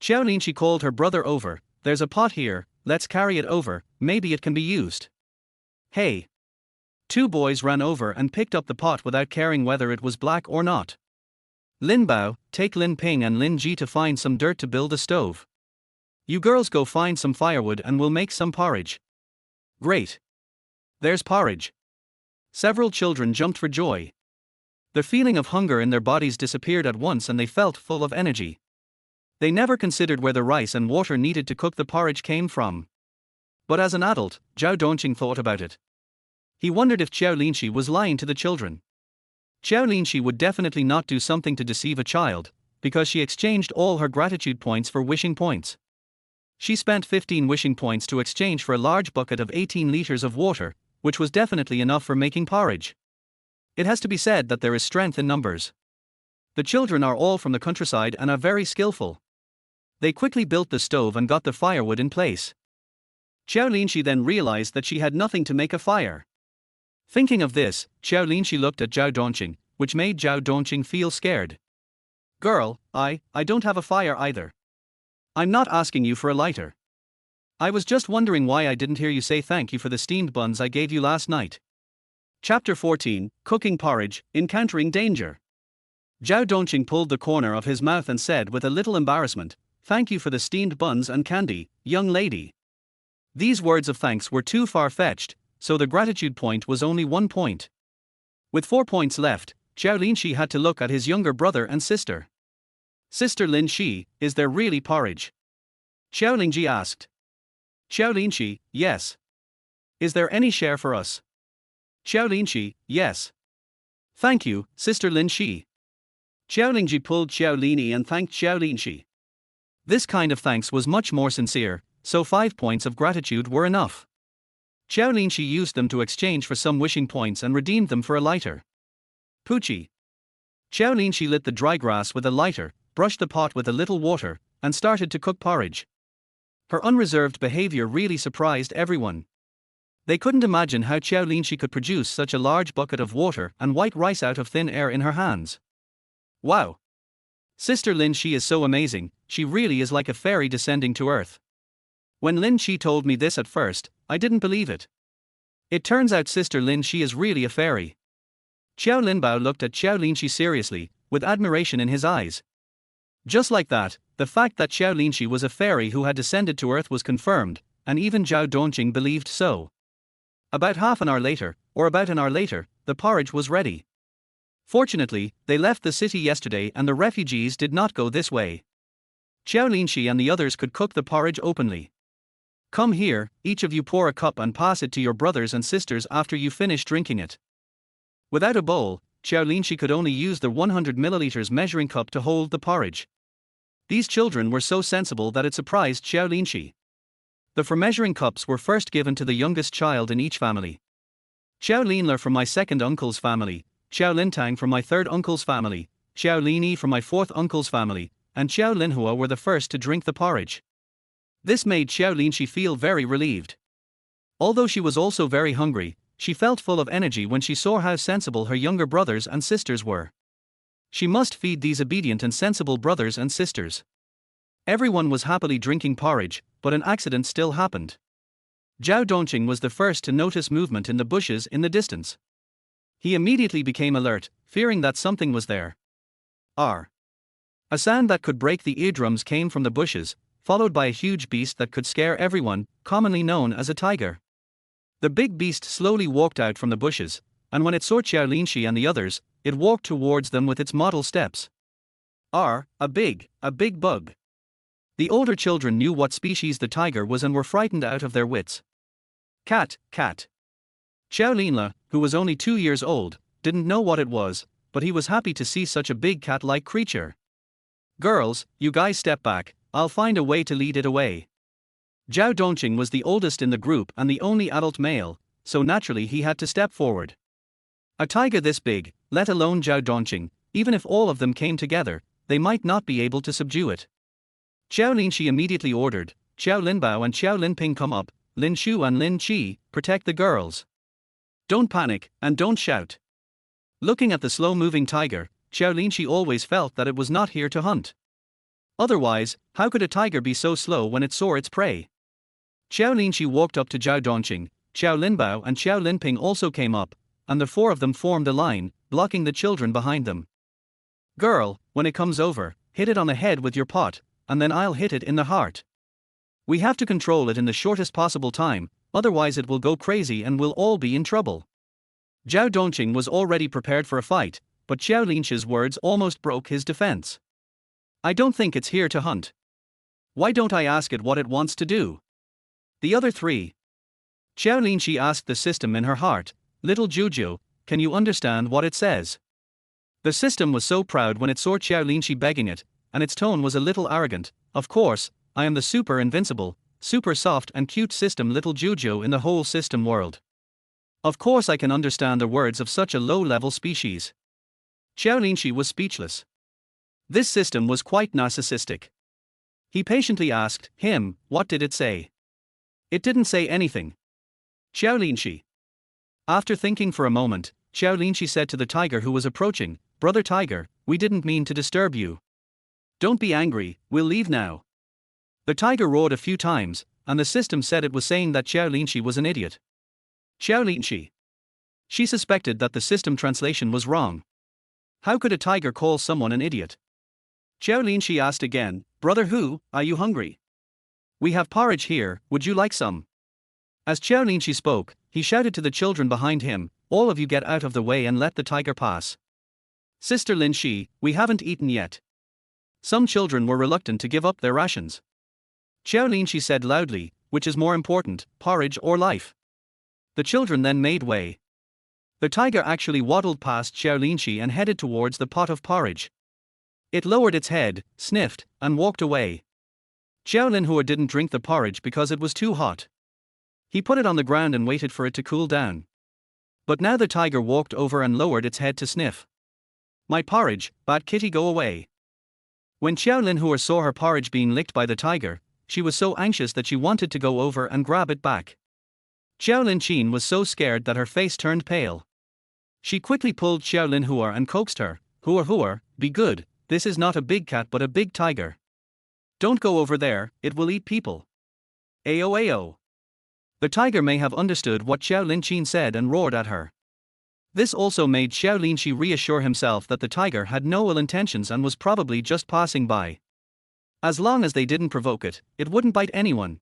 Qiao Linxi called her brother over. There's a pot here, let's carry it over, maybe it can be used. Hey. 2 boys ran over and picked up the pot without caring whether it was black or not. Lin Bao, take Lin Ping and Lin Ji to find some dirt to build a stove. You girls go find some firewood and we'll make some porridge. Great. There's porridge. Several children jumped for joy. The feeling of hunger in their bodies disappeared at once and they felt full of energy. They never considered where the rice and water needed to cook the porridge came from. But as an adult, Zhao Dongqing thought about it. He wondered if Qiao Linxi was lying to the children. Qiao Linxi would definitely not do something to deceive a child, because she exchanged all her gratitude points for wishing points. She spent 15 wishing points to exchange for a large bucket of 18 liters of water, which was definitely enough for making porridge. It has to be said that there is strength in numbers. The children are all from the countryside and are very skillful. They quickly built the stove and got the firewood in place. Qiao Linxi then realized that she had nothing to make a fire. Thinking of this, Qiao Linxi looked at Zhao Dongqing, which made Zhao Dongqing feel scared. Girl, I don't have a fire either. I'm not asking you for a lighter. I was just wondering why I didn't hear you say thank you for the steamed buns I gave you last night. Chapter 14, Cooking Porridge, Encountering Danger. Zhao Dongqing pulled the corner of his mouth and said with a little embarrassment, thank you for the steamed buns and candy, young lady. These words of thanks were too far-fetched, so the gratitude point was only 1 point. With 4 points left, Qiao Linxi had to look at his younger brother and sister. Sister Lin Shi, is there really porridge? Qiao Lingji asked. Qiao Linxi, yes. Is there any share for us? Qiao Linxi, yes. Thank you, Sister Lin Shi. Qiao Lingji pulled Qiao Lini and thanked Qiao Linxi. This kind of thanks was much more sincere, so 5 points of gratitude were enough. Qiao Linxi used them to exchange for some wishing points and redeemed them for a lighter. Poochie. Qiao Linxi lit the dry grass with a lighter, brushed the pot with a little water, and started to cook porridge. Her unreserved behavior really surprised everyone. They couldn't imagine how Qiao Linxi could produce such a large bucket of water and white rice out of thin air in her hands. Wow! Sister Lin Shi is so amazing, she really is like a fairy descending to earth. When Lin Shi told me this at first, I didn't believe it. It turns out Sister Lin Shi is really a fairy. Qiao Linbao looked at Qiao Linxi seriously, with admiration in his eyes. Just like that, the fact that Qiao Linxi was a fairy who had descended to earth was confirmed, and even Zhao Dongqing believed so. About half an hour later, or about an hour later, the porridge was ready. Fortunately, they left the city yesterday and the refugees did not go this way. Qiao Linxi and the others could cook the porridge openly. Come here, each of you pour a cup and pass it to your brothers and sisters after you finish drinking it. Without a bowl, Qiao Linxi could only use the 100 milliliters measuring cup to hold the porridge. These children were so sensible that it surprised Qiao Linxi. The for measuring cups were first given to the youngest child in each family. Qiao Linle from my second uncle's family, Qiao Lintang from my third uncle's family, Qiao Lini from my fourth uncle's family, and Qiao Linhua were the first to drink the porridge. This made Qiao Linxi feel very relieved. Although she was also very hungry, she felt full of energy when she saw how sensible her younger brothers and sisters were. She must feed these obedient and sensible brothers and sisters. Everyone was happily drinking porridge, but an accident still happened. Zhao Dongqing was the first to notice movement in the bushes in the distance. He immediately became alert, fearing that something was there. R. A sound that could break the eardrums came from the bushes, followed by a huge beast that could scare everyone, commonly known as a tiger. The big beast slowly walked out from the bushes, and when it saw Qiao Linxi and the others, it walked towards them with its model steps. A big bug. The older children knew what species the tiger was and were frightened out of their wits. Cat. Qiao Linle, who was only 2 years old, didn't know what it was, but he was happy to see such a big cat-like creature. Girls, you guys step back, I'll find a way to lead it away. Zhao Dongqing was the oldest in the group and the only adult male, so naturally he had to step forward. A tiger this big, let alone Zhao Dongqing, even if all of them came together, they might not be able to subdue it. Qiao Linxi immediately ordered, Qiao Linbao and Qiao Linping come up, Lin Shu and Lin Qi, protect the girls. Don't panic, and don't shout. Looking at the slow-moving tiger, Qiao Linxi always felt that it was not here to hunt. Otherwise, how could a tiger be so slow when it saw its prey? Qiao Linxi walked up to Zhao Dongqing, Qiao Linbao and Qiao Linping also came up, and the four of them formed a line, blocking the children behind them. Girl, when it comes over, hit it on the head with your pot, and then I'll hit it in the heart. We have to control it in the shortest possible time, otherwise it will go crazy and we'll all be in trouble. Zhao Dongqing was already prepared for a fight, but Qiao Linxi's words almost broke his defense. I don't think it's here to hunt. Why don't I ask it what it wants to do? The other three. Qiao Linxi asked the system in her heart, Little Juju, can you understand what it says? The system was so proud when it saw Qiao Linxi begging it, and its tone was a little arrogant. Of course, I am the super invincible, super soft and cute system Little Juju in the whole system world. Of course I can understand the words of such a low-level species. Qiao Linxi was speechless. This system was quite narcissistic. He patiently asked him, what did it say? It didn't say anything. Qiao Linxi. After thinking for a moment, Qiao Linxi said to the tiger who was approaching, Brother Tiger, we didn't mean to disturb you. Don't be angry, we'll leave now. The tiger roared a few times, and the system said it was saying that Qiao Linxi was an idiot. Qiao Linxi. She suspected that the system translation was wrong. How could a tiger call someone an idiot? Qiao Linxi asked again, Brother Hu, are you hungry? We have porridge here, would you like some? As Qiao Linxi spoke, he shouted to the children behind him, all of you get out of the way and let the tiger pass. Sister Lin Shi, we haven't eaten yet. Some children were reluctant to give up their rations. Qiao Linxi said loudly, which is more important, porridge or life? The children then made way. The tiger actually waddled past Qiao Linxi and headed towards the pot of porridge. It lowered its head, sniffed, and walked away. Qiao Linhua didn't drink the porridge because it was too hot. He put it on the ground and waited for it to cool down. But now the tiger walked over and lowered its head to sniff. My porridge, bad kitty, go away. When Qiao Linhua saw her porridge being licked by the tiger, she was so anxious that she wanted to go over and grab it back. Qiao Linqin was so scared that her face turned pale. She quickly pulled Qiao Linhua and coaxed her, Hua, be good, this is not a big cat but a big tiger. Don't go over there, it will eat people. Ao. The tiger may have understood what Qiao Linqin said and roared at her. This also made Qiao Linxi reassure himself that the tiger had no ill intentions and was probably just passing by. As long as they didn't provoke it, it wouldn't bite anyone.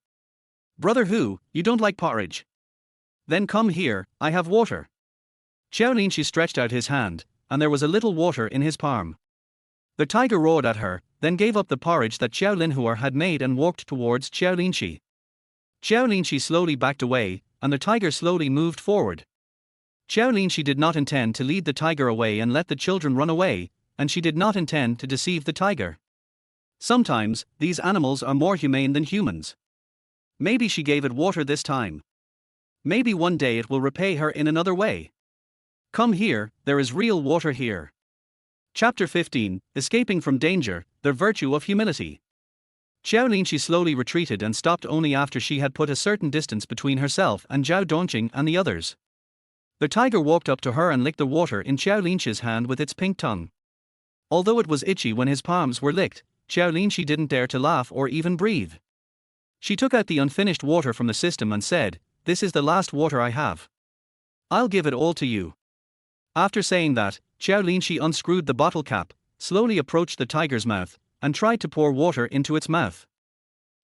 Brother Hu, you don't like porridge? Then come here, I have water. Qiao Linxi stretched out his hand, and there was a little water in his palm. The tiger roared at her, then gave up the porridge that Qiao Linxi had made and walked towards Qiao Linxi. Qiao Linxi slowly backed away, and the tiger slowly moved forward. Qiao Linxi did not intend to lead the tiger away and let the children run away, and she did not intend to deceive the tiger. Sometimes, these animals are more humane than humans. Maybe she gave it water this time. Maybe one day it will repay her in another way. Come here, there is real water here. Chapter 15, Escaping from Danger, the Virtue of Humility. Qiao Linxi slowly retreated and stopped only after she had put a certain distance between herself and Zhao Dongqing and the others. The tiger walked up to her and licked the water in Qiao Linxi's hand with its pink tongue. Although it was itchy when his palms were licked, Qiao Linxi didn't dare to laugh or even breathe. She took out the unfinished water from the system and said, "This is the last water I have. I'll give it all to you." After saying that, Qiao Linxi unscrewed the bottle cap, slowly approached the tiger's mouth, and tried to pour water into its mouth.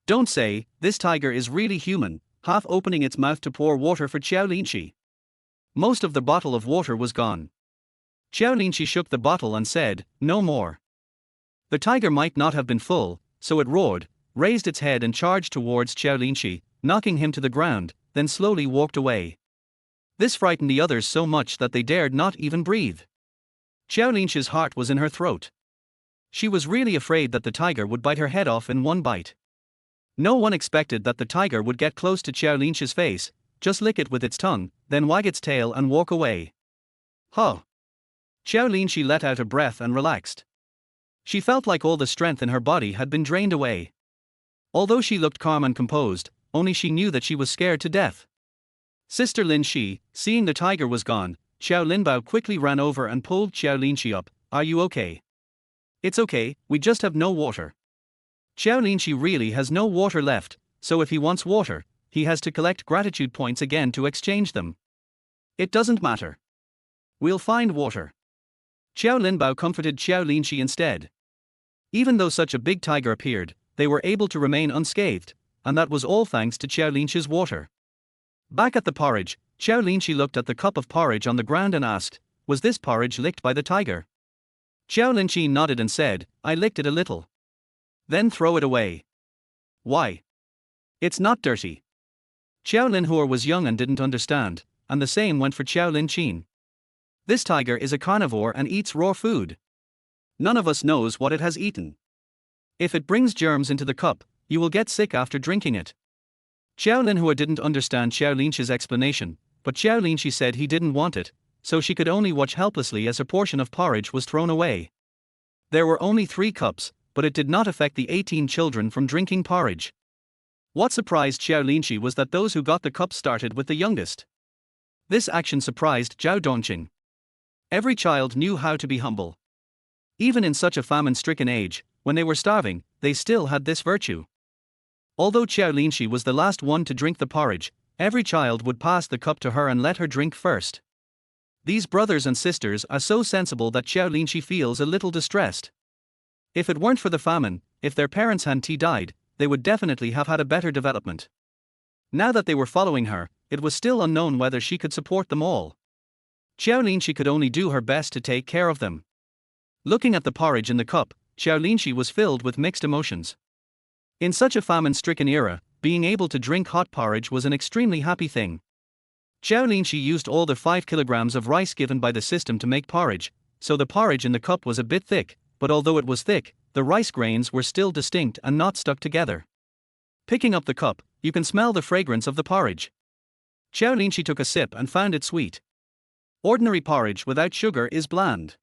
Don't say, this tiger is really human, half opening its mouth to pour water for Qiao Linxi. Most of the bottle of water was gone. Qiao Linxi shook the bottle and said, "No more." The tiger might not have been full, so it roared, raised its head and charged towards Qiao Linxi, knocking him to the ground, then slowly walked away. This frightened the others so much that they dared not even breathe. Qiao Linxi's heart was in her throat. She was really afraid that the tiger would bite her head off in one bite. No one expected that the tiger would get close to Qiao Linxi's face, just lick it with its tongue, then wag its tail and walk away. Huh! Qiao Linxi let out a breath and relaxed. She felt like all the strength in her body had been drained away. Although she looked calm and composed, only she knew that she was scared to death. Sister Linxi, seeing the tiger was gone, Qiao Linbao quickly ran over and pulled Qiao Linxi up. "Are you okay?" "It's okay, we just have no water." Qiao Linxi really has no water left, so if he wants water, he has to collect gratitude points again to exchange them. "It doesn't matter. We'll find water." Qiao Linbao comforted Qiao Linxi instead. Even though such a big tiger appeared, they were able to remain unscathed, and that was all thanks to Qiao Linxi's water. Back at the porridge, Qiao Linxi looked at the cup of porridge on the ground and asked, "Was this porridge licked by the tiger?" Qiao Linxi nodded and said, "I licked it a little." "Then throw it away." "Why? It's not dirty." Qiao Linhua was young and didn't understand, and the same went for Qiao Linqin. This tiger is a carnivore and eats raw food. None of us knows what it has eaten. If it brings germs into the cup, you will get sick after drinking it. Qiao Linhua didn't understand Qiao Linxi's explanation, but Qiao Linxi said he didn't want it, so she could only watch helplessly as a portion of porridge was thrown away. There were only 3 cups, but it did not affect the 18 children from drinking porridge. What surprised Qiao Linxi was that those who got the cup started with the youngest. This action surprised Zhao Dongqing. Every child knew how to be humble. Even in such a famine-stricken age, when they were starving, they still had this virtue. Although Qiao Linxi was the last one to drink the porridge, every child would pass the cup to her and let her drink first. These brothers and sisters are so sensible that Qiao Linxi feels a little distressed. If it weren't for the famine, if their parents hadn't died, they would definitely have had a better development. Now that they were following her, it was still unknown whether she could support them all. Qiao Linxi could only do her best to take care of them. Looking at the porridge in the cup, Qiao Linxi was filled with mixed emotions. In such a famine-stricken era, being able to drink hot porridge was an extremely happy thing. Qiao Linxi used all the 5 kilograms of rice given by the system to make porridge, so the porridge in the cup was a bit thick, but although it was thick, the rice grains were still distinct and not stuck together. Picking up the cup, you can smell the fragrance of the porridge. Qiao Linxi took a sip and found it sweet. Ordinary porridge without sugar is bland.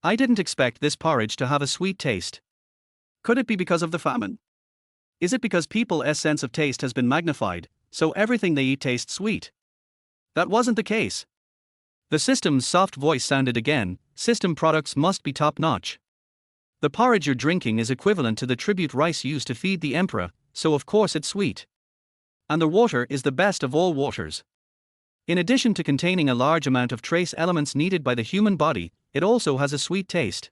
I didn't expect this porridge to have a sweet taste. Could it be because of the famine? Is it because people's sense of taste has been magnified, so everything they eat tastes sweet? That wasn't the case. The system's soft voice sounded again, "System products must be top-notch. The porridge you're drinking is equivalent to the tribute rice used to feed the emperor, so of course it's sweet. And the water is the best of all waters. In addition to containing a large amount of trace elements needed by the human body, it also has a sweet taste."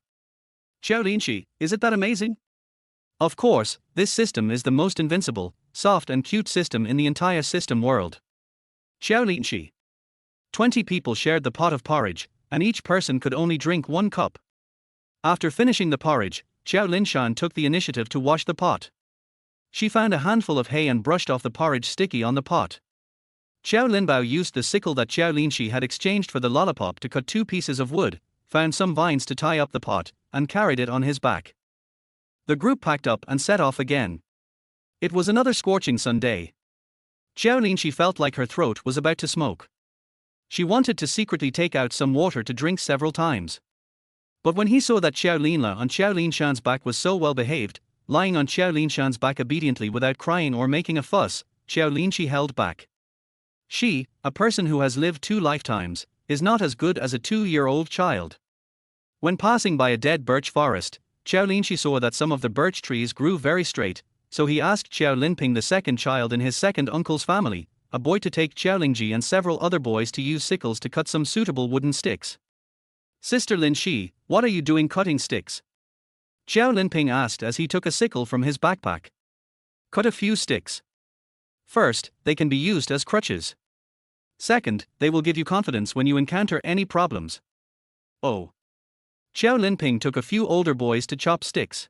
Qiao Linxi, is it that amazing? Of course, this system is the most invincible, soft and cute system in the entire system world. Qiao Linxi. 20 people shared the pot of porridge, and each person could only drink 1 cup. After finishing the porridge, Qiao Linxi took the initiative to wash the pot. She found a handful of hay and brushed off the porridge sticky on the pot. Qiao Linbao used the sickle that Qiao Linxi had exchanged for the lollipop to cut 2 pieces of wood, found some vines to tie up the pot, and carried it on his back. The group packed up and set off again. It was another scorching sun day. Qiao Linxi felt like her throat was about to smoke. She wanted to secretly take out some water to drink several times. But when he saw that Qiao Linla on Qiao Linshan's back was so well behaved, lying on Qiao Linshan's back obediently without crying or making a fuss, Qiao Linxi held back. She, a person who has lived 2 lifetimes, is not as good as a 2-year-old child. When passing by a dead birch forest, Qiao Linxi saw that some of the birch trees grew very straight, so he asked Qiao Linping, the second child in his second uncle's family, a boy, to take Qiao Lingji and several other boys to use sickles to cut some suitable wooden sticks. "Sister Linxi, what are you doing cutting sticks?" Qiao Linping asked as he took a sickle from his backpack. "Cut a few sticks. First, they can be used as crutches. Second, they will give you confidence when you encounter any problems." "Oh." Qiao Linping took a few older boys to chop sticks.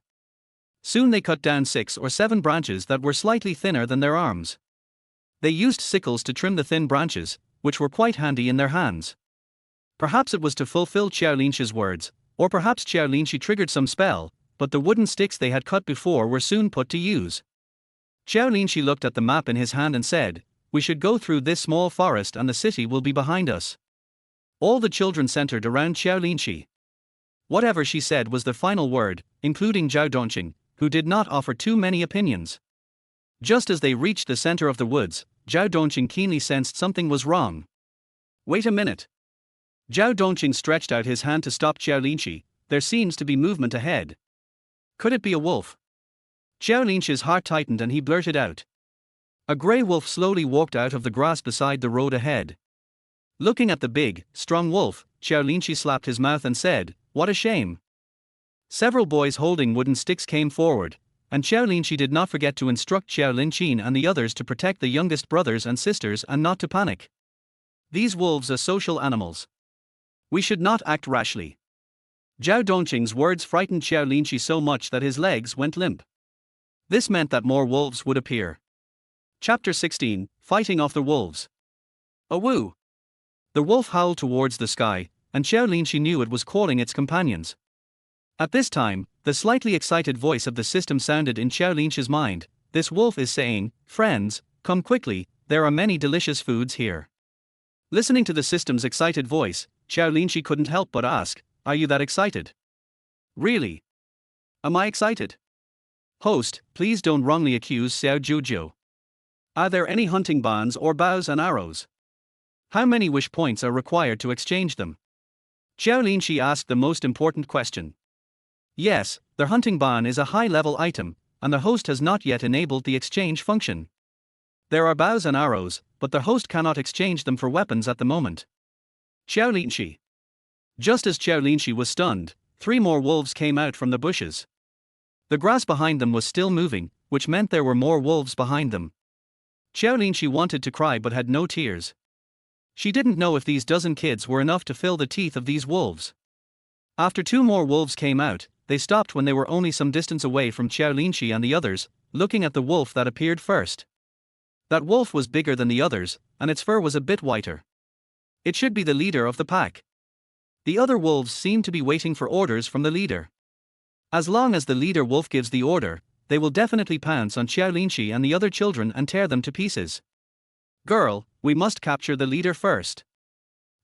Soon they cut down 6 or 7 branches that were slightly thinner than their arms. They used sickles to trim the thin branches, which were quite handy in their hands. Perhaps it was to fulfill Qiao Linxi's words, or perhaps Qiao Linxi triggered some spell, but the wooden sticks they had cut before were soon put to use. Qiao Linxi looked at the map in his hand and said, "We should go through this small forest and the city will be behind us." All the children centered around Qiao Linxi. Whatever she said was the final word, including Zhao Dongqing, who did not offer too many opinions. Just as they reached the center of the woods, Zhao Dongqing keenly sensed something was wrong. "Wait a minute." Zhao Dongqing stretched out his hand to stop Qiao Linxi. "There seems to be movement ahead. Could it be a wolf?" Qiao Linxi's heart tightened and he blurted out. A gray wolf slowly walked out of the grass beside the road ahead. Looking at the big, strong wolf, Qiao Linxi slapped his mouth and said, "What a shame." Several boys holding wooden sticks came forward, and Qiao Linxi did not forget to instruct Qiao Linqin and the others to protect the youngest brothers and sisters and not to panic. These wolves are social animals. We should not act rashly. Zhao Dongqing's words frightened Qiao Linxi so much that his legs went limp. This meant that more wolves would appear. Chapter 16, Fighting Off the Wolves. "Awoo!" The wolf howled towards the sky, and Qiao Linxi knew it was calling its companions. At this time, the slightly excited voice of the system sounded in Qiao Linxi's mind. "This wolf is saying, 'Friends, come quickly, there are many delicious foods here.'" Listening to the system's excited voice, Qiao Linxi couldn't help but ask, "Are you that excited?" "Really? Am I excited?" "Host, please don't wrongly accuse Xiao Zhujiu. Are there any hunting bands or bows and arrows? How many wish points are required to exchange them?" Qiao Linxi asked the most important question. "Yes, their hunting ban is a high-level item, and the host has not yet enabled the exchange function. There are bows and arrows, but the host cannot exchange them for weapons at the moment." Qiao Linxi. Just as Qiao Linxi was stunned, 3 more wolves came out from the bushes. The grass behind them was still moving, which meant there were more wolves behind them. Qiao Linxi wanted to cry but had no tears. She didn't know if these dozen kids were enough to fill the teeth of these wolves. After 2 more wolves came out, they stopped when they were only some distance away from Qiao Linxi and the others, looking at the wolf that appeared first. That wolf was bigger than the others, and its fur was a bit whiter. It should be the leader of the pack. The other wolves seemed to be waiting for orders from the leader. As long as the leader wolf gives the order, they will definitely pounce on Qiao Linxi and the other children and tear them to pieces. "Girl, we must capture the leader first.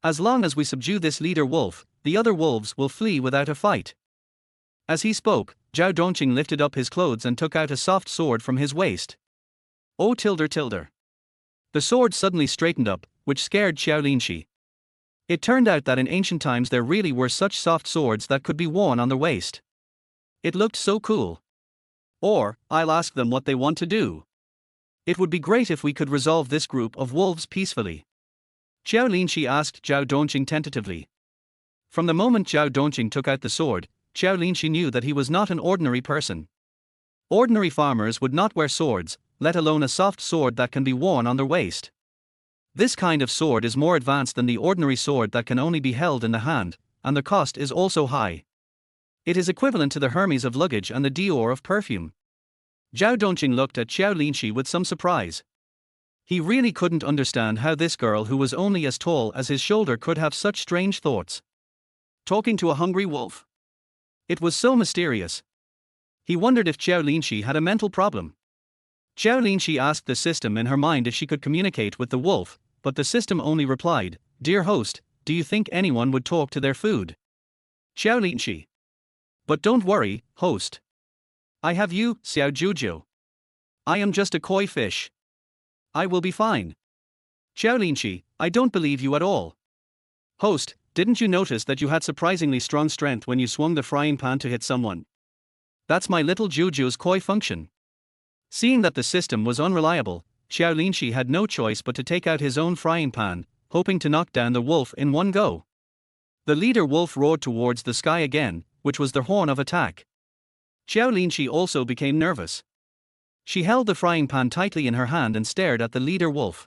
As long as we subdue this leader wolf, the other wolves will flee without a fight." As he spoke, Zhao Dongqing lifted up his clothes and took out a soft sword from his waist. "Oh tilde." The sword suddenly straightened up, which scared Qiao Linxi. It turned out that in ancient times there really were such soft swords that could be worn on the waist. It looked so cool. Or, I'll ask them what they want to do. It would be great if we could resolve this group of wolves peacefully. Qiao Linxi asked Zhao Dongqing tentatively. From the moment Zhao Dongqing took out the sword, Qiao Linxi knew that he was not an ordinary person. Ordinary farmers would not wear swords, let alone a soft sword that can be worn on their waist. This kind of sword is more advanced than the ordinary sword that can only be held in the hand, and the cost is also high. It is equivalent to the Hermes of luggage and the Dior of perfume. Zhao Dongqing looked at Qiao Linxi with some surprise. He really couldn't understand how this girl who was only as tall as his shoulder could have such strange thoughts. Talking to a hungry wolf. It was so mysterious. He wondered if Qiao Linxi had a mental problem. Qiao Linxi asked the system in her mind if she could communicate with the wolf, but the system only replied, "Dear host, do you think anyone would talk to their food?" Qiao Linxi. But don't worry, host. I have you, Xiao Jujiu. I am just a koi fish. I will be fine. Qiao Linxi, I don't believe you at all. Host, didn't you notice that you had surprisingly strong strength when you swung the frying pan to hit someone? That's my little Juju's koi function. Seeing that the system was unreliable, Qiao Linxi had no choice but to take out his own frying pan, hoping to knock down the wolf in one go. The leader wolf roared towards the sky again, which was their horn of attack. Qiao Linxi also became nervous. She held the frying pan tightly in her hand and stared at the leader wolf.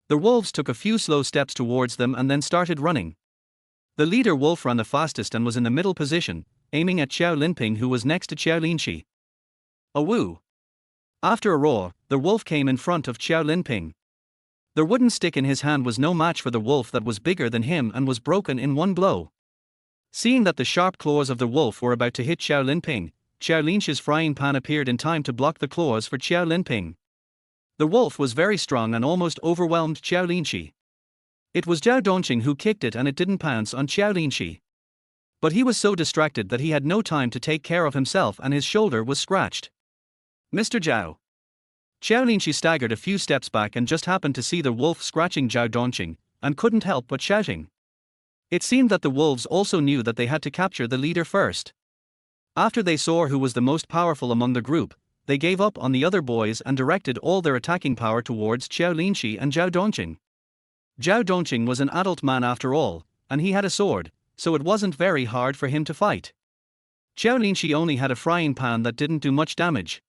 The wolves took a few slow steps towards them and then started running. The leader wolf ran the fastest and was in the middle position, aiming at Qiao Linping, who was next to Qiao Linxi. A woo! After a roar, the wolf came in front of Qiao Linping. The wooden stick in his hand was no match for the wolf that was bigger than him and was broken in one blow. Seeing that the sharp claws of the wolf were about to hit Qiao Linping, Qiao Linxi's frying pan appeared in time to block the claws for Qiao Linping. The wolf was very strong and almost overwhelmed Qiao Linxi. It was Zhao Dongqing who kicked it and it didn't pounce on Qiao Linxi. But he was so distracted that he had no time to take care of himself and his shoulder was scratched. Mr. Zhao. Qiao Linxi staggered a few steps back and just happened to see the wolf scratching Zhao Dongqing, and couldn't help but shouting. It seemed that the wolves also knew that they had to capture the leader first. After they saw who was the most powerful among the group, they gave up on the other boys and directed all their attacking power towards Qiao Linxi and Zhao Dongqing. Zhao Dongqing was an adult man after all, and he had a sword, so it wasn't very hard for him to fight. Qiao Linxi only had a frying pan that didn't do much damage.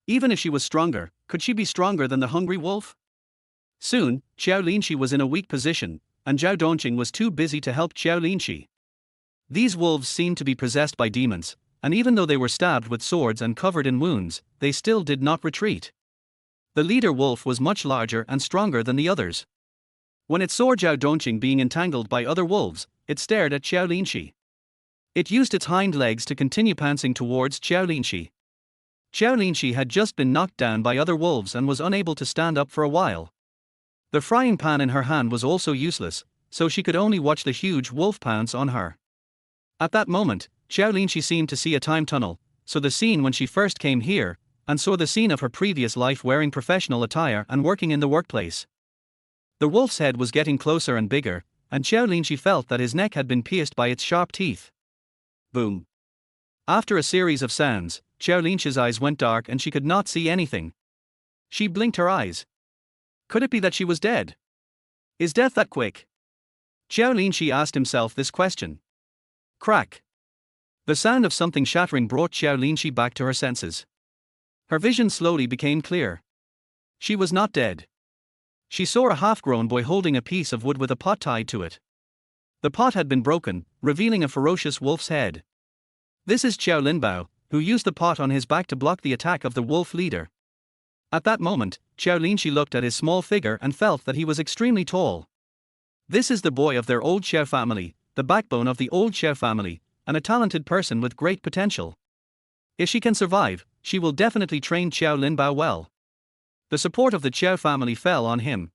Even if she was stronger, could she be stronger than the hungry wolf? Soon, Qiao Linxi was in a weak position, and Zhao Dongqing was too busy to help Qiao Linxi. These wolves seemed to be possessed by demons, and even though they were stabbed with swords and covered in wounds, they still did not retreat. The leader wolf was much larger and stronger than the others. When it saw Zhao Dongqing being entangled by other wolves, it stared at Qiao Linxi. It used its hind legs to continue pouncing towards Qiao Linxi. Qiao Linxi had just been knocked down by other wolves and was unable to stand up for a while. The frying pan in her hand was also useless, so she could only watch the huge wolf pounce on her. At that moment, Qiao Linxi seemed to see a time tunnel, so the scene when she first came here, and saw the scene of her previous life wearing professional attire and working in the workplace. The wolf's head was getting closer and bigger, and Qiao Linxi felt that his neck had been pierced by its sharp teeth. Boom. After a series of sounds, Qiao Linxi's eyes went dark and she could not see anything. She blinked her eyes. Could it be that she was dead? Is death that quick? Qiao Linxi asked himself this question. Crack. The sound of something shattering brought Qiao Linxi back to her senses. Her vision slowly became clear. She was not dead. She saw a half-grown boy holding a piece of wood with a pot tied to it. The pot had been broken, revealing a ferocious wolf's head. This is Qiao Linbao, who used the pot on his back to block the attack of the wolf leader. At that moment, Qiao Linxi looked at his small figure and felt that he was extremely tall. This is the boy of their old Qiao family, the backbone of the old Qiao family, and a talented person with great potential. If she can survive, she will definitely train Qiao Linbao well. The support of the Qiao family fell on him.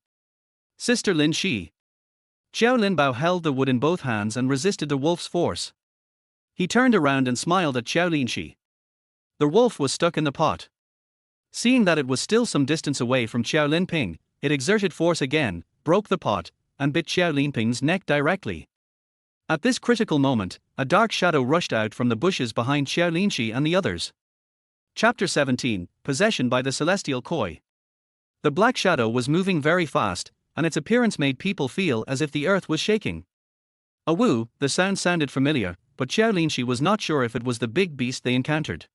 Sister Lin Shi. Qiao Linbao held the wood in both hands and resisted the wolf's force. He turned around and smiled at Qiao Linxi. The wolf was stuck in the pot. Seeing that it was still some distance away from Qiao Linping, it exerted force again, broke the pot, and bit Qiao Linping's neck directly. At this critical moment, a dark shadow rushed out from the bushes behind Qiao Linxi and the others. Chapter 17, Possession by the Celestial Koi. The black shadow was moving very fast, and its appearance made people feel as if the earth was shaking. A woo, the sound sounded familiar, but Qiao Linxi was not sure if it was the big beast they encountered.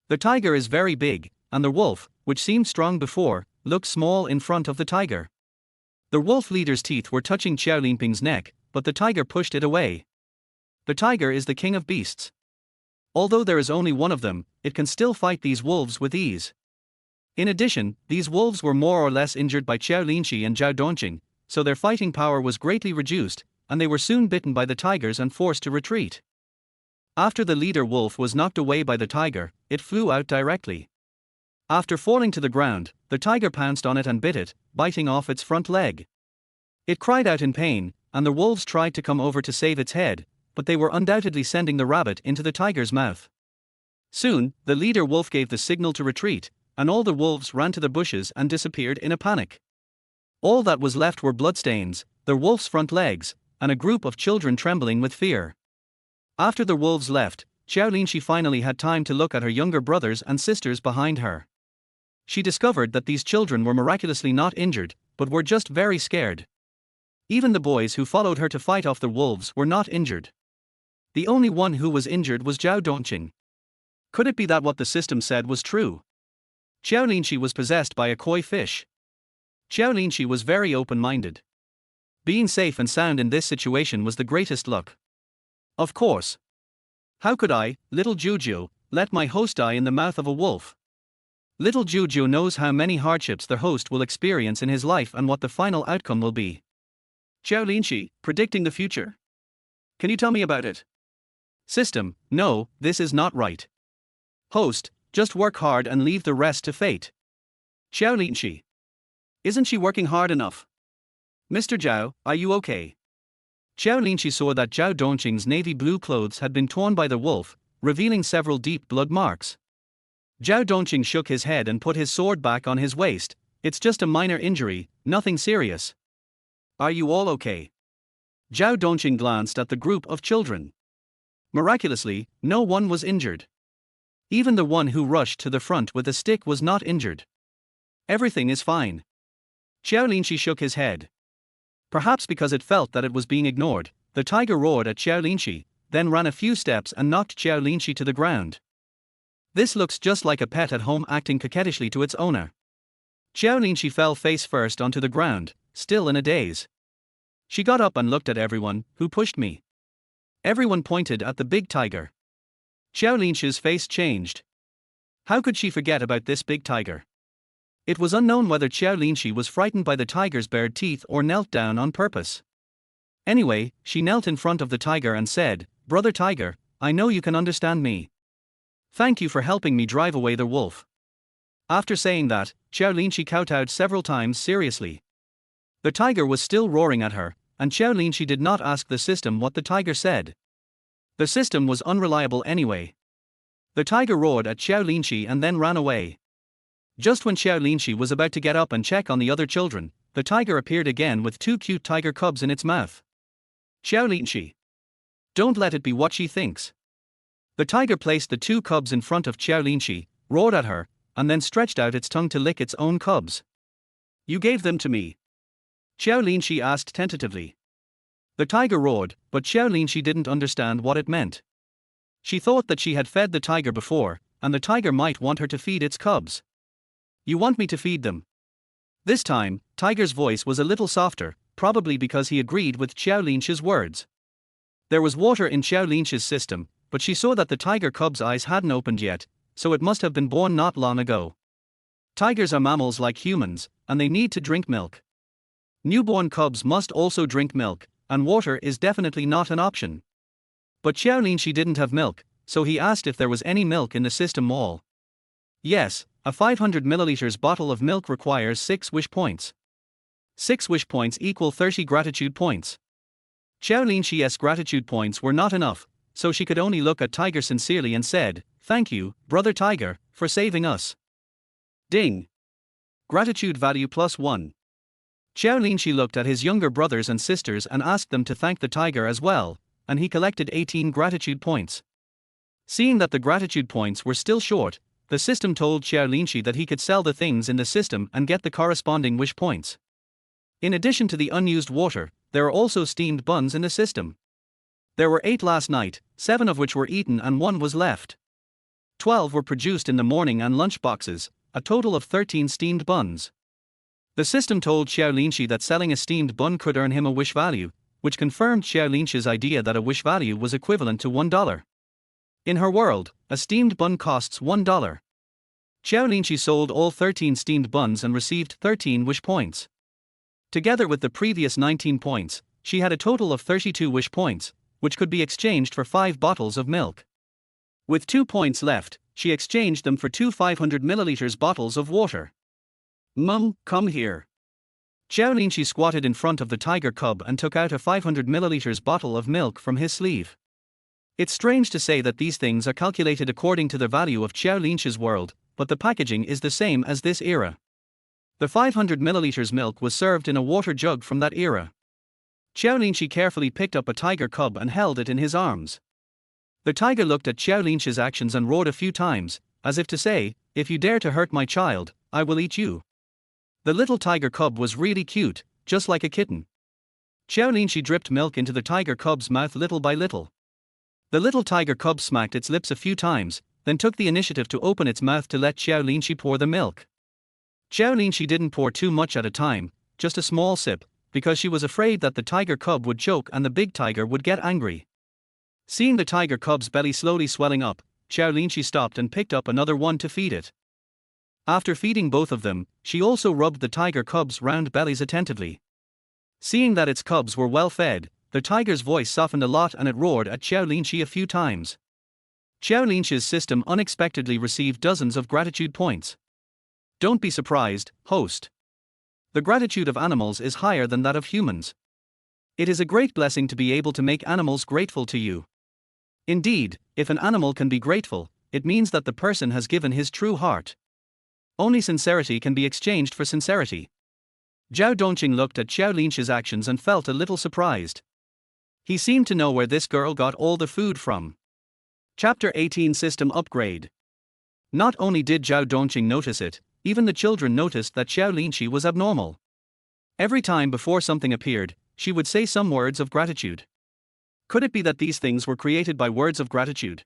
The tiger is very big, and the wolf, which seemed strong before, looked small in front of the tiger. The wolf leader's teeth were touching Qiao Linping's neck, but the tiger pushed it away. The tiger is the king of beasts. Although there is only one of them, it can still fight these wolves with ease. In addition, these wolves were more or less injured by Qiao Linxi and Zhao Dongqing, so their fighting power was greatly reduced, and they were soon bitten by the tigers and forced to retreat. After the leader wolf was knocked away by the tiger, it flew out directly. After falling to the ground, the tiger pounced on it and bit it, biting off its front leg. It cried out in pain, and the wolves tried to come over to save its head, but they were undoubtedly sending the rabbit into the tiger's mouth. Soon, the leader wolf gave the signal to retreat, and all the wolves ran to the bushes and disappeared in a panic. All that was left were bloodstains, the wolf's front legs, and a group of children trembling with fear. After the wolves left, Qiao Linxi finally had time to look at her younger brothers and sisters behind her. She discovered that these children were miraculously not injured, but were just very scared. Even the boys who followed her to fight off the wolves were not injured. The only one who was injured was Zhao Dongqing. Could it be that what the system said was true? Qiao Linxi was possessed by a koi fish. Qiao Linxi was very open-minded. Being safe and sound in this situation was the greatest luck. Of course. How could I, little Juju, let my host die in the mouth of a wolf? Little Juju knows how many hardships the host will experience in his life and what the final outcome will be. Qiao Linxi, predicting the future. Can you tell me about it? System, no, this is not right. Host, just work hard and leave the rest to fate. Qiao Linxi. Isn't she working hard enough? Mr. Zhao, are you okay? Qiao Linxi saw that Zhao Dongqing's navy blue clothes had been torn by the wolf, revealing several deep blood marks. Zhao Dongqing shook his head and put his sword back on his waist. It's just a minor injury, nothing serious. Are you all okay? Zhao Dongqing glanced at the group of children. Miraculously, no one was injured. Even the one who rushed to the front with a stick was not injured. Everything is fine. Qiao Linxi shook his head. Perhaps because it felt that it was being ignored, the tiger roared at Qiao Linxi, then ran a few steps and knocked Qiao Linxi to the ground. This looks just like a pet at home acting coquettishly to its owner. Qiao Linxi fell face first onto the ground, still in a daze. She got up and looked at everyone. Who pushed me? Everyone pointed at the big tiger. Qiao Linxi's face changed. How could she forget about this big tiger? It was unknown whether Qiao Linxi was frightened by the tiger's bared teeth or knelt down on purpose. Anyway, she knelt in front of the tiger and said, "Brother Tiger, I know you can understand me. Thank you for helping me drive away the wolf." After saying that, Qiao Linxi kowtowed several times seriously. The tiger was still roaring at her, and Qiao Linxi did not ask the system what the tiger said. The system was unreliable anyway. The tiger roared at Qiao Linxi and then ran away. Just when Qiao Linxi was about to get up and check on the other children, the tiger appeared again with 2 cute tiger cubs in its mouth. Qiao Linxi. Don't let it be what she thinks. The tiger placed the 2 cubs in front of Qiao Linxi, roared at her, and then stretched out its tongue to lick its own cubs. You gave them to me? Qiao Linxi asked tentatively. The tiger roared, but Qiao Linxi didn't understand what it meant. She thought that she had fed the tiger before, and the tiger might want her to feed its cubs. You want me to feed them? This time, Tiger's voice was a little softer, probably because he agreed with Qiao Linxi's words. There was water in Qiao Linxi's system, but she saw that the tiger cub's eyes hadn't opened yet, so it must have been born not long ago. Tigers are mammals like humans, and they need to drink milk. Newborn cubs must also drink milk, and water is definitely not an option. But Qiao Linxi didn't have milk, so he asked if there was any milk in the system mall. Yes, a 500 milliliters bottle of milk requires 6 wish points. 6 wish points equal 30 gratitude points. Qiao Linxi's gratitude points were not enough, so she could only look at Tiger sincerely and said, "Thank you, Brother Tiger, for saving us." Ding! Gratitude value +1. Qiao Linxi looked at his younger brothers and sisters and asked them to thank the tiger as well, and he collected 18 gratitude points. Seeing that the gratitude points were still short, the system told Qiao Linxi that he could sell the things in the system and get the corresponding wish points. In addition to the unused water, there are also steamed buns in the system. There were 8 last night, 7 of which were eaten and 1 was left. 12 were produced in the morning and lunch boxes, a total of 13 steamed buns. The system told Qiao Linxi that selling a steamed bun could earn him a wish value, which confirmed Qiao Linxi's idea that a wish value was equivalent to $1. In her world, a steamed bun costs $1. Qiao Linxi sold all 13 steamed buns and received 13 wish points. Together with the previous 19 points, she had a total of 32 wish points, which could be exchanged for 5 bottles of milk. With 2 points left, she exchanged them for 2 500 milliliters bottles of water. Mum, come here. Qiao Linxi squatted in front of the tiger cub and took out a 500 milliliters bottle of milk from his sleeve. It's strange to say that these things are calculated according to the value of Qiao Linxi's world, but the packaging is the same as this era. The 500 milliliters milk was served in a water jug from that era. Qiao Linxi carefully picked up a tiger cub and held it in his arms. The tiger looked at Qiao Linxi's actions and roared a few times, as if to say, "If you dare to hurt my child, I will eat you." The little tiger cub was really cute, just like a kitten. Qiao Linxi dripped milk into the tiger cub's mouth little by little. The little tiger cub smacked its lips a few times, then took the initiative to open its mouth to let Qiao Linxi pour the milk. Qiao Linxi didn't pour too much at a time, just a small sip, because she was afraid that the tiger cub would choke and the big tiger would get angry. Seeing the tiger cub's belly slowly swelling up, Qiao Linxi stopped and picked up another one to feed it. After feeding both of them, she also rubbed the tiger cub's round bellies attentively. Seeing that its cubs were well fed, the tiger's voice softened a lot and it roared at Qiao Linxi a few times. Qiao Linxi's system unexpectedly received dozens of gratitude points. Don't be surprised, host. The gratitude of animals is higher than that of humans. It is a great blessing to be able to make animals grateful to you. Indeed, if an animal can be grateful, it means that the person has given his true heart. Only sincerity can be exchanged for sincerity. Zhao Dongqing looked at Qiao Linxi's actions and felt a little surprised. He seemed to know where this girl got all the food from. Chapter 18 System Upgrade. Not only did Zhao Dongqing notice it, even the children noticed that Qiao Linxi was abnormal. Every time before something appeared, she would say some words of gratitude. Could it be that these things were created by words of gratitude?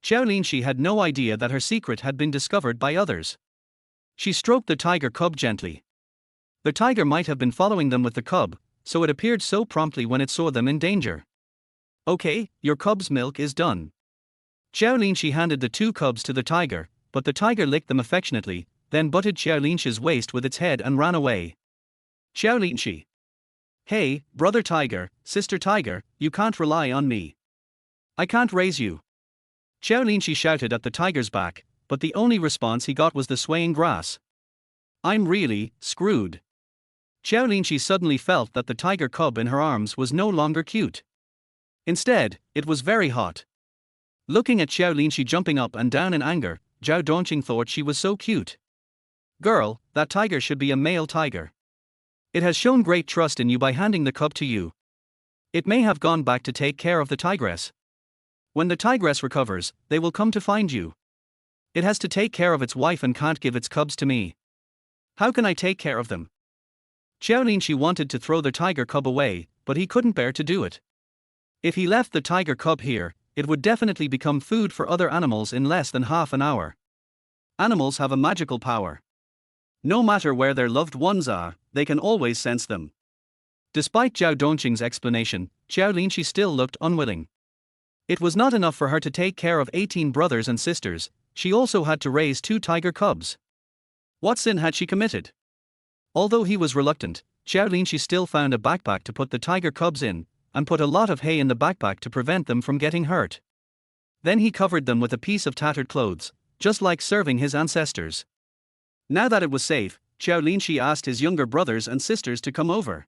Qiao Linxi had no idea that her secret had been discovered by others. She stroked the tiger cub gently. The tiger might have been following them with the cub, so it appeared so promptly when it saw them in danger. Okay, your cub's milk is done. Qiao Linxi handed the 2 cubs to the tiger, but the tiger licked them affectionately, then butted Qiao Linxi's waist with its head and ran away. Qiao Linxi. Hey, brother tiger, sister tiger, you can't rely on me. I can't raise you. Qiao Linxi shouted at the tiger's back, but the only response he got was the swaying grass. I'm really screwed. Qiao Linxi suddenly felt that the tiger cub in her arms was no longer cute. Instead, it was very hot. Looking at Qiao Linxi jumping up and down in anger, Zhao Dongqing thought she was so cute. Girl, that tiger should be a male tiger. It has shown great trust in you by handing the cub to you. It may have gone back to take care of the tigress. When the tigress recovers, they will come to find you. It has to take care of its wife and can't give its cubs to me. How can I take care of them? Qiao Linxi wanted to throw the tiger cub away, but he couldn't bear to do it. If he left the tiger cub here, it would definitely become food for other animals in less than half an hour. Animals have a magical power. No matter where their loved ones are, they can always sense them. Despite Zhao Dongqing's explanation, Qiao Linxi still looked unwilling. It was not enough for her to take care of 18 brothers and sisters, she also had to raise 2 tiger cubs. What sin had she committed? Although he was reluctant, Qiao Linxi still found a backpack to put the tiger cubs in, and put a lot of hay in the backpack to prevent them from getting hurt. Then he covered them with a piece of tattered clothes, just like serving his ancestors. Now that it was safe, Qiao Linxi asked his younger brothers and sisters to come over.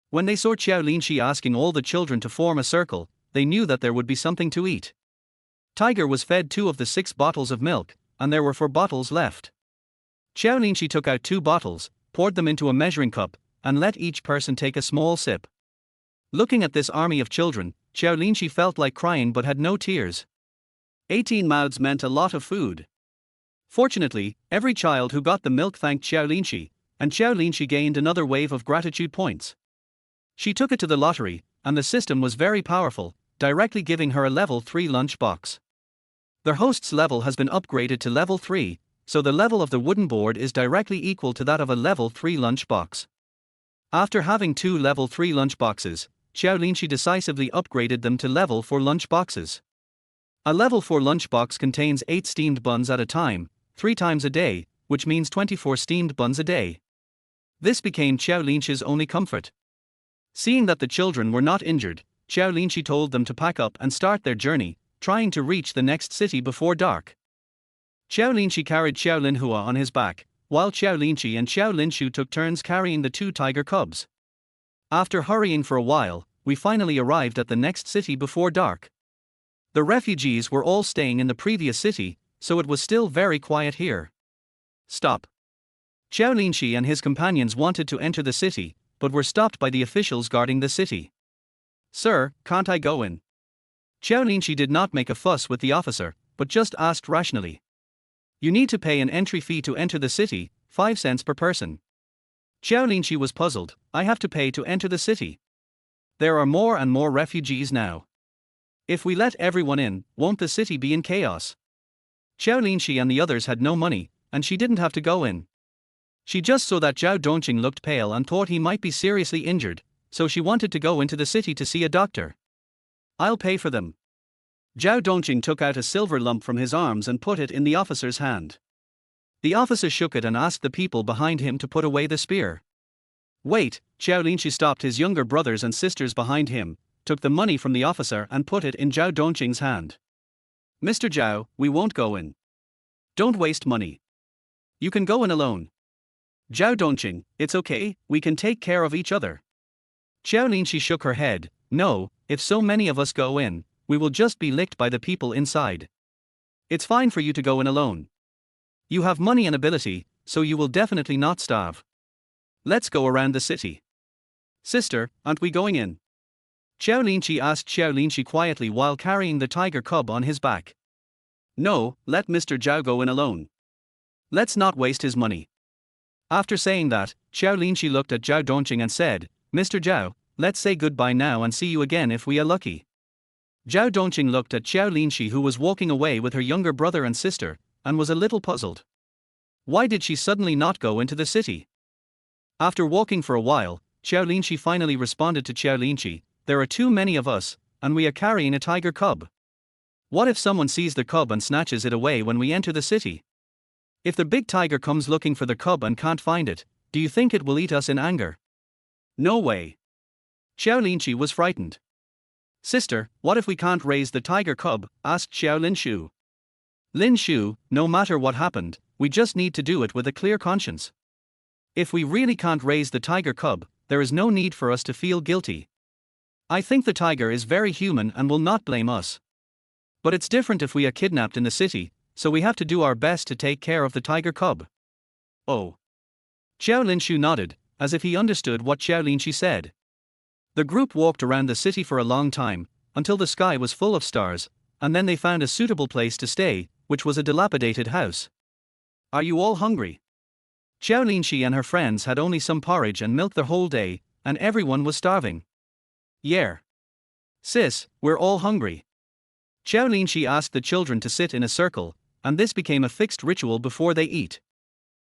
When they saw Qiao Linxi asking all the children to form a circle, they knew that there would be something to eat. Tiger was fed 2 of the 6 bottles of milk, and there were 4 bottles left. Qiao Linxi took out 2 bottles, poured them into a measuring cup, and let each person take a small sip. Looking at this army of children, Qiao Linxi felt like crying but had no tears. 18 mouths meant a lot of food. Fortunately, every child who got the milk thanked Qiao Linxi, and Qiao Linxi gained another wave of gratitude points. She took it to the lottery, and the system was very powerful, directly giving her a level 3 lunch box. Their host's level has been upgraded to level 3, so the level of the wooden board is directly equal to that of a level 3 lunch box. After having 2 level 3 lunch boxes, Qiao Linxi decisively upgraded them to level 4 lunch boxes. A level 4 lunchbox contains 8 steamed buns at a time, 3 times a day, which means 24 steamed buns a day. This became Qiao Linxi's only comfort. Seeing that the children were not injured, Qiao Linxi told them to pack up and start their journey, trying to reach the next city before dark. Qiao Linxi carried Qiao Linhua on his back, while Qiao Linxi and Qiao Linshu took turns carrying the 2 tiger cubs. After hurrying for a while, we finally arrived at the next city before dark. The refugees were all staying in the previous city, so it was still very quiet here. Stop. Qiao Linxi and his companions wanted to enter the city, but were stopped by the officials guarding the city. Sir, can't I go in? Qiao Linxi did not make a fuss with the officer, but just asked rationally. You need to pay an entry fee to enter the city, 5 cents per person. Qiao Linxi was puzzled. I have to pay to enter the city. There are more and more refugees now. If we let everyone in, won't the city be in chaos? Qiao Linxi and the others had no money, and she didn't have to go in. She just saw that Zhao Dongqing looked pale and thought he might be seriously injured, so she wanted to go into the city to see a doctor. I'll pay for them. Zhao Dongqing took out a silver lump from his arms and put it in the officer's hand. The officer shook it and asked the people behind him to put away the spear. Wait, Qiao Linxi stopped his younger brothers and sisters behind him, took the money from the officer and put it in Zhao Dongqing's hand. Mr. Zhao, we won't go in. Don't waste money. You can go in alone. Zhao Dongqing, it's okay, we can take care of each other. Qiao Linxi shook her head. No, if so many of us go in, we will just be licked by the people inside. It's fine for you to go in alone. You have money and ability, so you will definitely not starve. Let's go around the city. Sister, aren't we going in? Qiao Linxi asked Qiao Linxi quietly while carrying the tiger cub on his back. No, let Mr. Zhao go in alone. Let's not waste his money. After saying that, Qiao Linxi looked at Zhao Dongqing and said, Mr. Zhao, let's say goodbye now and see you again if we are lucky. Zhao Dongqing looked at Qiao Linxi, who was walking away with her younger brother and sister, and was a little puzzled. Why did she suddenly not go into the city? After walking for a while, Qiao Linxi finally responded to Qiao Linxi, there are too many of us, and we are carrying a tiger cub. What if someone sees the cub and snatches it away when we enter the city? If the big tiger comes looking for the cub and can't find it, do you think it will eat us in anger? No way. Qiao Linxi was frightened. Sister, what if we can't raise the tiger cub? Asked Qiao Linshu. Linshu, no matter what happened, we just need to do it with a clear conscience. If we really can't raise the tiger cub, there is no need for us to feel guilty. I think the tiger is very human and will not blame us. But it's different if we are kidnapped in the city, so we have to do our best to take care of the tiger cub. Oh. Qiao Linshu nodded, as if he understood what Qiao Linxi said. The group walked around the city for a long time, until the sky was full of stars, and then they found a suitable place to stay, which was a dilapidated house. Are you all hungry? Qiao Linxi and her friends had only some porridge and milk the whole day, and everyone was starving. Yeah. Sis, we're all hungry. Qiao Linxi asked the children to sit in a circle, and this became a fixed ritual before they eat.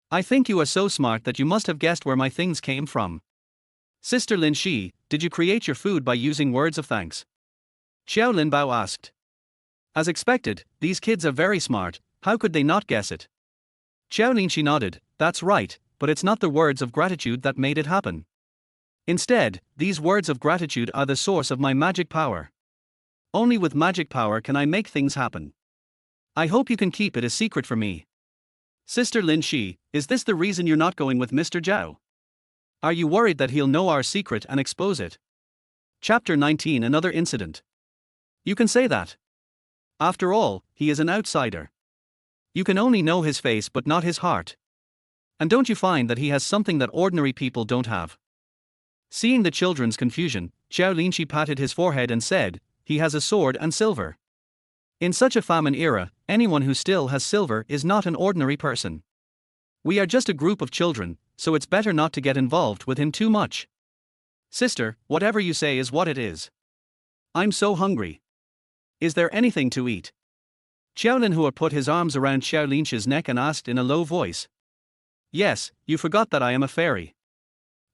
I think you are so smart that you must have guessed where my things came from. Sister Linxi, did you create your food by using words of thanks? Xiao Linbao asked. As expected, these kids are very smart, how could they not guess it? Qiao Linxi nodded, that's right, but it's not the words of gratitude that made it happen. Instead, these words of gratitude are the source of my magic power. Only with magic power can I make things happen. I hope you can keep it a secret for me. Sister Linxi, is this the reason you're not going with Mr. Zhao? Are you worried that he'll know our secret and expose it? Chapter 19 Another incident. You can say that. After all, he is an outsider. You can only know his face but not his heart. And don't you find that he has something that ordinary people don't have? Seeing the children's confusion, Qiao Linxi patted his forehead and said, he has a sword and silver. In such a famine era, anyone who still has silver is not an ordinary person. We are just a group of children, so it's better not to get involved with him too much. Sister, whatever you say is what it is. I'm so hungry. Is there anything to eat? Qiao Linhua put his arms around Qiao Linxi's neck and asked in a low voice. Yes, you forgot that I am a fairy.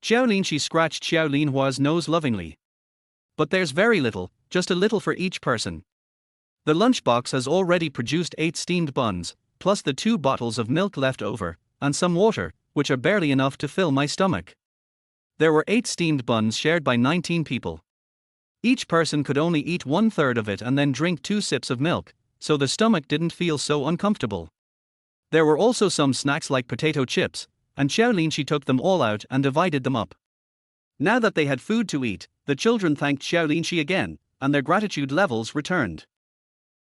Qiao Linxi scratched Qiao Linhua's nose lovingly. But there's very little, just a little for each person. The lunchbox has already produced 8 steamed buns, plus the 2 bottles of milk left over, and some water, which are barely enough to fill my stomach. There were 8 steamed buns shared by 19 people. Each person could only eat 1/3 of it and then drink 2 sips of milk, so the stomach didn't feel so uncomfortable. There were also some snacks like potato chips, and Qiao Linxi took them all out and divided them up. Now that they had food to eat, the children thanked Qiao Linxi again, and their gratitude levels returned.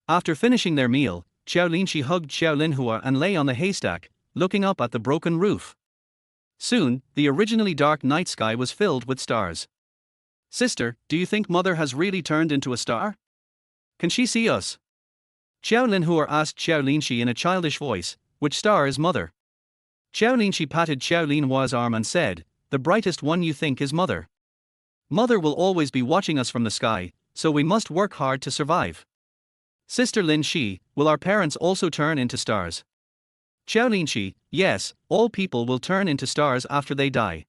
After finishing their meal, Qiao Linxi hugged Qiao Linhua and lay on the haystack, looking up at the broken roof. Soon, the originally dark night sky was filled with stars. Sister, do you think Mother has really turned into a star? Can she see us? Qiao Linhua asked Qiao Linxi in a childish voice, which star is Mother? Qiao Linxi patted Qiao Linhua's arm and said, the brightest one you think is Mother. Mother will always be watching us from the sky, so we must work hard to survive. Sister Linxi, will our parents also turn into stars? Qiao Linxi, yes, all people will turn into stars after they die.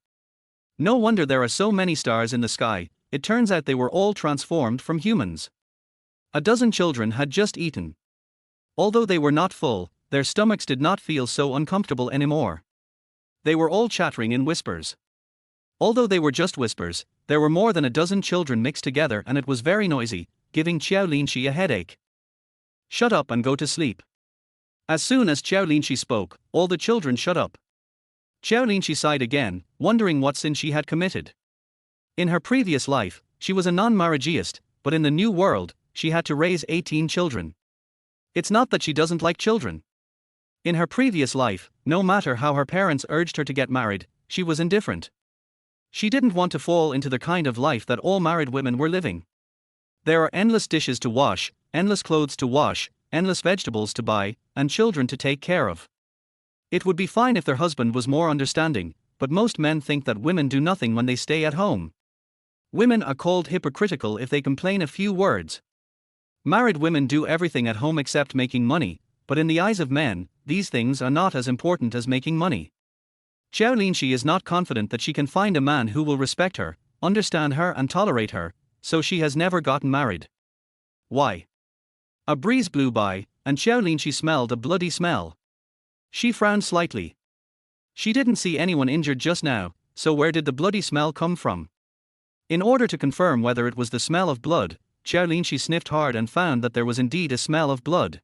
No wonder there are so many stars in the sky, it turns out they were all transformed from humans. A dozen children had just eaten. Although they were not full, their stomachs did not feel so uncomfortable anymore. They were all chattering in whispers. Although they were just whispers, there were more than a dozen children mixed together and it was very noisy, giving Qiao Linxi a headache. Shut up and go to sleep. As soon as Qiao Linxi spoke, all the children shut up. Qiao Linxi sighed again, wondering what sin she had committed. In her previous life, she was a non-marriageist, but in the new world, she had to raise 18 children. It's not that she doesn't like children. In her previous life, no matter how her parents urged her to get married, she was indifferent. She didn't want to fall into the kind of life that all married women were living. There are endless dishes to wash, endless clothes to wash, endless vegetables to buy, and children to take care of. It would be fine if their husband was more understanding, but most men think that women do nothing when they stay at home. Women are called hypocritical if they complain a few words. Married women do everything at home except making money, but in the eyes of men, these things are not as important as making money. Qiao Linxi is not confident that she can find a man who will respect her, understand her and tolerate her, so she has never gotten married. Why? A breeze blew by, and Qiao Linxi smelled a bloody smell. She frowned slightly. She didn't see anyone injured just now, so where did the bloody smell come from? In order to confirm whether it was the smell of blood, Qiao Linxi sniffed hard and found that there was indeed a smell of blood.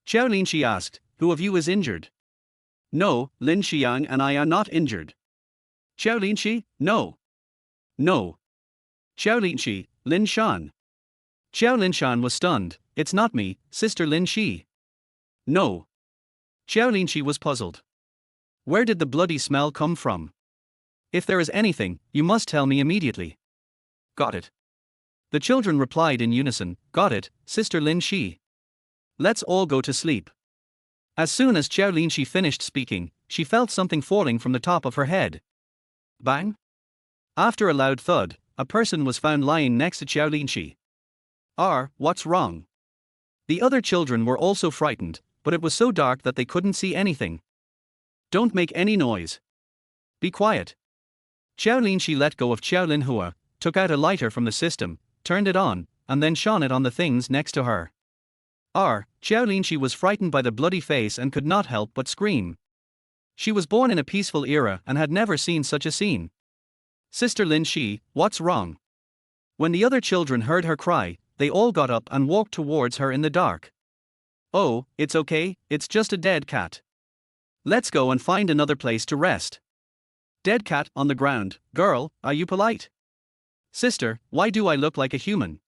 Qiao Linxi asked, who of you is injured? No, Lin Xiang and I are not injured. Qiao Linxi, no. No. Qiao Linxi, Lin Shan. Qiao Linshan was stunned, it's not me, Sister Lin Shi. No. Qiao Linxi was puzzled. Where did the bloody smell come from? If there is anything, you must tell me immediately. Got it. The children replied in unison, got it, Sister Lin Shi. Let's all go to sleep. As soon as Qiao Linxi finished speaking, she felt something falling from the top of her head. Bang! After a loud thud, a person was found lying next to Qiao Linxi. What's wrong? The other children were also frightened, but it was so dark that they couldn't see anything. Don't make any noise. Be quiet. Qiao Linxi let go of Qiao Linhua, took out a lighter from the system, turned it on, and then shone it on the things next to her. Qiao Linxi was frightened by the bloody face and could not help but scream. She was born in a peaceful era and had never seen such a scene. Sister Lin Shi, what's wrong? When the other children heard her cry, they all got up and walked towards her in the dark. Oh, it's okay, it's just a dead cat. Let's go and find another place to rest. Dead cat on the ground, girl, are you polite? Sister, why do I look like a human?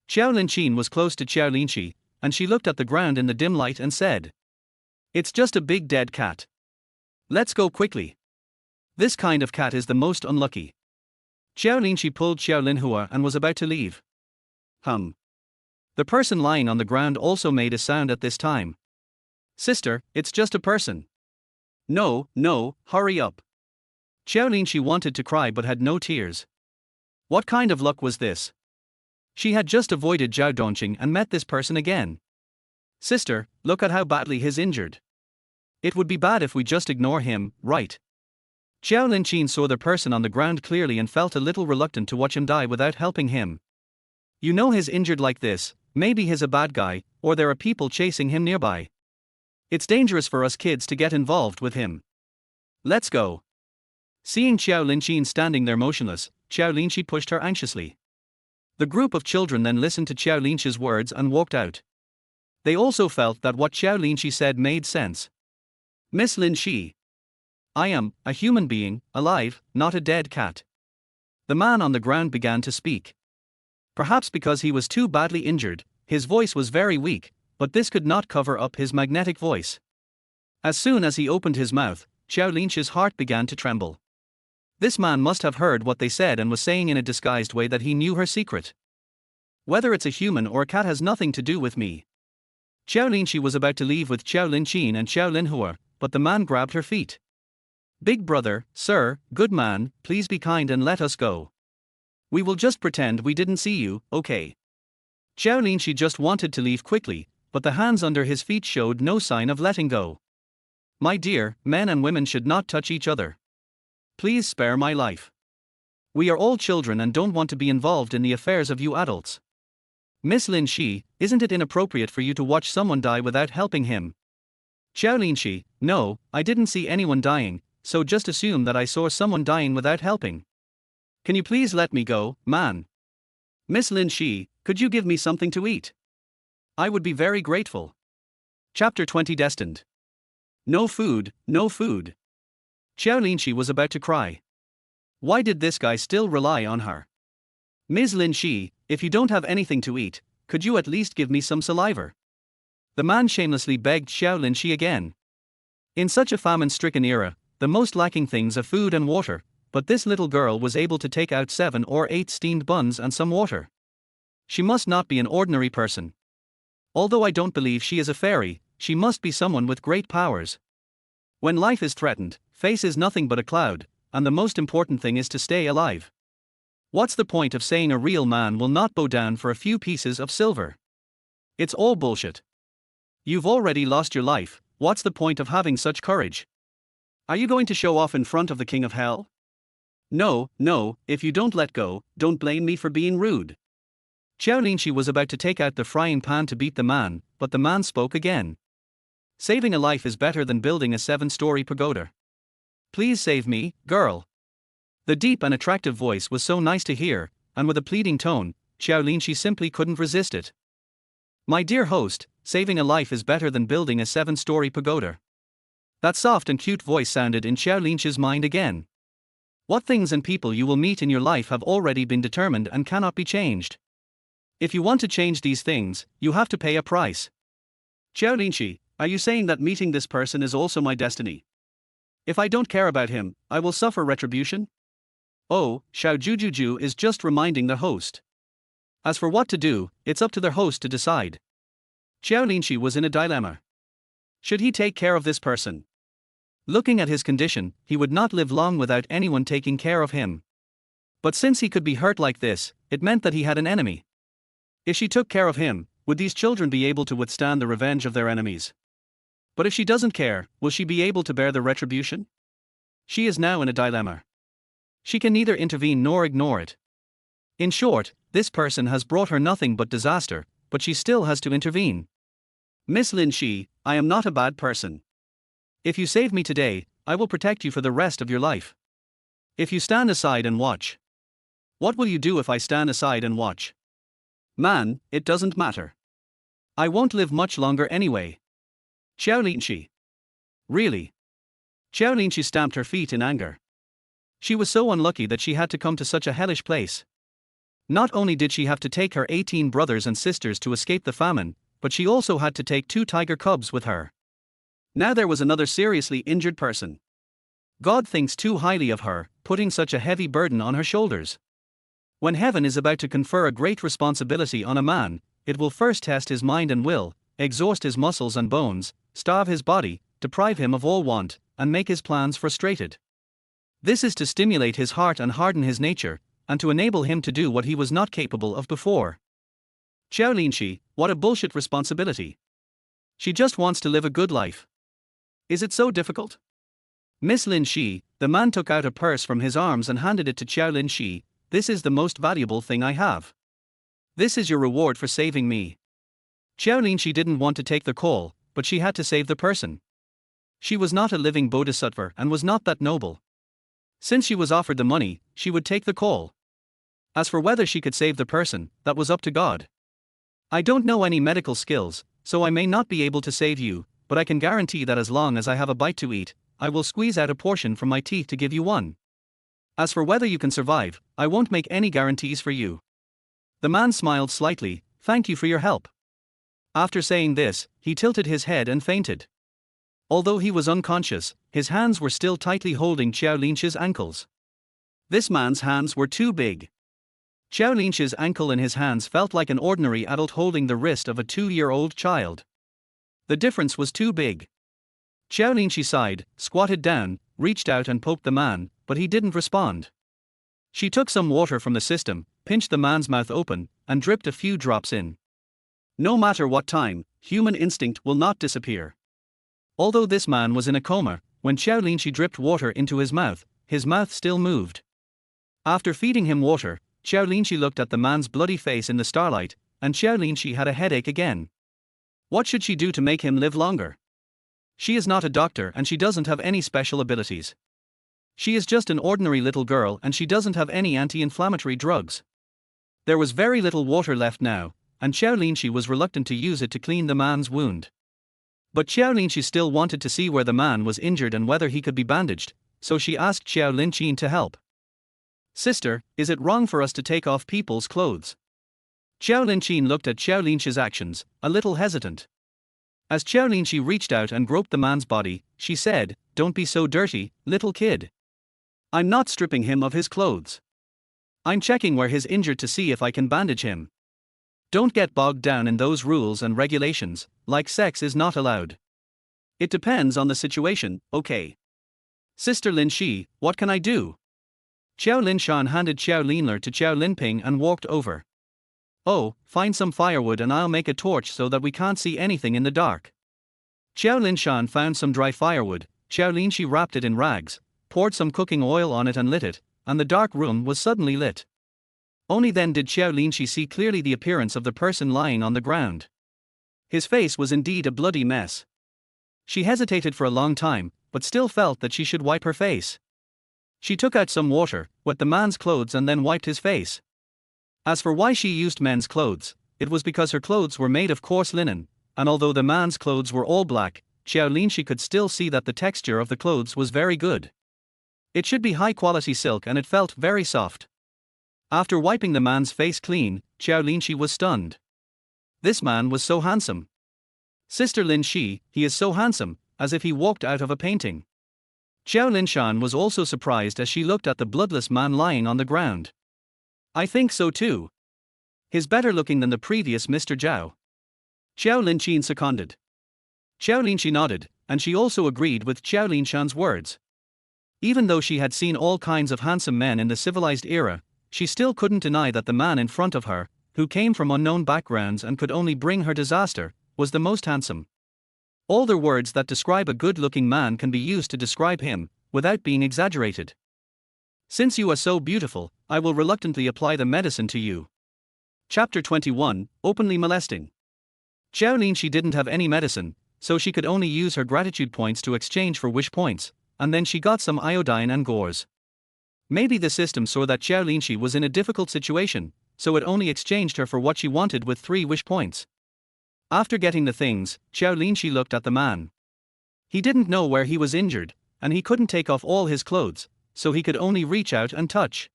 Qiao Linxin was close to Qiao Linxi, and she looked at the ground in the dim light and said, it's just a big dead cat. Let's go quickly. This kind of cat is the most unlucky. Qiao Linxi pulled Qiao Linhua and was about to leave. The person lying on the ground also made a sound at this time. Sister, it's just a person. No, hurry up. Qiao Linxi wanted to cry but had no tears. What kind of luck was this? She had just avoided Zhao Dongqing and met this person again. Sister, look at how badly he's injured. It would be bad if we just ignore him, right? Qiao Linxi saw the person on the ground clearly and felt a little reluctant to watch him die without helping him. You know he's injured like this, maybe he's a bad guy, or there are people chasing him nearby. It's dangerous for us kids to get involved with him. Let's go. Seeing Qiao Linxi standing there motionless, Qiao Linxi pushed her anxiously. The group of children then listened to Qiao Linxi's words and walked out. They also felt that what Qiao Linxi said made sense. Miss Linxi. I am a human being, alive, not a dead cat. The man on the ground began to speak. Perhaps because he was too badly injured, his voice was very weak, but this could not cover up his magnetic voice. As soon as he opened his mouth, Qiao Linxi's heart began to tremble. This man must have heard what they said and was saying in a disguised way that he knew her secret. Whether it's a human or a cat has nothing to do with me. Qiao Linxi was about to leave with Qiao Linxi and Qiao Linhua, but the man grabbed her feet. Big brother, sir, good man, please be kind and let us go. We will just pretend we didn't see you, okay? Qiao Linxi just wanted to leave quickly, but the hands under his feet showed no sign of letting go. My dear, men and women should not touch each other. Please spare my life. We are all children and don't want to be involved in the affairs of you adults. Miss Linxi, isn't it inappropriate for you to watch someone die without helping him? Qiao Linxi, no, I didn't see anyone dying, so just assume that I saw someone dying without helping. Can you please let me go, man? Miss Linxi, could you give me something to eat? I would be very grateful. Chapter 20 Destined. No food, no food. Qiao Linxi was about to cry. Why did this guy still rely on her? Ms. Linxi, if you don't have anything to eat, could you at least give me some saliva? The man shamelessly begged Qiao Linxi again. In such a famine-stricken era, the most lacking things are food and water, but this little girl was able to take out 7 or 8 steamed buns and some water. She must not be an ordinary person. Although I don't believe she is a fairy, she must be someone with great powers. When life is threatened, face is nothing but a cloud, and the most important thing is to stay alive. What's the point of saying a real man will not bow down for a few pieces of silver? It's all bullshit. You've already lost your life, what's the point of having such courage? Are you going to show off in front of the King of Hell? No, if you don't let go, don't blame me for being rude. Qiao Linxi was about to take out the frying pan to beat the man, but the man spoke again. Saving a life is better than building a 7-story pagoda. Please save me, girl. The deep and attractive voice was so nice to hear, and with a pleading tone, Qiao Linxi simply couldn't resist it. My dear host, saving a life is better than building a 7-story pagoda. That soft and cute voice sounded in Qiao Linxi's mind again. What things and people you will meet in your life have already been determined and cannot be changed. If you want to change these things, you have to pay a price. Qiao Linxi, are you saying that meeting this person is also my destiny? If I don't care about him, I will suffer retribution? Oh, Xiao Jujuju is just reminding the host. As for what to do, it's up to the host to decide. Qiao Linxi was in a dilemma. Should he take care of this person? Looking at his condition, he would not live long without anyone taking care of him. But since he could be hurt like this, it meant that he had an enemy. If she took care of him, would these children be able to withstand the revenge of their enemies? But if she doesn't care, will she be able to bear the retribution? She is now in a dilemma. She can neither intervene nor ignore it. In short, this person has brought her nothing but disaster, but she still has to intervene. Miss Linxi, I am not a bad person. If you save me today, I will protect you for the rest of your life. If you stand aside and watch. What will you do if I stand aside and watch? Man, it doesn't matter. I won't live much longer anyway. Qiao Linxi. Really? Qiao Linxi stamped her feet in anger. She was so unlucky that she had to come to such a hellish place. Not only did she have to take her 18 brothers and sisters to escape the famine, but she also had to take 2 tiger cubs with her. Now there was another seriously injured person. God thinks too highly of her, putting such a heavy burden on her shoulders. When heaven is about to confer a great responsibility on a man, it will first test his mind and will, exhaust his muscles and bones, starve his body, deprive him of all want, and make his plans frustrated. This is to stimulate his heart and harden his nature, and to enable him to do what he was not capable of before. Qiao Linxi, what a bullshit responsibility. She just wants to live a good life. Is it so difficult? Miss Linxi, the man took out a purse from his arms and handed it to Qiao Linxi. This is the most valuable thing I have. This is your reward for saving me. Qiao Linxi didn't want to take the call, but she had to save the person. She was not a living bodhisattva and was not that noble. Since she was offered the money, she would take the call. As for whether she could save the person, that was up to God. I don't know any medical skills, so I may not be able to save you, but I can guarantee that as long as I have a bite to eat, I will squeeze out a portion from my teeth to give you one. As for whether you can survive, I won't make any guarantees for you. The man smiled slightly. Thank you for your help. After saying this, he tilted his head and fainted. Although he was unconscious, his hands were still tightly holding Qiao Linxi's ankles. This man's hands were too big. Qiao Linxi's ankle in his hands felt like an ordinary adult holding the wrist of a 2-year-old child. The difference was too big. Qiao Linxi sighed, squatted down, reached out and poked the man, but he didn't respond. She took some water from the system, pinched the man's mouth open, and dripped a few drops in. No matter what time, human instinct will not disappear. Although this man was in a coma, when Qiao Linxi dripped water into his mouth still moved. After feeding him water, Qiao Linxi looked at the man's bloody face in the starlight, and Qiao Linxi had a headache again. What should she do to make him live longer? She is not a doctor and she doesn't have any special abilities. She is just an ordinary little girl and she doesn't have any anti-inflammatory drugs. There was very little water left now, and Qiao Linxi was reluctant to use it to clean the man's wound. But Qiao Linxi still wanted to see where the man was injured and whether he could be bandaged, so she asked Qiao Linxi to help. Sister, is it wrong for us to take off people's clothes? Qiao Linxi looked at Qiao Linxi's actions, a little hesitant. As Qiao Linxi reached out and groped the man's body, she said, "Don't be so dirty, little kid. I'm not stripping him of his clothes. I'm checking where he's injured to see if I can bandage him. Don't get bogged down in those rules and regulations, like sex is not allowed. It depends on the situation, okay? Sister Linxi, what can I do?" Qiao Linshan handed Qiao Linler to Qiao Linping and walked over. "Oh, find some firewood and I'll make a torch so that we can't see anything in the dark." Qiao Linshan found some dry firewood. Qiao Linxi wrapped it in rags, poured some cooking oil on it and lit it, and the dark room was suddenly lit. Only then did Qiao Linxi see clearly the appearance of the person lying on the ground. His face was indeed a bloody mess. She hesitated for a long time, but still felt that she should wipe her face. She took out some water, wet the man's clothes and then wiped his face. As for why she used men's clothes, it was because her clothes were made of coarse linen, and although the man's clothes were all black, Qiao Linxi could still see that the texture of the clothes was very good. It should be high-quality silk and it felt very soft. After wiping the man's face clean, Qiao Linxi was stunned. This man was so handsome. Sister Linxi, he is so handsome, as if he walked out of a painting. Qiao Linshan was also surprised as she looked at the bloodless man lying on the ground. I think so too. He's better looking than the previous Mr. Zhao. Qiao Linxi seconded. Qiao Linxi nodded, and she also agreed with Qiao Linshan's words. Even though she had seen all kinds of handsome men in the civilized era, she still couldn't deny that the man in front of her, who came from unknown backgrounds and could only bring her disaster, was the most handsome. Older words that describe a good-looking man can be used to describe him, without being exaggerated. Since you are so beautiful, I will reluctantly apply the medicine to you. Chapter 21, Openly Molesting. Qiao Linxi didn't have any medicine, so she could only use her gratitude points to exchange for wish points, and then she got some iodine and gauze. Maybe the system saw that Qiao Linxi was in a difficult situation, so it only exchanged her for what she wanted with 3 wish points. After getting the things, Qiao Linxi looked at the man. He didn't know where he was injured, and he couldn't take off all his clothes, so he could only reach out and touch.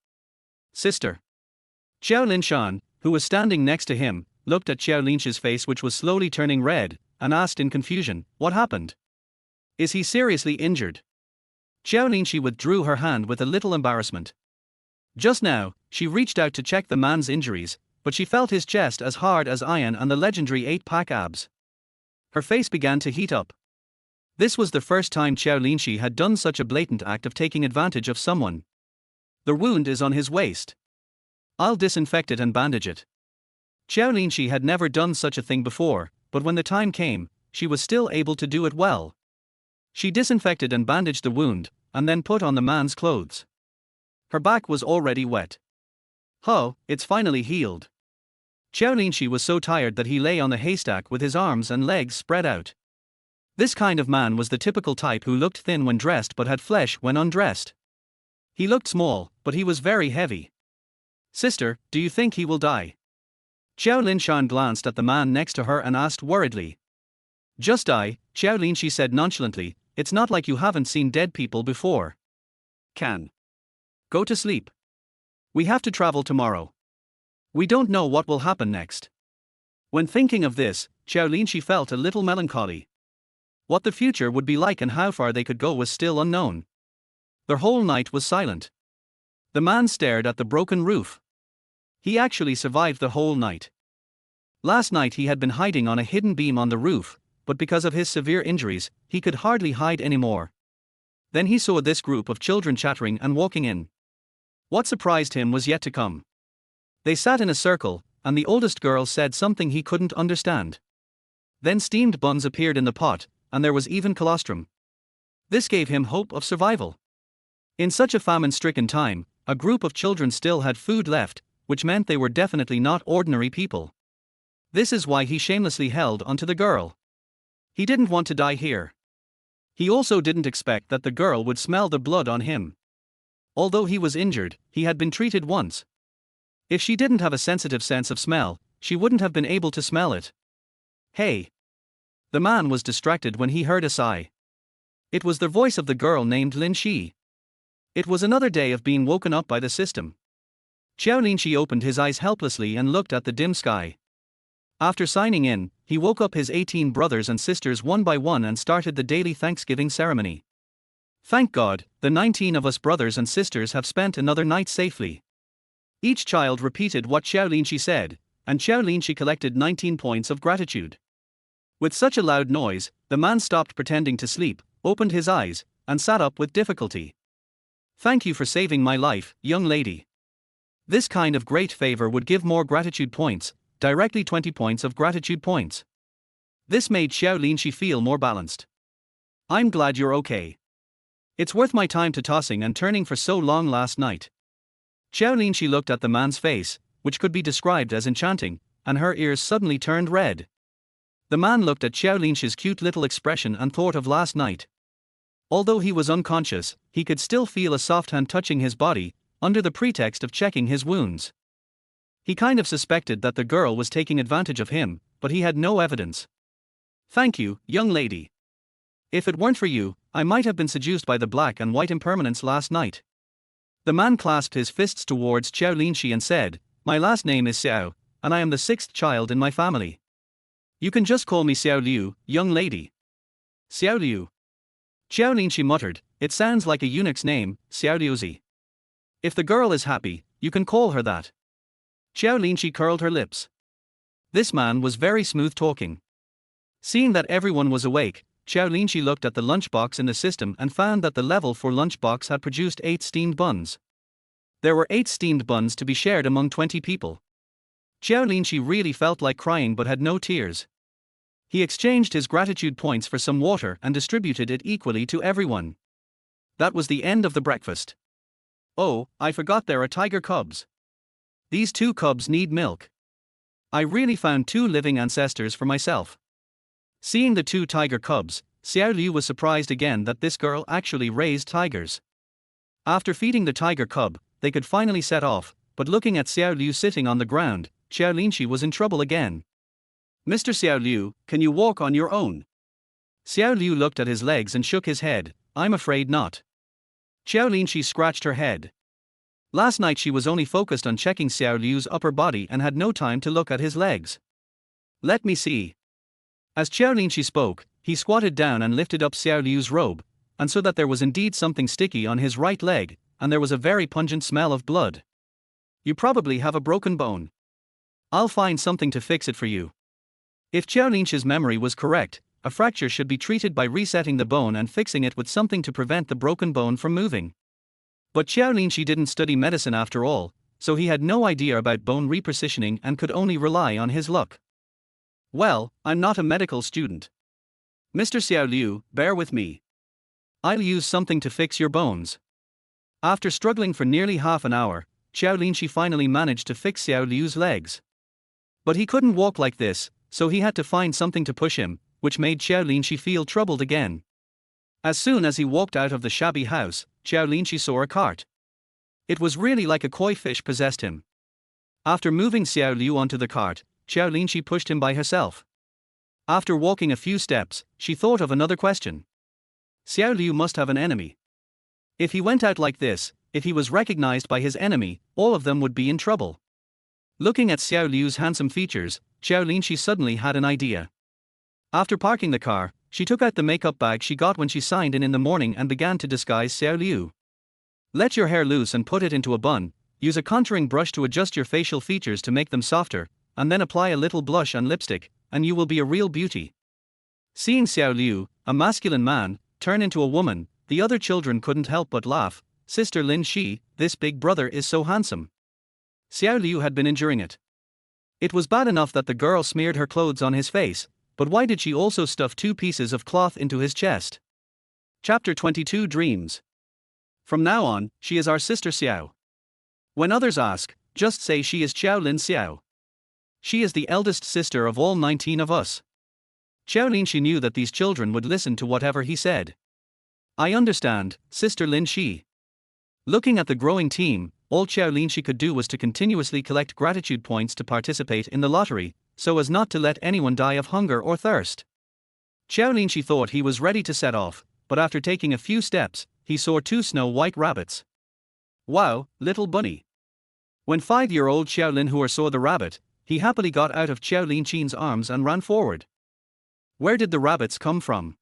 Sister. Qiao Linshan, who was standing next to him, looked at Qiao Linxi's face which was slowly turning red, and asked in confusion, "What happened? Is he seriously injured?" Qiao Linxi withdrew her hand with a little embarrassment. Just now, she reached out to check the man's injuries, but she felt his chest as hard as iron and the legendary 8-pack abs. Her face began to heat up. This was the first time Qiao Linxi had done such a blatant act of taking advantage of someone. The wound is on his waist. I'll disinfect it and bandage it. Qiao Linxi had never done such a thing before, but when the time came, she was still able to do it well. She disinfected and bandaged the wound, and then put on the man's clothes. Her back was already wet. "Oh, it's finally healed." Qiao Linxi was so tired that he lay on the haystack with his arms and legs spread out. This kind of man was the typical type who looked thin when dressed but had flesh when undressed. He looked small, but he was very heavy. "Sister, do you think he will die?" Qiao Linshan glanced at the man next to her and asked worriedly. "Just die," Qiao Linxi said nonchalantly, "it's not like you haven't seen dead people before." "Can. Go to sleep. We have to travel tomorrow. We don't know what will happen next." When thinking of this, Qiao Linxi felt a little melancholy. What the future would be like and how far they could go was still unknown. The whole night was silent. The man stared at the broken roof. He actually survived the whole night. Last night he had been hiding on a hidden beam on the roof, but because of his severe injuries, he could hardly hide anymore. Then he saw this group of children chattering and walking in. What surprised him was yet to come. They sat in a circle, and the oldest girl said something he couldn't understand. Then steamed buns appeared in the pot, and there was even colostrum. This gave him hope of survival. In such a famine-stricken time, a group of children still had food left, which meant they were definitely not ordinary people. This is why he shamelessly held onto the girl. He didn't want to die here. He also didn't expect that the girl would smell the blood on him. Although he was injured, he had been treated once. If she didn't have a sensitive sense of smell, she wouldn't have been able to smell it. "Hey!" The man was distracted when he heard a sigh. It was the voice of the girl named Linxi. It was another day of being woken up by the system. Qiao Linxi opened his eyes helplessly and looked at the dim sky. After signing in, he woke up his 18 brothers and sisters one by one and started the daily Thanksgiving ceremony. "Thank God, the 19 of us brothers and sisters have spent another night safely." Each child repeated what Qiao Linxi said, and Qiao Linxi collected 19 points of gratitude. With such a loud noise, the man stopped pretending to sleep, opened his eyes, and sat up with difficulty. "Thank you for saving my life, young lady." This kind of great favor would give more gratitude points, directly 20 points of gratitude points. This made Qiao Linxi feel more balanced. "I'm glad you're okay. It's worth my time to tossing and turning for so long last night." Qiao Linxi looked at the man's face, which could be described as enchanting, and her ears suddenly turned red. The man looked at Qiao Linxi's cute little expression and thought of last night. Although he was unconscious, he could still feel a soft hand touching his body, under the pretext of checking his wounds. He kind of suspected that the girl was taking advantage of him, but he had no evidence. "Thank you, young lady. If it weren't for you, I might have been seduced by the black and white impermanence last night." The man clasped his fists towards Qiao Linxi and said, "My last name is Xiao, and I am the 6th child in my family. You can just call me Xiao Liu, young lady." "Xiao Liu." Qiao Linxi muttered, "It sounds like a eunuch's name, Xiao Liuzi. If the girl is happy, you can call her that." Qiao Linxi curled her lips. This man was very smooth talking. Seeing that everyone was awake, Qiao Linxi looked at the lunchbox in the system and found that the level 4 lunchbox had produced 8 steamed buns. There were 8 steamed buns to be shared among 20 people. Qiao Linxi really felt like crying but had no tears. He exchanged his gratitude points for some water and distributed it equally to everyone. That was the end of the breakfast. "Oh, I forgot there are tiger cubs. These 2 cubs need milk. I really found 2 living ancestors for myself." Seeing the 2 tiger cubs, Xiao Liu was surprised again that this girl actually raised tigers. After feeding the tiger cub, they could finally set off, but looking at Xiao Liu sitting on the ground, Qiao Linxi was in trouble again. "Mr. Xiao Liu, can you walk on your own?" Xiao Liu looked at his legs and shook his head. "I'm afraid not." Qiao Linxi scratched her head. Last night she was only focused on checking Xiao Liu's upper body and had no time to look at his legs. "Let me see." As Qiao Linxi spoke, he squatted down and lifted up Xiao Liu's robe, and so that there was indeed something sticky on his right leg, and there was a very pungent smell of blood. "You probably have a broken bone. I'll find something to fix it for you." If Qiao Linxi's memory was correct, a fracture should be treated by resetting the bone and fixing it with something to prevent the broken bone from moving. But Qiao Linxi didn't study medicine after all, so he had no idea about bone repositioning and could only rely on his luck. "Well, I'm not a medical student. Mr. Xiao Liu, bear with me. I'll use something to fix your bones. After struggling for nearly half an hour, Qiao Linxi finally managed to fix Xiao Liu's legs. But he couldn't walk like this, so he had to find something to push him, which made Qiao Linxi feel troubled again. As soon as he walked out of the shabby house, Qiao Linxi saw a cart. It was really like a koi fish possessed him. After moving Xiao Liu onto the cart, Qiao Linxi pushed him by herself. After walking a few steps, she thought of another question. Xiao Liu must have an enemy. If he went out like this, if he was recognized by his enemy, all of them would be in trouble. Looking at Xiao Liu's handsome features, Qiao Linxi suddenly had an idea. After parking the car, she took out the makeup bag she got when she signed in the morning and began to disguise Xiao Liu. Let your hair loose and put it into a bun, use a contouring brush to adjust your facial features to make them softer, and then apply a little blush and lipstick, and you will be a real beauty. Seeing Xiao Liu, a masculine man, turn into a woman, the other children couldn't help but laugh. Sister Linxi, this big brother is so handsome. Xiao Liu had been enduring it. It was bad enough that the girl smeared her clothes on his face, but why did she also stuff 2 pieces of cloth into his chest? Chapter 22 Dreams. From now on, she is our sister Xiao. When others ask, just say she is Qiao Linxi. She is the eldest sister of all 19 of us. Qiao Linxi knew that these children would listen to whatever he said. I understand, Sister Linxi. Looking at the growing team, all Qiao Linxi could do was to continuously collect gratitude points to participate in the lottery, so as not to let anyone die of hunger or thirst. Qiao Linxi thought he was ready to set off, but after taking a few steps, he saw 2 snow-white rabbits. Wow, little bunny. When 5-year-old Qiao Linhua saw the rabbit, he happily got out of Qiao Linxi's arms and ran forward. Where did the rabbits come from?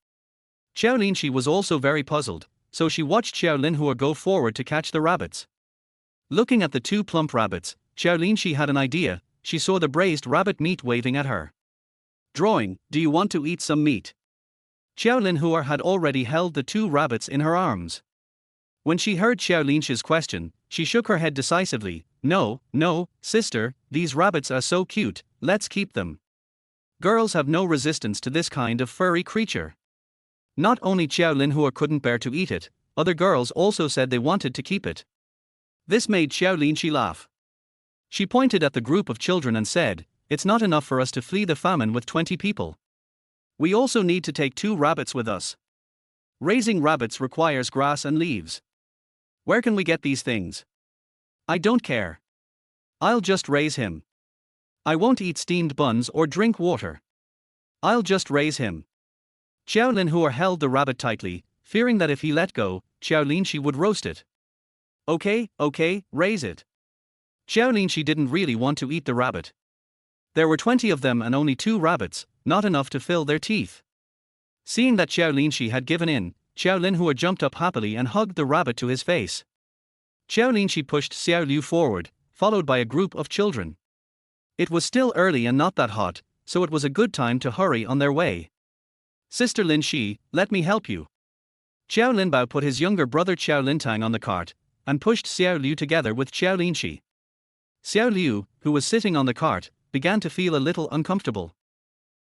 Qiao Linxi was also very puzzled, so she watched Qiao Linhua go forward to catch the rabbits. Looking at the 2 plump rabbits, Qiao Linxi had an idea. She saw the braised rabbit meat waving at her. Drawing, do you want to eat some meat? Qiao Linhua had already held the 2 rabbits in her arms. When she heard Qiao Linxi's question, she shook her head decisively. No, no, sister, these rabbits are so cute, let's keep them. Girls have no resistance to this kind of furry creature. Not only Qiao Linhua couldn't bear to eat it, other girls also said they wanted to keep it. This made Qiao Linxi laugh. She pointed at the group of children and said, it's not enough for us to flee the famine with 20 people. We also need to take 2 rabbits with us. Raising rabbits requires grass and leaves. Where can we get these things? I don't care. I'll just raise him. I won't eat steamed buns or drink water. I'll just raise him. Qiao Linhua held the rabbit tightly, fearing that if he let go, Qiao Linxi would roast it. Okay, raise it. Qiao Linxi didn't really want to eat the rabbit. There were 20 of them and only 2 rabbits, not enough to fill their teeth. Seeing that Qiao Linxi had given in, Qiao Linhua jumped up happily and hugged the rabbit to his face. Qiao Linxi pushed Xiao Liu forward, followed by a group of children. It was still early and not that hot, so it was a good time to hurry on their way. Sister Linxi, let me help you. Qiao Linbao put his younger brother Qiao Lintang on the cart, and pushed Xiao Liu together with Qiao Linxi. Xiao Liu, who was sitting on the cart, began to feel a little uncomfortable.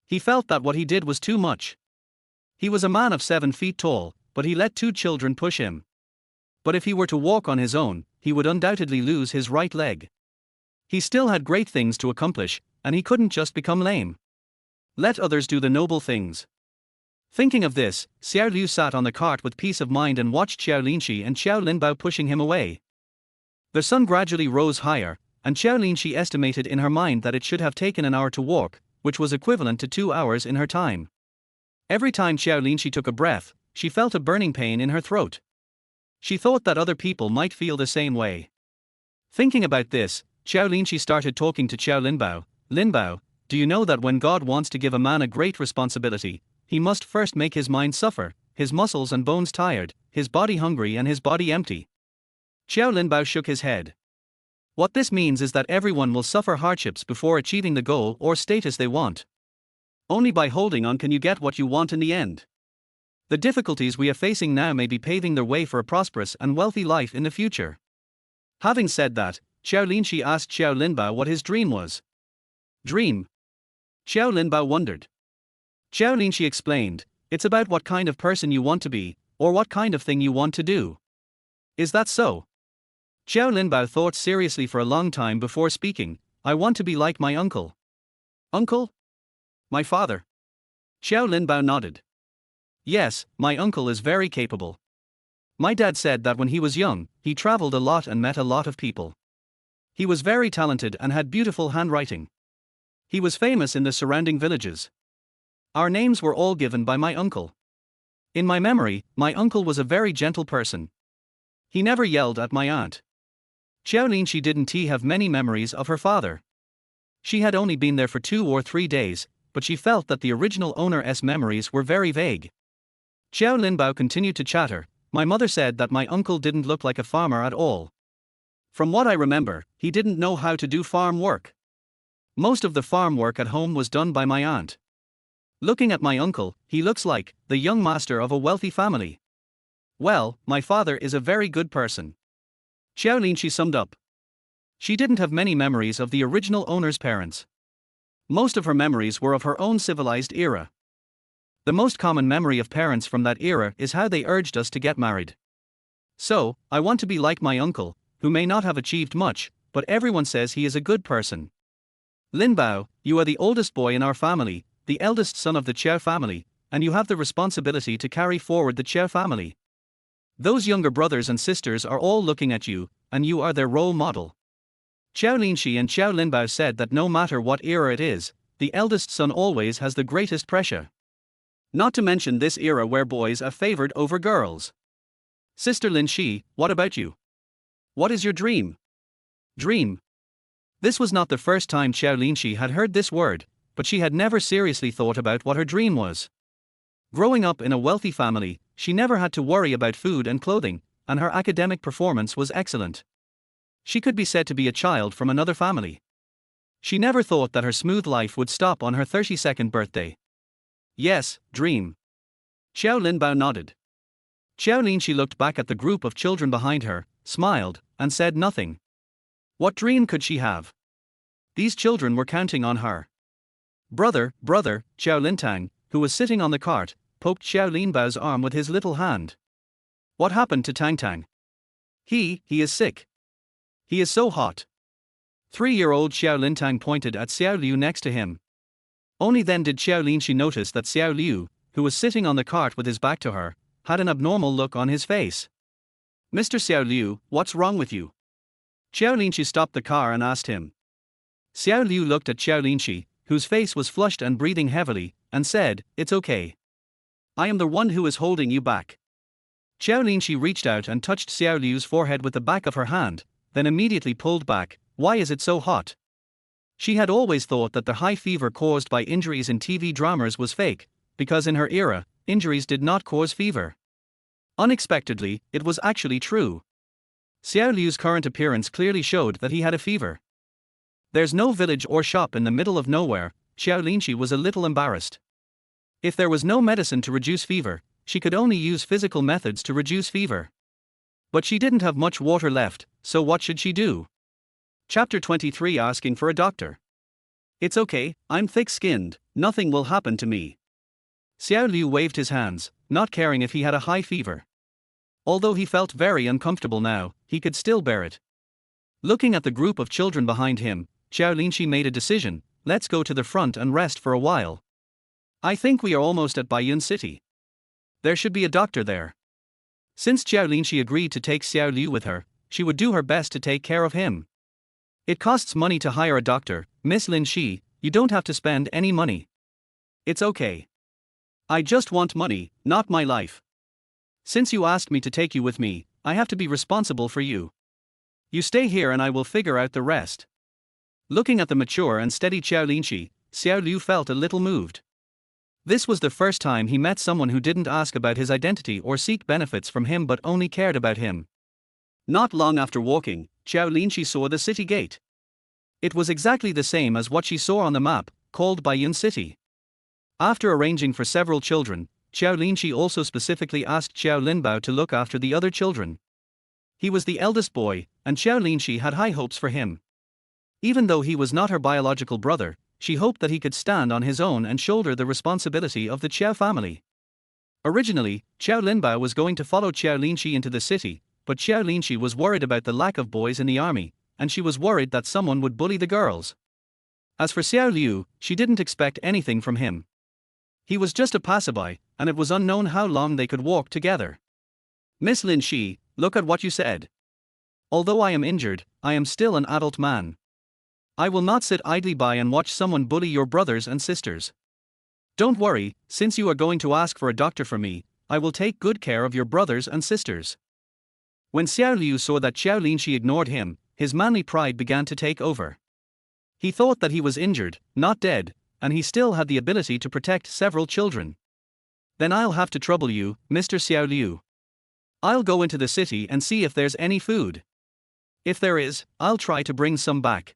He felt that what he did was too much. He was a man of 7 feet tall, but he let 2 children push him. But if he were to walk on his own, he would undoubtedly lose his right leg. He still had great things to accomplish, and he couldn't just become lame. Let others do the noble things. Thinking of this, Xiao Liu sat on the cart with peace of mind and watched Qiao Linxi and Qiao Linbao pushing him away. The sun gradually rose higher, and Qiao Linxi estimated in her mind that it should have taken an hour to walk, which was equivalent to 2 hours in her time. Every time Qiao Linxi took a breath, she felt a burning pain in her throat. She thought that other people might feel the same way. Thinking about this, Qiao Linxi started talking to Qiao Linbao. Linbao, do you know that when God wants to give a man a great responsibility, he must first make his mind suffer, his muscles and bones tired, his body hungry and his body empty? Qiao Linbao shook his head. What this means is that everyone will suffer hardships before achieving the goal or status they want. Only by holding on can you get what you want in the end. The difficulties we are facing now may be paving their way for a prosperous and wealthy life in the future. Having said that, Qiao Linxi asked Qiao Linbao what his dream was. Dream? Qiao Linbao wondered. Qiao Linxi explained, It's about what kind of person you want to be, or what kind of thing you want to do. Is that so? Qiao Linbao thought seriously for a long time before speaking. I want to be like my uncle. Uncle? My father. Qiao Linbao nodded. Yes, my uncle is very capable. My dad said that when he was young, he traveled a lot and met a lot of people. He was very talented and had beautiful handwriting. He was famous in the surrounding villages. Our names were all given by my uncle. In my memory, my uncle was a very gentle person. He never yelled at my aunt. Qiao Linxi didn't have many memories of her father. She had only been there for 2 or 3 days, but she felt that the original owner's memories were very vague. Qiao Linbao continued to chatter. My mother said that my uncle didn't look like a farmer at all. From what I remember, he didn't know how to do farm work. Most of the farm work at home was done by my aunt. Looking at my uncle, he looks like the young master of a wealthy family. Well, my father is a very good person. Qiao Linxi summed up. She didn't have many memories of the original owner's parents. Most of her memories were of her own civilized era. The most common memory of parents from that era is how they urged us to get married. So, I want to be like my uncle, who may not have achieved much, but everyone says he is a good person. Linbao, you are the oldest boy in our family, the eldest son of the Qiao family, and you have the responsibility to carry forward the Qiao family. Those younger brothers and sisters are all looking at you, and you are their role model. Qiao Linxi and Qiao Linbao said that no matter what era it is, the eldest son always has the greatest pressure. Not to mention this era where boys are favored over girls. Sister Linxi, what about you? What is your dream? Dream. This was not the first time Qiao Linxi had heard this word, but she had never seriously thought about what her dream was. Growing up in a wealthy family, she never had to worry about food and clothing, and her academic performance was excellent. She could be said to be a child from another family. She never thought that her smooth life would stop on her 32nd birthday. Yes, dream. Qiao Linbao nodded. Qiao Linxi looked back at the group of children behind her, smiled, and said nothing. What dream could she have? These children were counting on her. Brother, Qiao Lintang, who was sitting on the cart, poked Qiao Linbao's arm with his little hand. What happened to Tang Tang? He is sick. He is so hot. 3-year-old Qiao Lintang pointed at Xiao Liu next to him. Only then did Qiao Linxi notice that Xiao Liu, who was sitting on the cart with his back to her, had an abnormal look on his face. Mr. Xiao Liu, what's wrong with you? Qiao Linxi stopped the car and asked him. Xiao Liu looked at Qiao Linxi, whose face was flushed and breathing heavily, and said, It's okay. I am the one who is holding you back. Qiao Linxi reached out and touched Xiao Liu's forehead with the back of her hand, then immediately pulled back. Why is it so hot? She had always thought that the high fever caused by injuries in TV dramas was fake, because in her era, injuries did not cause fever. Unexpectedly, it was actually true. Xiao Liu's current appearance clearly showed that he had a fever. There's no village or shop in the middle of nowhere. Qiao Linxi was a little embarrassed. If there was no medicine to reduce fever, she could only use physical methods to reduce fever. But she didn't have much water left, so what should she do? Chapter 23, Asking for a doctor. It's okay, I'm thick-skinned, nothing will happen to me. Xiao Liu waved his hands, not caring if he had a high fever. Although he felt very uncomfortable now, he could still bear it. Looking at the group of children behind him, Qiao Linxi made a decision. Let's go to the front and rest for a while. I think we are almost at Baiyun City. There should be a doctor there. Since Qiao Linxi agreed to take Xiao Liu with her, she would do her best to take care of him. It costs money to hire a doctor, Miss Linxi, you don't have to spend any money. It's okay. I just want money, not my life. Since you asked me to take you with me, I have to be responsible for you. You stay here and I will figure out the rest. Looking at the mature and steady Qiao Linxi, Xiao Liu felt a little moved. This was the first time he met someone who didn't ask about his identity or seek benefits from him but only cared about him. Not long after walking, Qiao Linxi saw the city gate. It was exactly the same as what she saw on the map, called Baiyun City. After arranging for several children, Qiao Linxi also specifically asked Qiao Linbao to look after the other children. He was the eldest boy, and Qiao Linxi had high hopes for him. Even though he was not her biological brother, she hoped that he could stand on his own and shoulder the responsibility of the Qiao family. Originally, Qiao Linbao was going to follow Qiao Linxi into the city, but Qiao Linxi was worried about the lack of boys in the army, and she was worried that someone would bully the girls. As for Xiao Liu, she didn't expect anything from him. He was just a passerby, and it was unknown how long they could walk together. Miss Linxi, look at what you said. Although I am injured, I am still an adult man. I will not sit idly by and watch someone bully your brothers and sisters. Don't worry, since you are going to ask for a doctor for me, I will take good care of your brothers and sisters. When Xiao Liu saw that Qiao Linxi ignored him, his manly pride began to take over. He thought that he was injured, not dead, and he still had the ability to protect several children. Then I'll have to trouble you, Mr. Xiao Liu. I'll go into the city and see if there's any food. If there is, I'll try to bring some back.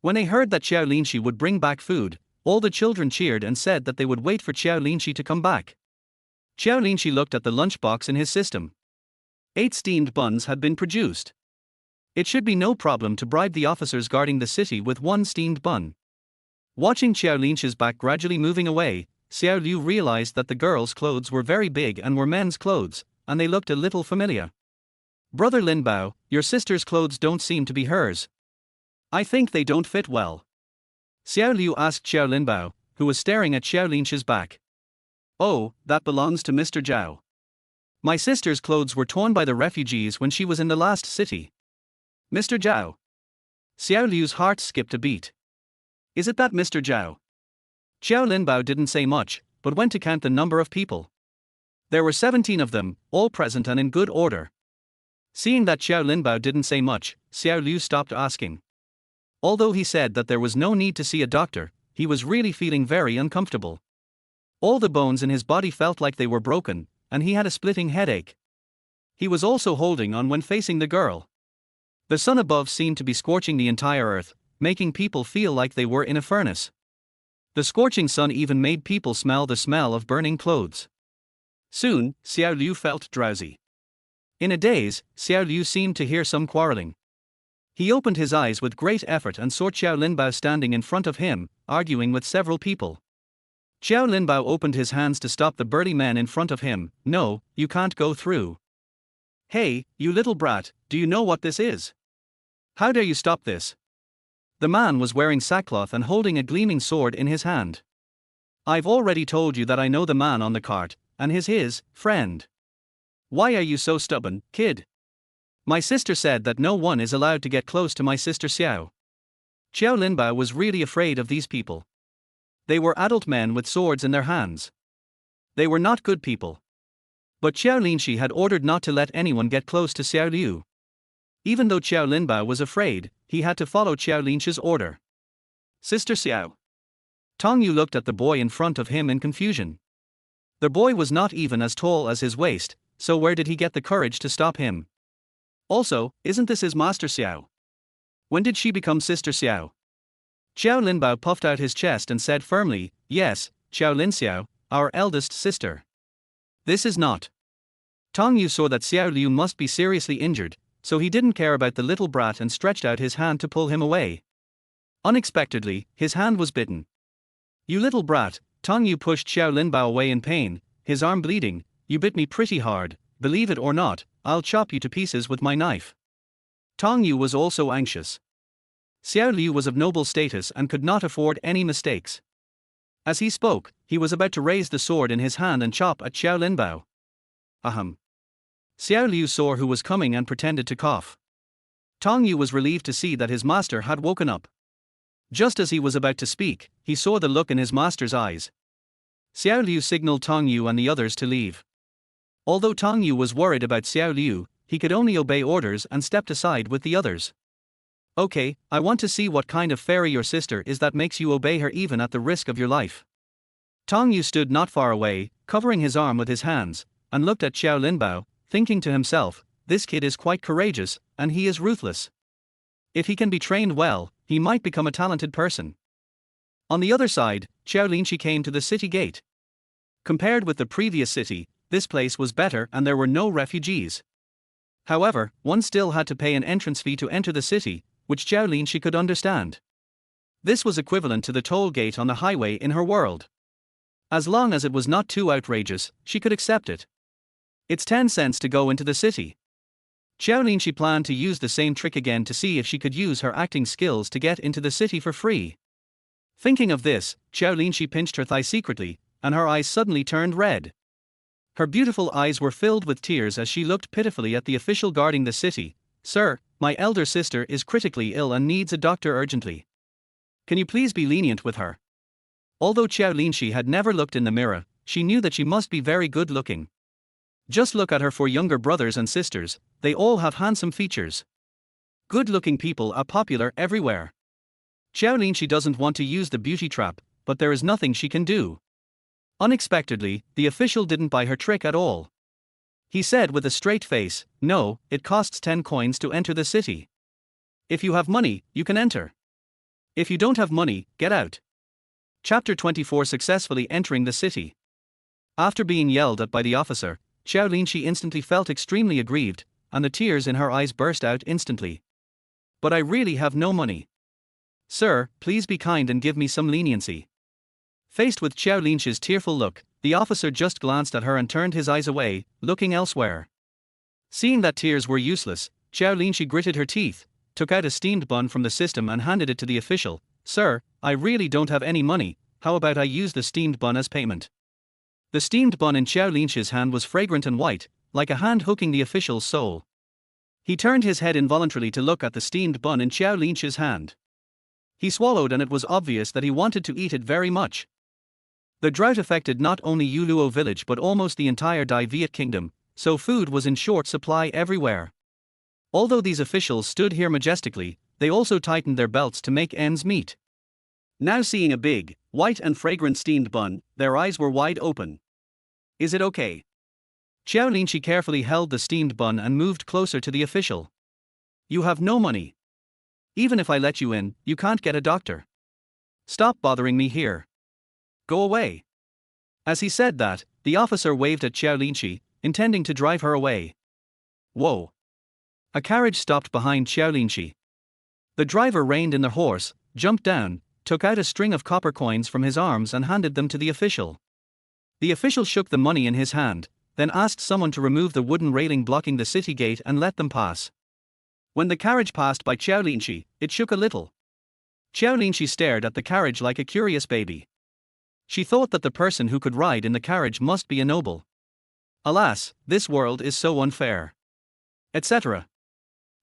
When they heard that Qiao Linxi would bring back food, all the children cheered and said that they would wait for Qiao Linxi to come back. Qiao Linxi looked at the lunchbox in his system. 8 steamed buns had been produced. It should be no problem to bribe the officers guarding the city with 1 steamed bun. Watching Qiao Linxi's back gradually moving away, Xiao Liu realized that the girls' clothes were very big and were men's clothes, and they looked a little familiar. Brother Linbao, your sister's clothes don't seem to be hers. I think they don't fit well. Xiao Liu asked Qiao Linbao, who was staring at Xiao Linxi's back. Oh, that belongs to Mr. Zhao. My sister's clothes were torn by the refugees when she was in the last city. Mr. Zhao. Xiao Liu's heart skipped a beat. Is it that Mr. Zhao? Qiao Linbao didn't say much, but went to count the number of people. There were 17 of them, all present and in good order. Seeing that Qiao Linbao didn't say much, Xiao Liu stopped asking. Although he said that there was no need to see a doctor, he was really feeling very uncomfortable. All the bones in his body felt like they were broken, and he had a splitting headache. He was also holding on when facing the girl. The sun above seemed to be scorching the entire earth, making people feel like they were in a furnace. The scorching sun even made people smell the smell of burning clothes. Soon, Xiao Liu felt drowsy. In a daze, Xiao Liu seemed to hear some quarreling. He opened his eyes with great effort and saw Qiao Linbao standing in front of him, arguing with several people. Qiao Linbao opened his hands to stop the burly men in front of him. No, you can't go through. Hey, you little brat, do you know what this is? How dare you stop this? The man was wearing sackcloth and holding a gleaming sword in his hand. I've already told you that I know the man on the cart, and his friend. Why are you so stubborn, kid? My sister said that no one is allowed to get close to my sister Xiao. Qiao Linbao was really afraid of these people. They were adult men with swords in their hands. They were not good people. But Qiao Linxi had ordered not to let anyone get close to Xiao Liu. Even though Qiao Linbao was afraid, he had to follow Qiao Linxi's order. Sister Xiao. Tong Yu looked at the boy in front of him in confusion. The boy was not even as tall as his waist, so where did he get the courage to stop him? Also, isn't this his master Xiao? When did she become Sister Xiao? Qiao Linbao puffed out his chest and said firmly, yes, Qiao Linxiao, our eldest sister. This is not. Tong Yu saw that Xiao Liu must be seriously injured, so he didn't care about the little brat and stretched out his hand to pull him away. Unexpectedly, his hand was bitten. You little brat, Tong Yu pushed Qiao Linbao away in pain, his arm bleeding. You bit me pretty hard, believe it or not, I'll chop you to pieces with my knife. Tong Yu was also anxious. Xiao Liu was of noble status and could not afford any mistakes. As he spoke, he was about to raise the sword in his hand and chop at Qiao Linbao. Ahem. Xiao Liu saw who was coming and pretended to cough. Tong Yu was relieved to see that his master had woken up. Just as he was about to speak, he saw the look in his master's eyes. Xiao Liu signaled Tong Yu and the others to leave. Although Tong Yu was worried about Xiao Liu, he could only obey orders and stepped aside with the others. Okay, I want to see what kind of fairy your sister is that makes you obey her even at the risk of your life. Tong Yu stood not far away, covering his arm with his hands, and looked at Qiao Linbao, thinking to himself, this kid is quite courageous, and he is ruthless. If he can be trained well, he might become a talented person. On the other side, Qiao Linxi came to the city gate. Compared with the previous city, this place was better and there were no refugees. However, one still had to pay an entrance fee to enter the city, which Qiao Linxi could understand. This was equivalent to the toll gate on the highway in her world. As long as it was not too outrageous, she could accept it. It's 10 cents to go into the city. Qiao Linxi planned to use the same trick again to see if she could use her acting skills to get into the city for free. Thinking of this, Qiao Linxi pinched her thigh secretly, and her eyes suddenly turned red. Her beautiful eyes were filled with tears as she looked pitifully at the official guarding the city. "Sir, my elder sister is critically ill and needs a doctor urgently. Can you please be lenient with her?" Although Qiao Linxi had never looked in the mirror, she knew that she must be very good looking. Just look at her 4 younger brothers and sisters, they all have handsome features. Good-looking people are popular everywhere. Qiao Linxi doesn't want to use the beauty trap, but there is nothing she can do. Unexpectedly, the official didn't buy her trick at all. He said with a straight face, "No, it costs 10 coins to enter the city. If you have money, you can enter. If you don't have money, get out." Chapter 24: Successfully entering the city. After being yelled at by the officer, Qiao Linxi instantly felt extremely aggrieved, and the tears in her eyes burst out instantly. "But I really have no money. Sir, please be kind and give me some leniency." Faced with Qiao Linxi's tearful look, the officer just glanced at her and turned his eyes away, looking elsewhere. Seeing that tears were useless, Qiao Linxi gritted her teeth, took out a steamed bun from the system and handed it to the official. "Sir, I really don't have any money, how about I use the steamed bun as payment?" The steamed bun in Qiao Linxi's hand was fragrant and white, like a hand hooking the official's soul. He turned his head involuntarily to look at the steamed bun in Qiao Linxi's hand. He swallowed, and it was obvious that he wanted to eat it very much. The drought affected not only Yuluo village but almost the entire Dai Viet kingdom, so food was in short supply everywhere. Although these officials stood here majestically, they also tightened their belts to make ends meet. Now seeing a big, white and fragrant steamed bun, their eyes were wide open. "Is it okay?" Qiao Linxi carefully held the steamed bun and moved closer to the official. "You have no money. Even if I let you in, you can't get a doctor. Stop bothering me here. Go away." As he said that, the officer waved at Qiao Linxi, intending to drive her away. Whoa! A carriage stopped behind Qiao Linxi. The driver reined in the horse, jumped down, took out a string of copper coins from his arms and handed them to the official. The official shook the money in his hand, then asked someone to remove the wooden railing blocking the city gate and let them pass. When the carriage passed by Qiao Linxi, it shook a little. Qiao Linxi stared at the carriage like a curious baby. She thought that the person who could ride in the carriage must be a noble. Alas, this world is so unfair. Etc.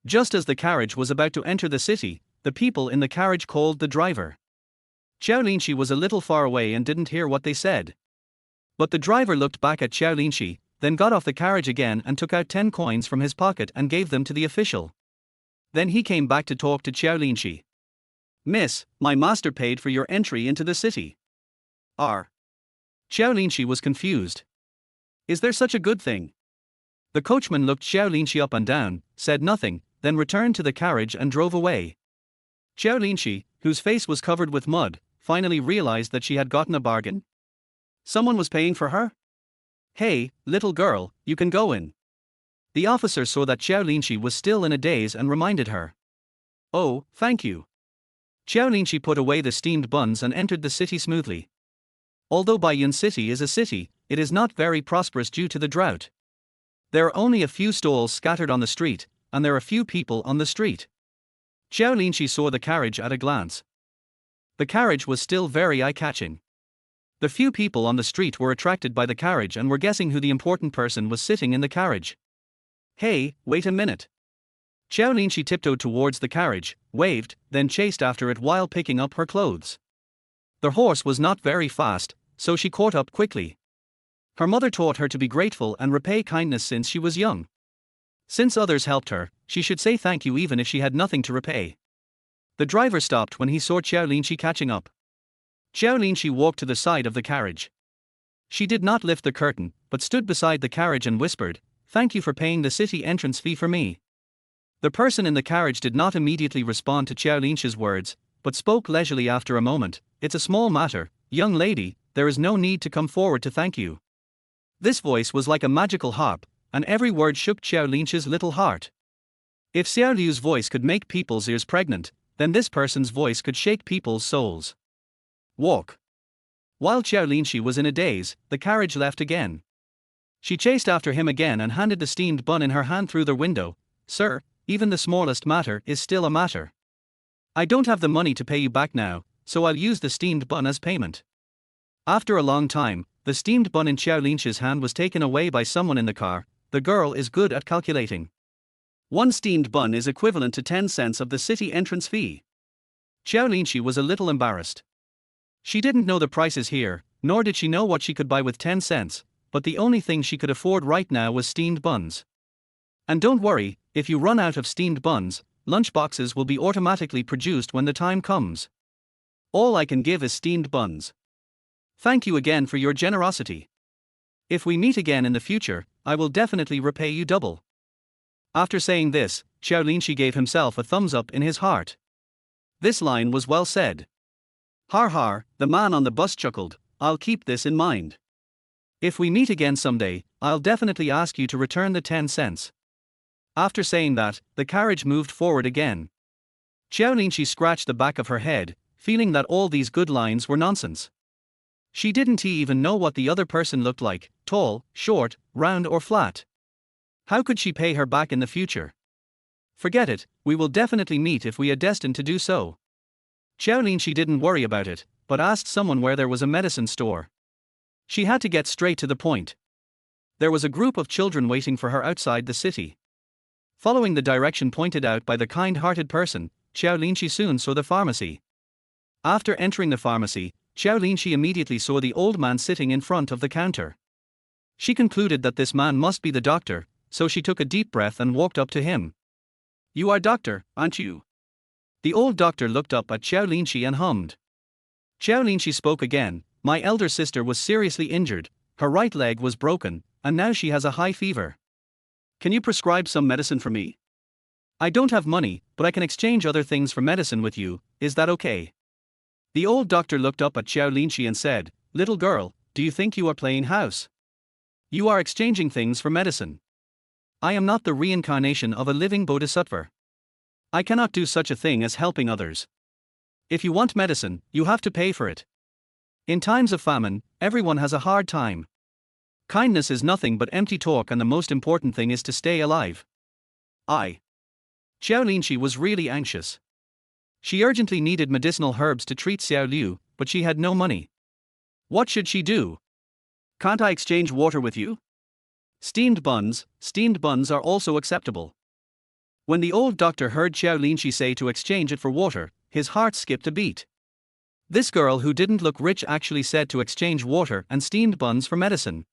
Just as the carriage was about to enter the city, the people in the carriage called the driver. Qiao Linxi was a little far away and didn't hear what they said. But the driver looked back at Qiao Linxi, then got off the carriage again and took out 10 coins from his pocket and gave them to the official. Then he came back to talk to Qiao Linxi. "Miss, my master paid for your entry into the city." Qiao Linxi was confused. Is there such a good thing? The coachman looked Qiao Linxi up and down, said nothing, then returned to the carriage and drove away. Qiao Linxi, whose face was covered with mud, finally realized that she had gotten a bargain. Someone was paying for her? "Hey, little girl, you can go in." The officer saw that Qiao Linxi was still in a daze and reminded her. "Oh, thank you." Qiao Linxi put away the steamed buns and entered the city smoothly. Although Baiyun City is a city, it is not very prosperous due to the drought. There are only a few stalls scattered on the street, and there are few people on the street. Qiao Linxi saw the carriage at a glance. The carriage was still very eye-catching. The few people on the street were attracted by the carriage and were guessing who the important person was sitting in the carriage. "Hey, wait a minute." Qiao Linxi tiptoed towards the carriage, waved, then chased after it while picking up her clothes. The horse was not very fast, so she caught up quickly. Her mother taught her to be grateful and repay kindness since she was young. Since others helped her, she should say thank you even if she had nothing to repay. The driver stopped when he saw Qiao Linxi catching up. Qiao Linxi walked to the side of the carriage. She did not lift the curtain, but stood beside the carriage and whispered, "Thank you for paying the city entrance fee for me." The person in the carriage did not immediately respond to Qiao Linxi's words, but spoke leisurely after a moment. "It's a small matter, young lady, there is no need to come forward to thank you." This voice was like a magical harp, and every word shook Qiao Linxi's little heart. If Xiao Liu's voice could make people's ears pregnant, then this person's voice could shake people's souls. Walk. While Qiao Linxi was in a daze, the carriage left again. She chased after him again and handed the steamed bun in her hand through the window. Sir, even the smallest matter is still a matter. I don't have the money to pay you back now, so I'll use the steamed bun as payment. After a long time, the steamed bun in Qiao Linxi's hand was taken away by someone in the car. The girl is good at calculating. One steamed bun is equivalent to 10 cents of the city entrance fee. Qiao Linxi was a little embarrassed. She didn't know the prices here, nor did she know what she could buy with 10 cents, but the only thing she could afford right now was steamed buns. And don't worry, if you run out of steamed buns, lunch boxes will be automatically produced when the time comes. All I can give is steamed buns. Thank you again for your generosity. If we meet again in the future, I will definitely repay you double. After saying this, Qiao Linxi gave himself a thumbs up in his heart. This line was well said. Har har, the man on the bus chuckled, I'll keep this in mind. If we meet again someday, I'll definitely ask you to return the 10 cents. After saying that, the carriage moved forward again. Qiao Linxi scratched the back of her head, feeling that all these good lines were nonsense. She didn't even know what the other person looked like, tall, short, round or flat. How could she pay her back in the future? Forget it, we will definitely meet if we are destined to do so. Qiao Linxi didn't worry about it, but asked someone where there was a medicine store. She had to get straight to the point. There was a group of children waiting for her outside the city. Following the direction pointed out by the kind-hearted person, Qiao Linxi soon saw the pharmacy. After entering the pharmacy, Qiao Linxi immediately saw the old man sitting in front of the counter. She concluded that this man must be the doctor, so she took a deep breath and walked up to him. You are doctor, aren't you? The old doctor looked up at Qiao Linxi and hummed. Qiao Linxi spoke again. My elder sister was seriously injured, her right leg was broken, and now she has a high fever. Can you prescribe some medicine for me? I don't have money, but I can exchange other things for medicine with you, is that okay? The old doctor looked up at Qiao Linxi and said, Little girl, do you think you are playing house? You are exchanging things for medicine. I am not the reincarnation of a living bodhisattva. I cannot do such a thing as helping others. If you want medicine, you have to pay for it. In times of famine, everyone has a hard time. Kindness is nothing but empty talk, and the most important thing is to stay alive. Qiao Linxi was really anxious. She urgently needed medicinal herbs to treat Xiao Liu, but she had no money. What should she do? Can't I exchange water with you? Steamed buns are also acceptable. When the old doctor heard Qiao Linxi say to exchange it for water, his heart skipped a beat. This girl who didn't look rich actually said to exchange water and steamed buns for medicine.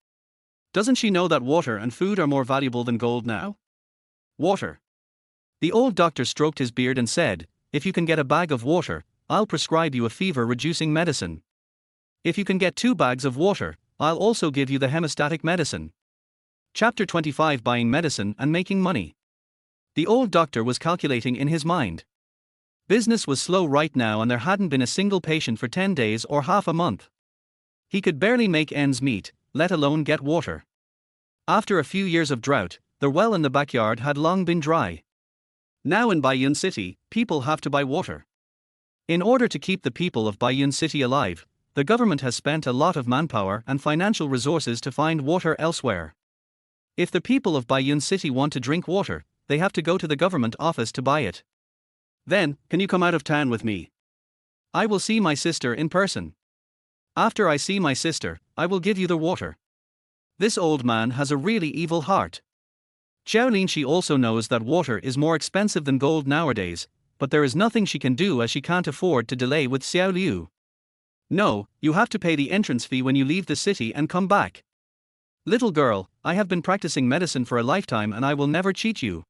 Doesn't she know that water and food are more valuable than gold now? Water. The old doctor stroked his beard and said, If you can get a bag of water, I'll prescribe you a fever-reducing medicine. If you can get 2 bags of water, I'll also give you the hemostatic medicine. Chapter 25 Buying Medicine and Making Money. The old doctor was calculating in his mind. Business was slow right now, and there hadn't been a single patient for 10 days or half a month. He could barely make ends meet, let alone get water. After a few years of drought, the well in the backyard had long been dry. Now in Baiyun City, people have to buy water. In order to keep the people of Baiyun City alive, the government has spent a lot of manpower and financial resources to find water elsewhere. If the people of Baiyun City want to drink water, they have to go to the government office to buy it. Then, can you come out of town with me? I will see my sister in person. After I see my sister, I will give you the water. This old man has a really evil heart. Qiao Linxi also knows that water is more expensive than gold nowadays, but there is nothing she can do as she can't afford to delay with Xiao Liu. No, you have to pay the entrance fee when you leave the city and come back. Little girl, I have been practicing medicine for a lifetime and I will never cheat you.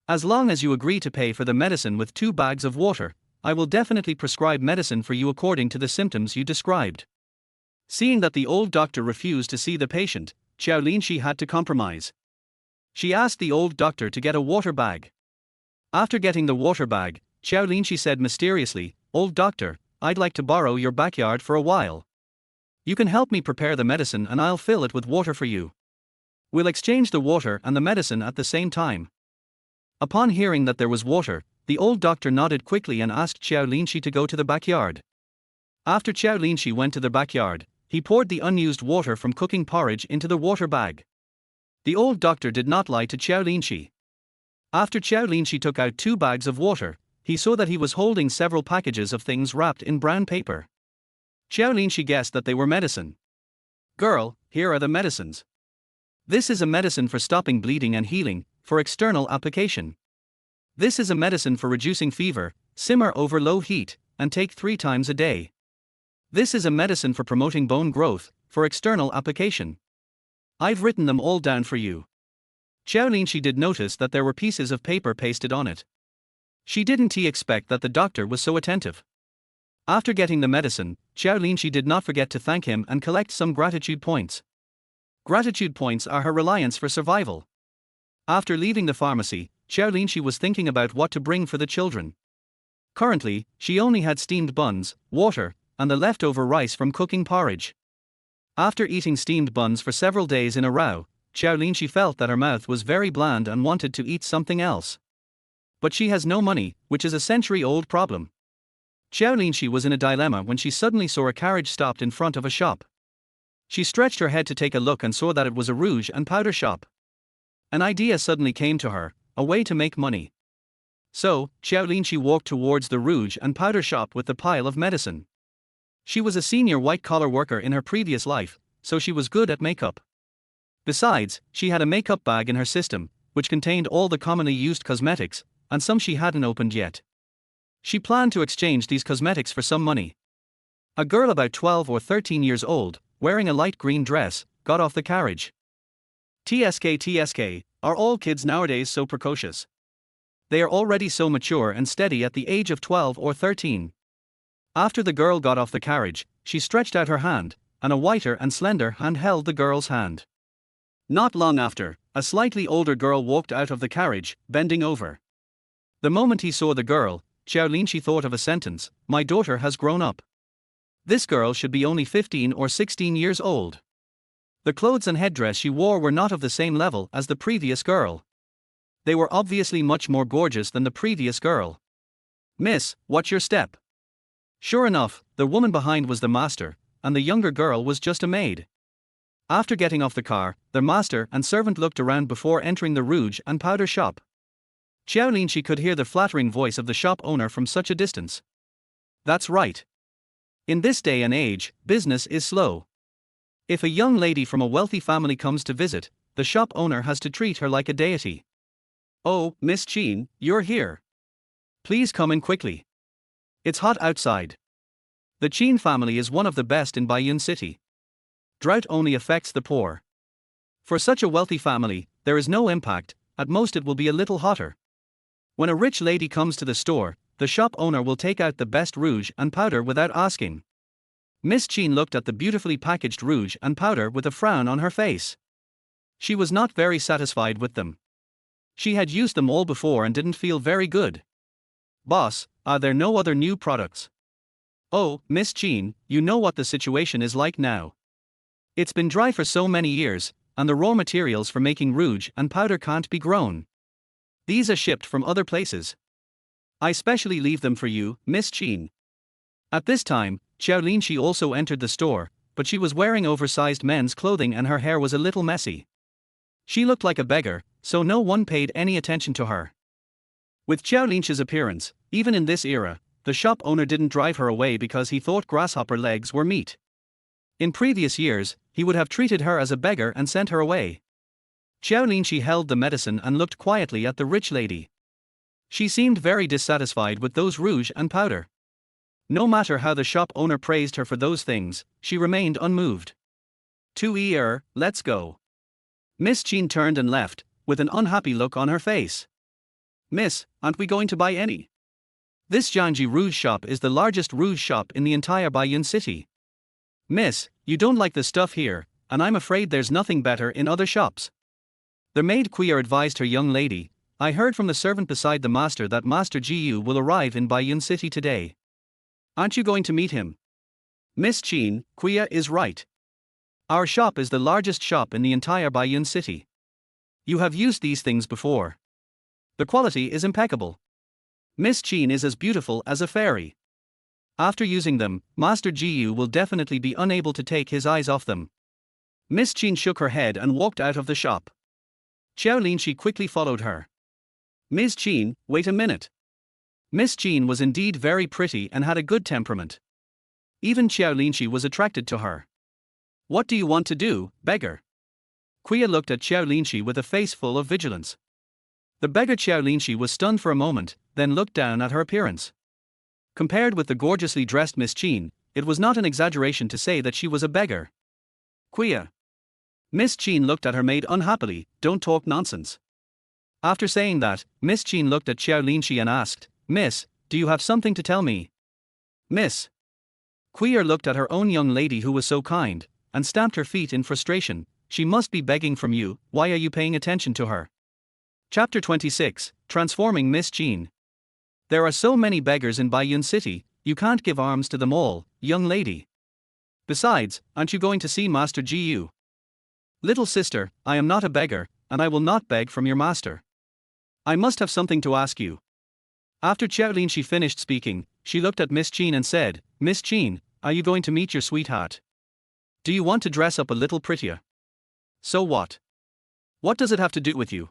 As long as you agree to pay for the medicine with 2 bags of water, I will definitely prescribe medicine for you according to the symptoms you described. Seeing that the old doctor refused to see the patient, Qiao Linxi had to compromise. She asked the old doctor to get a water bag. After getting the water bag, Qiao Linxi said mysteriously, Old doctor, I'd like to borrow your backyard for a while. You can help me prepare the medicine and I'll fill it with water for you. We'll exchange the water and the medicine at the same time. Upon hearing that there was water, the old doctor nodded quickly and asked Qiao Linxi to go to the backyard. After Qiao Linxi went to the backyard, he poured the unused water from cooking porridge into the water bag. The old doctor did not lie to Qiao Linxi. After Qiao Linxi took out 2 bags of water, he saw that he was holding several packages of things wrapped in brown paper. Qiao Linxi guessed that they were medicine. "Girl, here are the medicines. This is a medicine for stopping bleeding and healing, for external application. This is a medicine for reducing fever, simmer over low heat, and take 3 times a day. This is a medicine for promoting bone growth, for external application. I've written them all down for you." Qiao Linxi did notice that there were pieces of paper pasted on it. She didn't expect that the doctor was so attentive. After getting the medicine, Qiao Linxi did not forget to thank him and collect some gratitude points. Gratitude points are her reliance for survival. After leaving the pharmacy, Qiao Linxi was thinking about what to bring for the children. Currently, she only had steamed buns, water, and the leftover rice from cooking porridge. After eating steamed buns for several days in a row, Qiao Linxi felt that her mouth was very bland and wanted to eat something else. But she has no money, which is a century-old problem. Qiao Linxi was in a dilemma when she suddenly saw a carriage stopped in front of a shop. She stretched her head to take a look and saw that it was a rouge and powder shop. An idea suddenly came to her, a way to make money. So, Qiao Linxi walked towards the rouge and powder shop with the pile of medicine. She was a senior white-collar worker in her previous life, so she was good at makeup. Besides, she had a makeup bag in her system, which contained all the commonly used cosmetics, and some she hadn't opened yet. She planned to exchange these cosmetics for some money. A girl about 12 or 13 years old, wearing a light green dress, got off the carriage. TSK, are all kids nowadays so precocious? They are already so mature and steady at the age of 12 or 13. After the girl got off the carriage, she stretched out her hand, and a whiter and slender hand held the girl's hand. Not long after, a slightly older girl walked out of the carriage, bending over. The moment he saw the girl, Qiao Linxi thought of a sentence: "My daughter has grown up. This girl should be only 15 or 16 years old." The clothes and headdress she wore were not of the same level as the previous girl. They were obviously much more gorgeous than the previous girl. "Miss, what's your step?" Sure enough, the woman behind was the master, and the younger girl was just a maid. After getting off the car, the master and servant looked around before entering the rouge and powder shop. Qiao Linxi could hear the flattering voice of the shop owner from such a distance. That's right. In this day and age, business is slow. If a young lady from a wealthy family comes to visit, the shop owner has to treat her like a deity. "Oh, Miss Qin, you're here. Please come in quickly. It's hot outside." The Qin family is one of the best in Baiyun City. Drought only affects the poor. For such a wealthy family, there is no impact, at most it will be a little hotter. When a rich lady comes to the store, the shop owner will take out the best rouge and powder without asking. Miss Qin looked at the beautifully packaged rouge and powder with a frown on her face. She was not very satisfied with them. She had used them all before and didn't feel very good. "Boss, are there no other new products?" "Oh, Miss Qin, you know what the situation is like now. It's been dry for so many years, and the raw materials for making rouge and powder can't be grown. These are shipped from other places. I specially leave them for you, Miss Qin." At this time, Qiao Linxi also entered the store, but she was wearing oversized men's clothing and her hair was a little messy. She looked like a beggar, so no one paid any attention to her. With Qiao Linxi's appearance, even in this era, the shop owner didn't drive her away because he thought grasshopper legs were meat. In previous years, he would have treated her as a beggar and sent her away. Qiao Linxi held the medicine and looked quietly at the rich lady. She seemed very dissatisfied with those rouge and powder. No matter how the shop owner praised her for those things, she remained unmoved. Let's go." Miss Qin turned and left, with an unhappy look on her face. "Miss, aren't we going to buy any? This Jiangji rouge shop is the largest rouge shop in the entire Baiyun city. Miss, you don't like the stuff here, and I'm afraid there's nothing better in other shops." The maid Qiao advised her young lady, "I heard from the servant beside the master that Master Jiyu will arrive in Baiyun City today. Aren't you going to meet him?" "Miss Qin, Qiao is right. Our shop is the largest shop in the entire Baiyun City. You have used these things before. The quality is impeccable. Miss Qin is as beautiful as a fairy. After using them, Master Jiyu will definitely be unable to take his eyes off them. Miss Qin shook her head and walked out of the shop. Qiao Linxi quickly followed her. Ms. Qin, wait a minute. Miss Qin was indeed very pretty and had a good temperament. Even Qiao Linxi was attracted to her. What do you want to do, beggar? Qiao looked at Qiao Linxi with a face full of vigilance. The beggar Qiao Linxi was stunned for a moment, then looked down at her appearance. Compared with the gorgeously dressed Miss Qin, it was not an exaggeration to say that she was a beggar. Qiao. Miss Qin looked at her maid unhappily, don't talk nonsense. After saying that, Miss Qin looked at Qiao Linxi and asked, Miss, do you have something to tell me? Miss. Qiao looked at her own young lady who was so kind, and stamped her feet in frustration. She must be begging from you, why are you paying attention to her? Chapter 26, Transforming Miss Qin. There are so many beggars in Baiyun City, you can't give alms to them all, young lady. Besides, aren't you going to see Master Jiyu? Little sister, I am not a beggar, and I will not beg from your master. I must have something to ask you. After Qiao Linxi finished speaking, she looked at Miss Qin and said, Miss Qin, are you going to meet your sweetheart? Do you want to dress up a little prettier? So what? What does it have to do with you?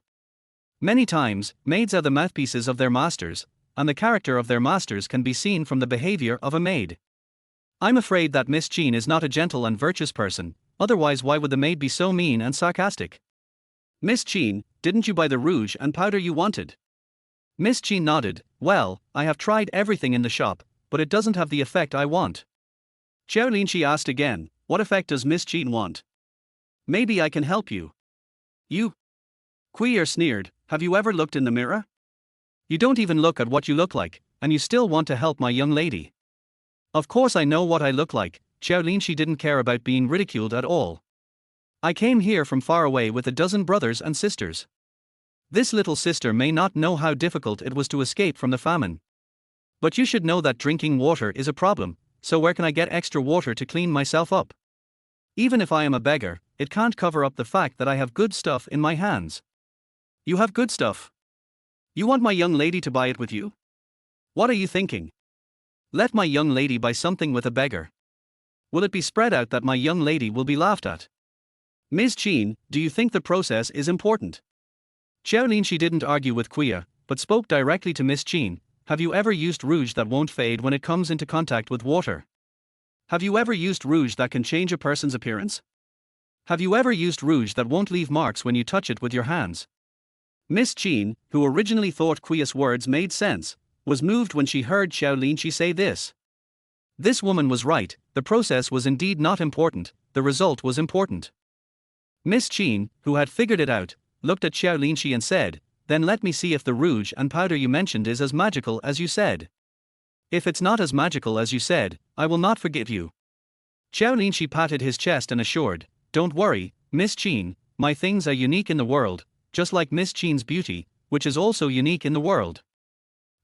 Many times, maids are the mouthpieces of their masters, and the character of their masters can be seen from the behavior of a maid. I'm afraid that Miss Qin is not a gentle and virtuous person, otherwise why would the maid be so mean and sarcastic? Miss Qin, didn't you buy the rouge and powder you wanted? Miss Qin nodded, well, I have tried everything in the shop, but it doesn't have the effect I want. Qiao Linxi asked again, what effect does Miss Qin want? Maybe I can help you. You? Qiao sneered, have you ever looked in the mirror? You don't even look at what you look like, and you still want to help my young lady. Of course I know what I look like. Qiao Linxi didn't care about being ridiculed at all. I came here from far away with a dozen brothers and sisters. This little sister may not know how difficult it was to escape from the famine. But you should know that drinking water is a problem, so where can I get extra water to clean myself up? Even if I am a beggar, it can't cover up the fact that I have good stuff in my hands. You have good stuff? You want my young lady to buy it with you? What are you thinking? Let my young lady buy something with a beggar. Will it be spread out that my young lady will be laughed at? Ms. Qin, do you think the process is important? Qiao Linxi didn't argue with Qiao, but spoke directly to Miss Qin. Have you ever used rouge that won't fade when it comes into contact with water? Have you ever used rouge that can change a person's appearance? Have you ever used rouge that won't leave marks when you touch it with your hands? Miss Qin, who originally thought Qiao's words made sense, was moved when she heard Qiao Linxi say this. This woman was right, the process was indeed not important, the result was important. Miss Qin, who had figured it out, looked at Qiao Linxi and said, then let me see if the rouge and powder you mentioned is as magical as you said. If it's not as magical as you said, I will not forgive you. Qiao Linxi patted his chest and assured, don't worry, Miss Qin, my things are unique in the world, just like Miss Qin's beauty, which is also unique in the world.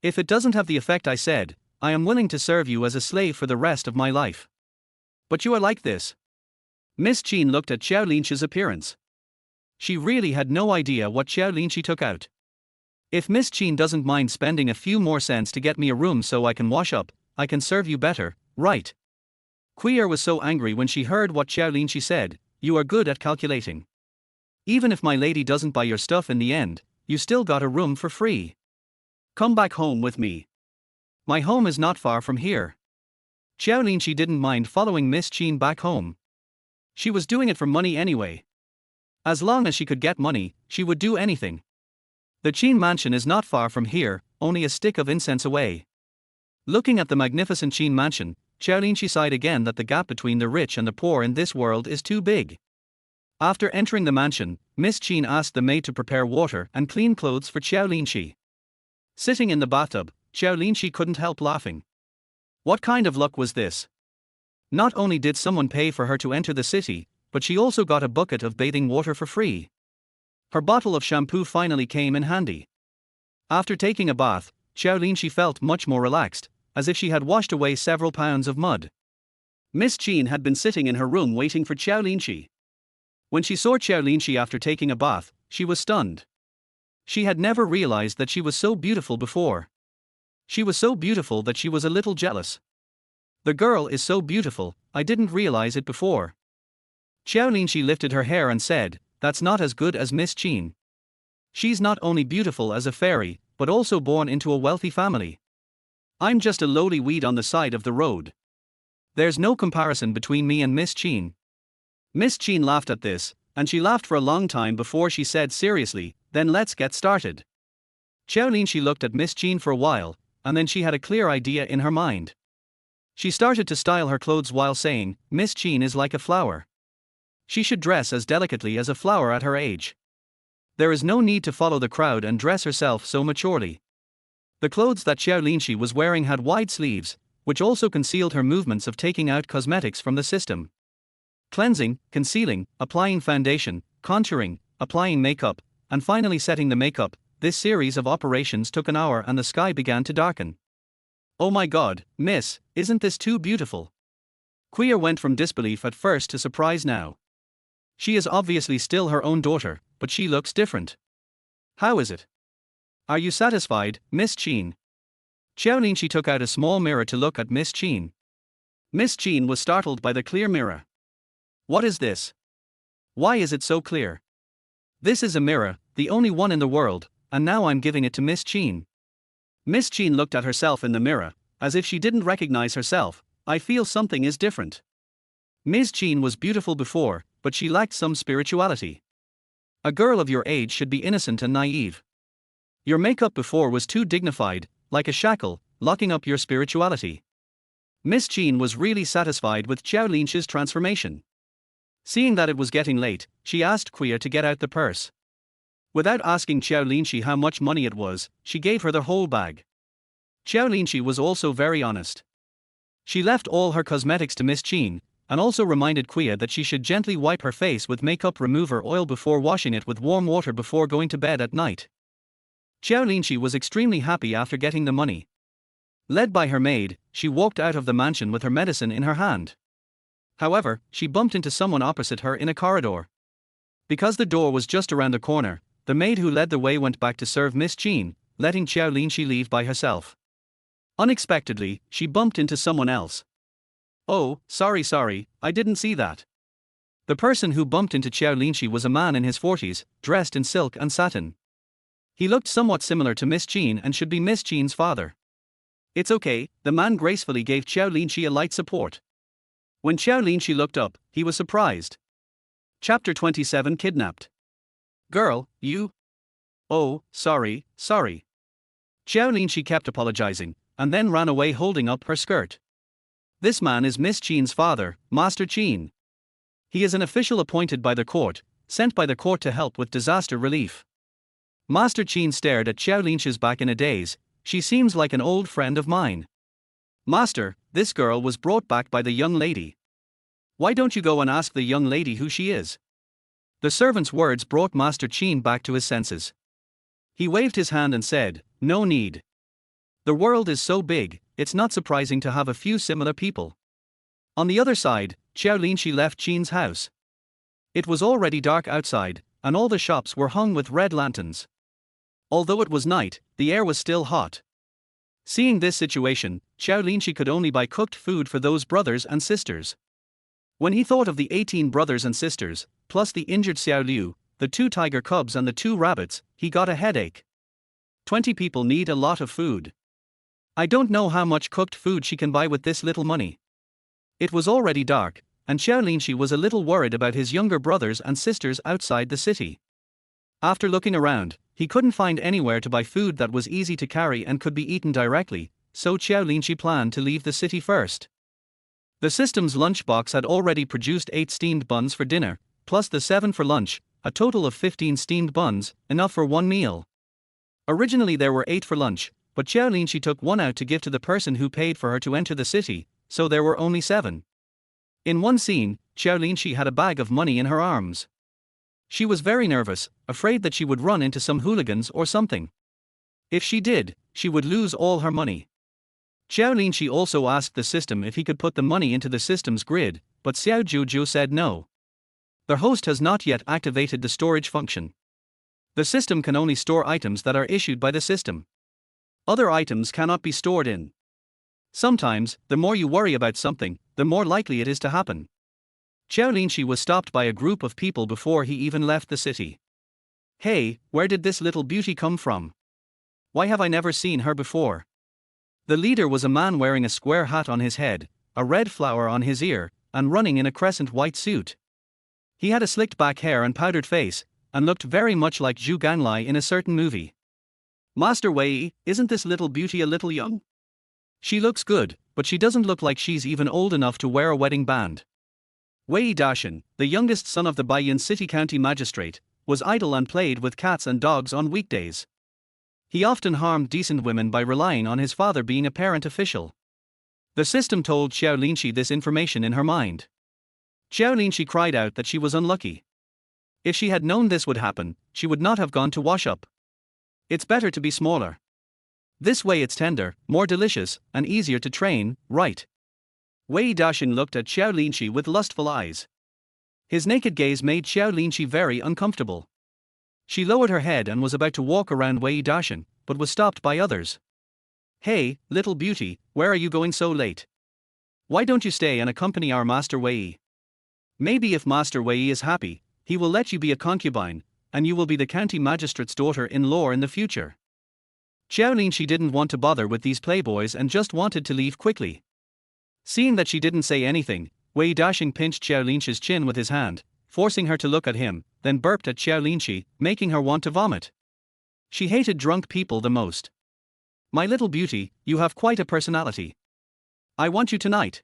If it doesn't have the effect I said, I am willing to serve you as a slave for the rest of my life. But you are like this. Miss Qin looked at Qiao Linxi's appearance. She really had no idea what Qiao Linxi took out. If Miss Qin doesn't mind spending a few more cents to get me a room so I can wash up, I can serve you better, right? Qiao was so angry when she heard what Qiao Linxi said, you are good at calculating. Even if my lady doesn't buy your stuff in the end, you still got a room for free. Come back home with me. My home is not far from here. Qiao Linxi didn't mind following Miss Qin back home. She was doing it for money anyway. As long as she could get money, she would do anything. The Qin mansion is not far from here, only a stick of incense away. Looking at the magnificent Qin mansion, Qiao Linxi sighed again that the gap between the rich and the poor in this world is too big. After entering the mansion, Miss Qin asked the maid to prepare water and clean clothes for Qiao Linxi. Sitting in the bathtub, Qiao Linxi couldn't help laughing. What kind of luck was this? Not only did someone pay for her to enter the city, but she also got a bucket of bathing water for free. Her bottle of shampoo finally came in handy. After taking a bath, Qiao Linxi felt much more relaxed, as if she had washed away several pounds of mud. Miss Qin had been sitting in her room waiting for Qiao Linxi. When she saw Qiao Linxi after taking a bath, she was stunned. She had never realized that she was so beautiful before. She was so beautiful that she was a little jealous. The girl is so beautiful, I didn't realize it before. Qiao Linxi lifted her hair and said, that's not as good as Miss Qin. She's not only beautiful as a fairy, but also born into a wealthy family. I'm just a lowly weed on the side of the road. There's no comparison between me and Miss Qin. Miss Qin laughed at this, and she laughed for a long time before she said seriously, then let's get started. Qiao Linxi looked at Miss Qin for a while, and then she had a clear idea in her mind. She started to style her clothes while saying, Miss Qin is like a flower. She should dress as delicately as a flower at her age. There is no need to follow the crowd and dress herself so maturely. The clothes that Qiao Linxi was wearing had wide sleeves, which also concealed her movements of taking out cosmetics from the system. Cleansing, concealing, applying foundation, contouring, applying makeup, and finally setting the makeup. This series of operations took an hour and the sky began to darken. Oh my god, miss, isn't this too beautiful? Qiao went from disbelief at first to surprise now. She is obviously still her own daughter, but she looks different. How is it? Are you satisfied, Miss Qin? Qiao Linxi took out a small mirror to look at Miss Qin. Miss Qin was startled by the clear mirror. What is this? Why is it so clear? This is a mirror, the only one in the world, and now I'm giving it to Miss Qin. Miss Qin looked at herself in the mirror, as if she didn't recognize herself. I feel something is different. Miss Qin was beautiful before, but she lacked some spirituality. A girl of your age should be innocent and naive. Your makeup before was too dignified, like a shackle, locking up your spirituality. Miss Qin was really satisfied with Qiao Linxi's transformation. Seeing that it was getting late, she asked Qiao to get out the purse. Without asking Qiao Linxi how much money it was, she gave her the whole bag. Qiao Linxi was also very honest. She left all her cosmetics to Miss Qin, and also reminded Qiao that she should gently wipe her face with makeup remover oil before washing it with warm water before going to bed at night. Qiao Linxi was extremely happy after getting the money. Led by her maid, she walked out of the mansion with her medicine in her hand. However, she bumped into someone opposite her in a corridor. Because the door was just around the corner, the maid who led the way went back to serve Miss Qin, letting Qiao Linxi leave by herself. Unexpectedly, she bumped into someone else. Oh, sorry, I didn't see that. The person who bumped into Qiao Linxi was a man in his 40s, dressed in silk and satin. He looked somewhat similar to Miss Qin and should be Miss Qin's father. It's okay, the man gracefully gave Qiao Linxi a light support. When Qiao Linxi looked up, he was surprised. Chapter 27 Kidnapped. Girl, you? Oh, sorry. Qiao Linxi kept apologizing, and then ran away holding up her skirt. This man is Miss Qin's father, Master Qin. He is an official appointed by the court, sent by the court to help with disaster relief. Master Qin stared at Qiao Linxi's back in a daze. She seems like an old friend of mine. Master, this girl was brought back by the young lady. Why don't you go and ask the young lady who she is? The servant's words brought Master Qin back to his senses. He waved his hand and said, no need. The world is so big, it's not surprising to have a few similar people. On the other side, Qiao Linxi left Qin's house. It was already dark outside, and all the shops were hung with red lanterns. Although it was night, the air was still hot. Seeing this situation, Qiao Linxi could only buy cooked food for those brothers and sisters. When he thought of the 18 brothers and sisters, plus the injured Xiao Liu, the 2 tiger cubs and the 2 rabbits, he got a headache. 20 people need a lot of food. I don't know how much cooked food she can buy with this little money. It was already dark, and Qiao Linxi was a little worried about his younger brothers and sisters outside the city. After looking around, he couldn't find anywhere to buy food that was easy to carry and could be eaten directly, so Qiao Linxi planned to leave the city first. The system's lunchbox had already produced 8 steamed buns for dinner, plus the 7 for lunch, a total of 15 steamed buns, enough for one meal. Originally there were 8 for lunch, but Qiao Linxi took one out to give to the person who paid for her to enter the city, so there were only 7. In one scene, Qiao Linxi had a bag of money in her arms. She was very nervous, afraid that she would run into some hooligans or something. If she did, she would lose all her money. Qiao Linxi also asked the system if he could put the money into the system's grid, but Xiao Juju said no. The host has not yet activated the storage function. The system can only store items that are issued by the system. Other items cannot be stored in. Sometimes, the more you worry about something, the more likely it is to happen. Qiao Linxi was stopped by a group of people before he even left the city. Hey, where did this little beauty come from? Why have I never seen her before? The leader was a man wearing a square hat on his head, a red flower on his ear, and running in a crescent white suit. He had a slicked back hair and powdered face, and looked very much like Zhu Ganlai in a certain movie. Master Wei, isn't this little beauty a little young? She looks good, but she doesn't look like she's even old enough to wear a wedding band. Wei Dashan, the youngest son of the Baiyan City County Magistrate, was idle and played with cats and dogs on weekdays. He often harmed decent women by relying on his father being a parent official. The system told Qiao Linxi this information in her mind. Qiao Linxi cried out that she was unlucky. If she had known this would happen, she would not have gone to wash up. It's better to be smaller. This way it's tender, more delicious, and easier to train, right? Wei Dashan looked at Qiao Linxi with lustful eyes. His naked gaze made Qiao Linxi very uncomfortable. She lowered her head and was about to walk around Wei Dashan, but was stopped by others. Hey, little beauty, where are you going so late? Why don't you stay and accompany our Master Wei? Maybe if Master Wei is happy, he will let you be a concubine, and you will be the county magistrate's daughter-in-law in the future. Qiao Linxi didn't want to bother with these playboys and just wanted to leave quickly. Seeing that she didn't say anything, Wei Dashan pinched Qiao Linxi's chin with his hand, forcing her to look at him, then burped at Qiao Linxi, making her want to vomit. She hated drunk people the most. My little beauty, you have quite a personality. I want you tonight.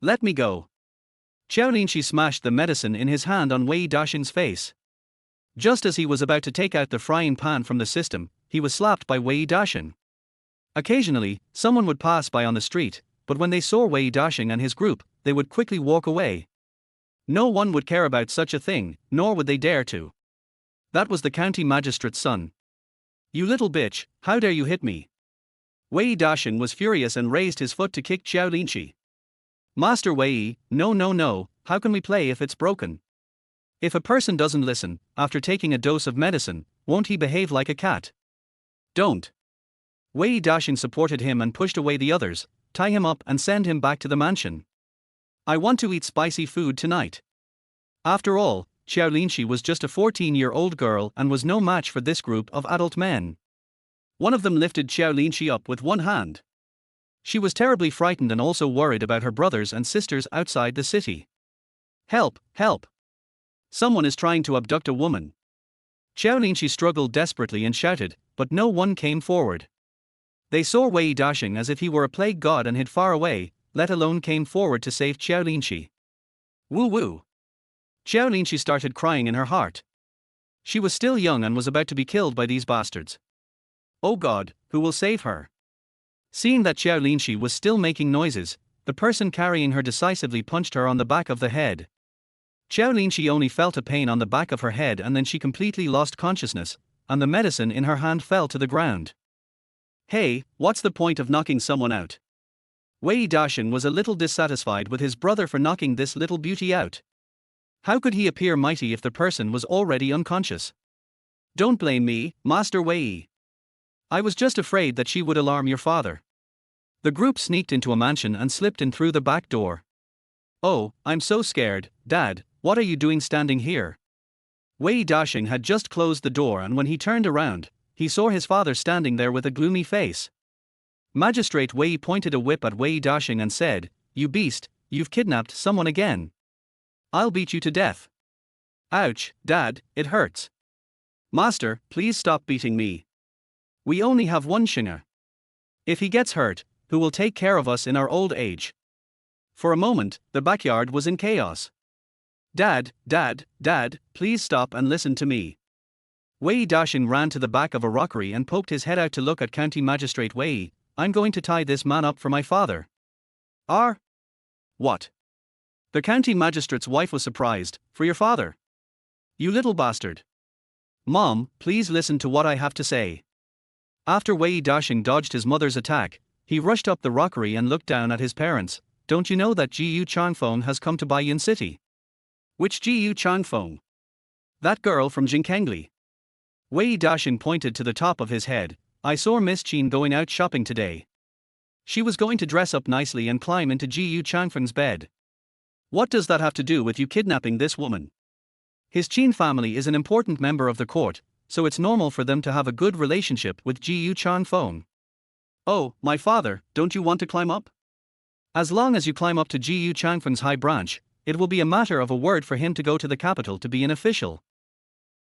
Let me go. Qiao Linxi smashed the medicine in his hand on Wei Dashan's face. Just as he was about to take out the frying pan from the system, he was slapped by Wei Dashan. Occasionally, someone would pass by on the street, but when they saw Wei Dashan and his group, they would quickly walk away. No one would care about such a thing, nor would they dare to. That was the county magistrate's son. You little bitch, how dare you hit me? Wei Dashan was furious and raised his foot to kick Qiao Linxi. Master Wei, no, how can we play if it's broken? If a person doesn't listen, after taking a dose of medicine, won't he behave like a cat? Don't. Wei Dashan supported him and pushed away the others, tie him up and send him back to the mansion. I want to eat spicy food tonight. After all, Qiao Linxi was just a 14-year-old girl and was no match for this group of adult men. One of them lifted Qiao Linxi up with one hand. She was terribly frightened and also worried about her brothers and sisters outside the city. Help, help! Someone is trying to abduct a woman. Qiao Linxi struggled desperately and shouted, but no one came forward. They saw Wei Dashan as if he were a plague god and hid far away, let alone came forward to save Qiao Linxi. Woo woo! Qiao Linxi started crying in her heart. She was still young and was about to be killed by these bastards. Oh God, who will save her? Seeing that Qiao Linxi was still making noises, the person carrying her decisively punched her on the back of the head. Qiao Linxi only felt a pain on the back of her head and then she completely lost consciousness, and the medicine in her hand fell to the ground. Hey, what's the point of knocking someone out? Wei Dashan was a little dissatisfied with his brother for knocking this little beauty out. How could he appear mighty if the person was already unconscious? Don't blame me, Master Wei. I was just afraid that she would alarm your father. The group sneaked into a mansion and slipped in through the back door. Oh, I'm so scared, Dad, what are you doing standing here? Wei Dashan had just closed the door and when he turned around, he saw his father standing there with a gloomy face. Magistrate Wei pointed a whip at Wei Dashan and said, You beast, you've kidnapped someone again. I'll beat you to death. Ouch, Dad, it hurts. Master, please stop beating me. We only have one Xing'er. If he gets hurt, who will take care of us in our old age? For a moment, the backyard was in chaos. Dad, please stop and listen to me. Wei Dashan ran to the back of a rockery and poked his head out to look at County Magistrate Wei. I'm going to tie this man up for my father. What? The county magistrate's wife was surprised. For your father? You little bastard. Mom, please listen to what I have to say. After Wei Dashan dodged his mother's attack, he rushed up the rockery and looked down at his parents. Don't you know that Jiyu Changfeng has come to Baiyan City? Which Jiyu Changfeng? That girl from Jinkangli. Wei Dashan pointed to the top of his head. I saw Miss Qin going out shopping today. She was going to dress up nicely and climb into Jiyu Changfeng's bed. What does that have to do with you kidnapping this woman? His Qin family is an important member of the court, so it's normal for them to have a good relationship with Jiyu Changfeng. Oh, my father, don't you want to climb up? As long as you climb up to Jiyu Changfeng's high branch, it will be a matter of a word for him to go to the capital to be an official.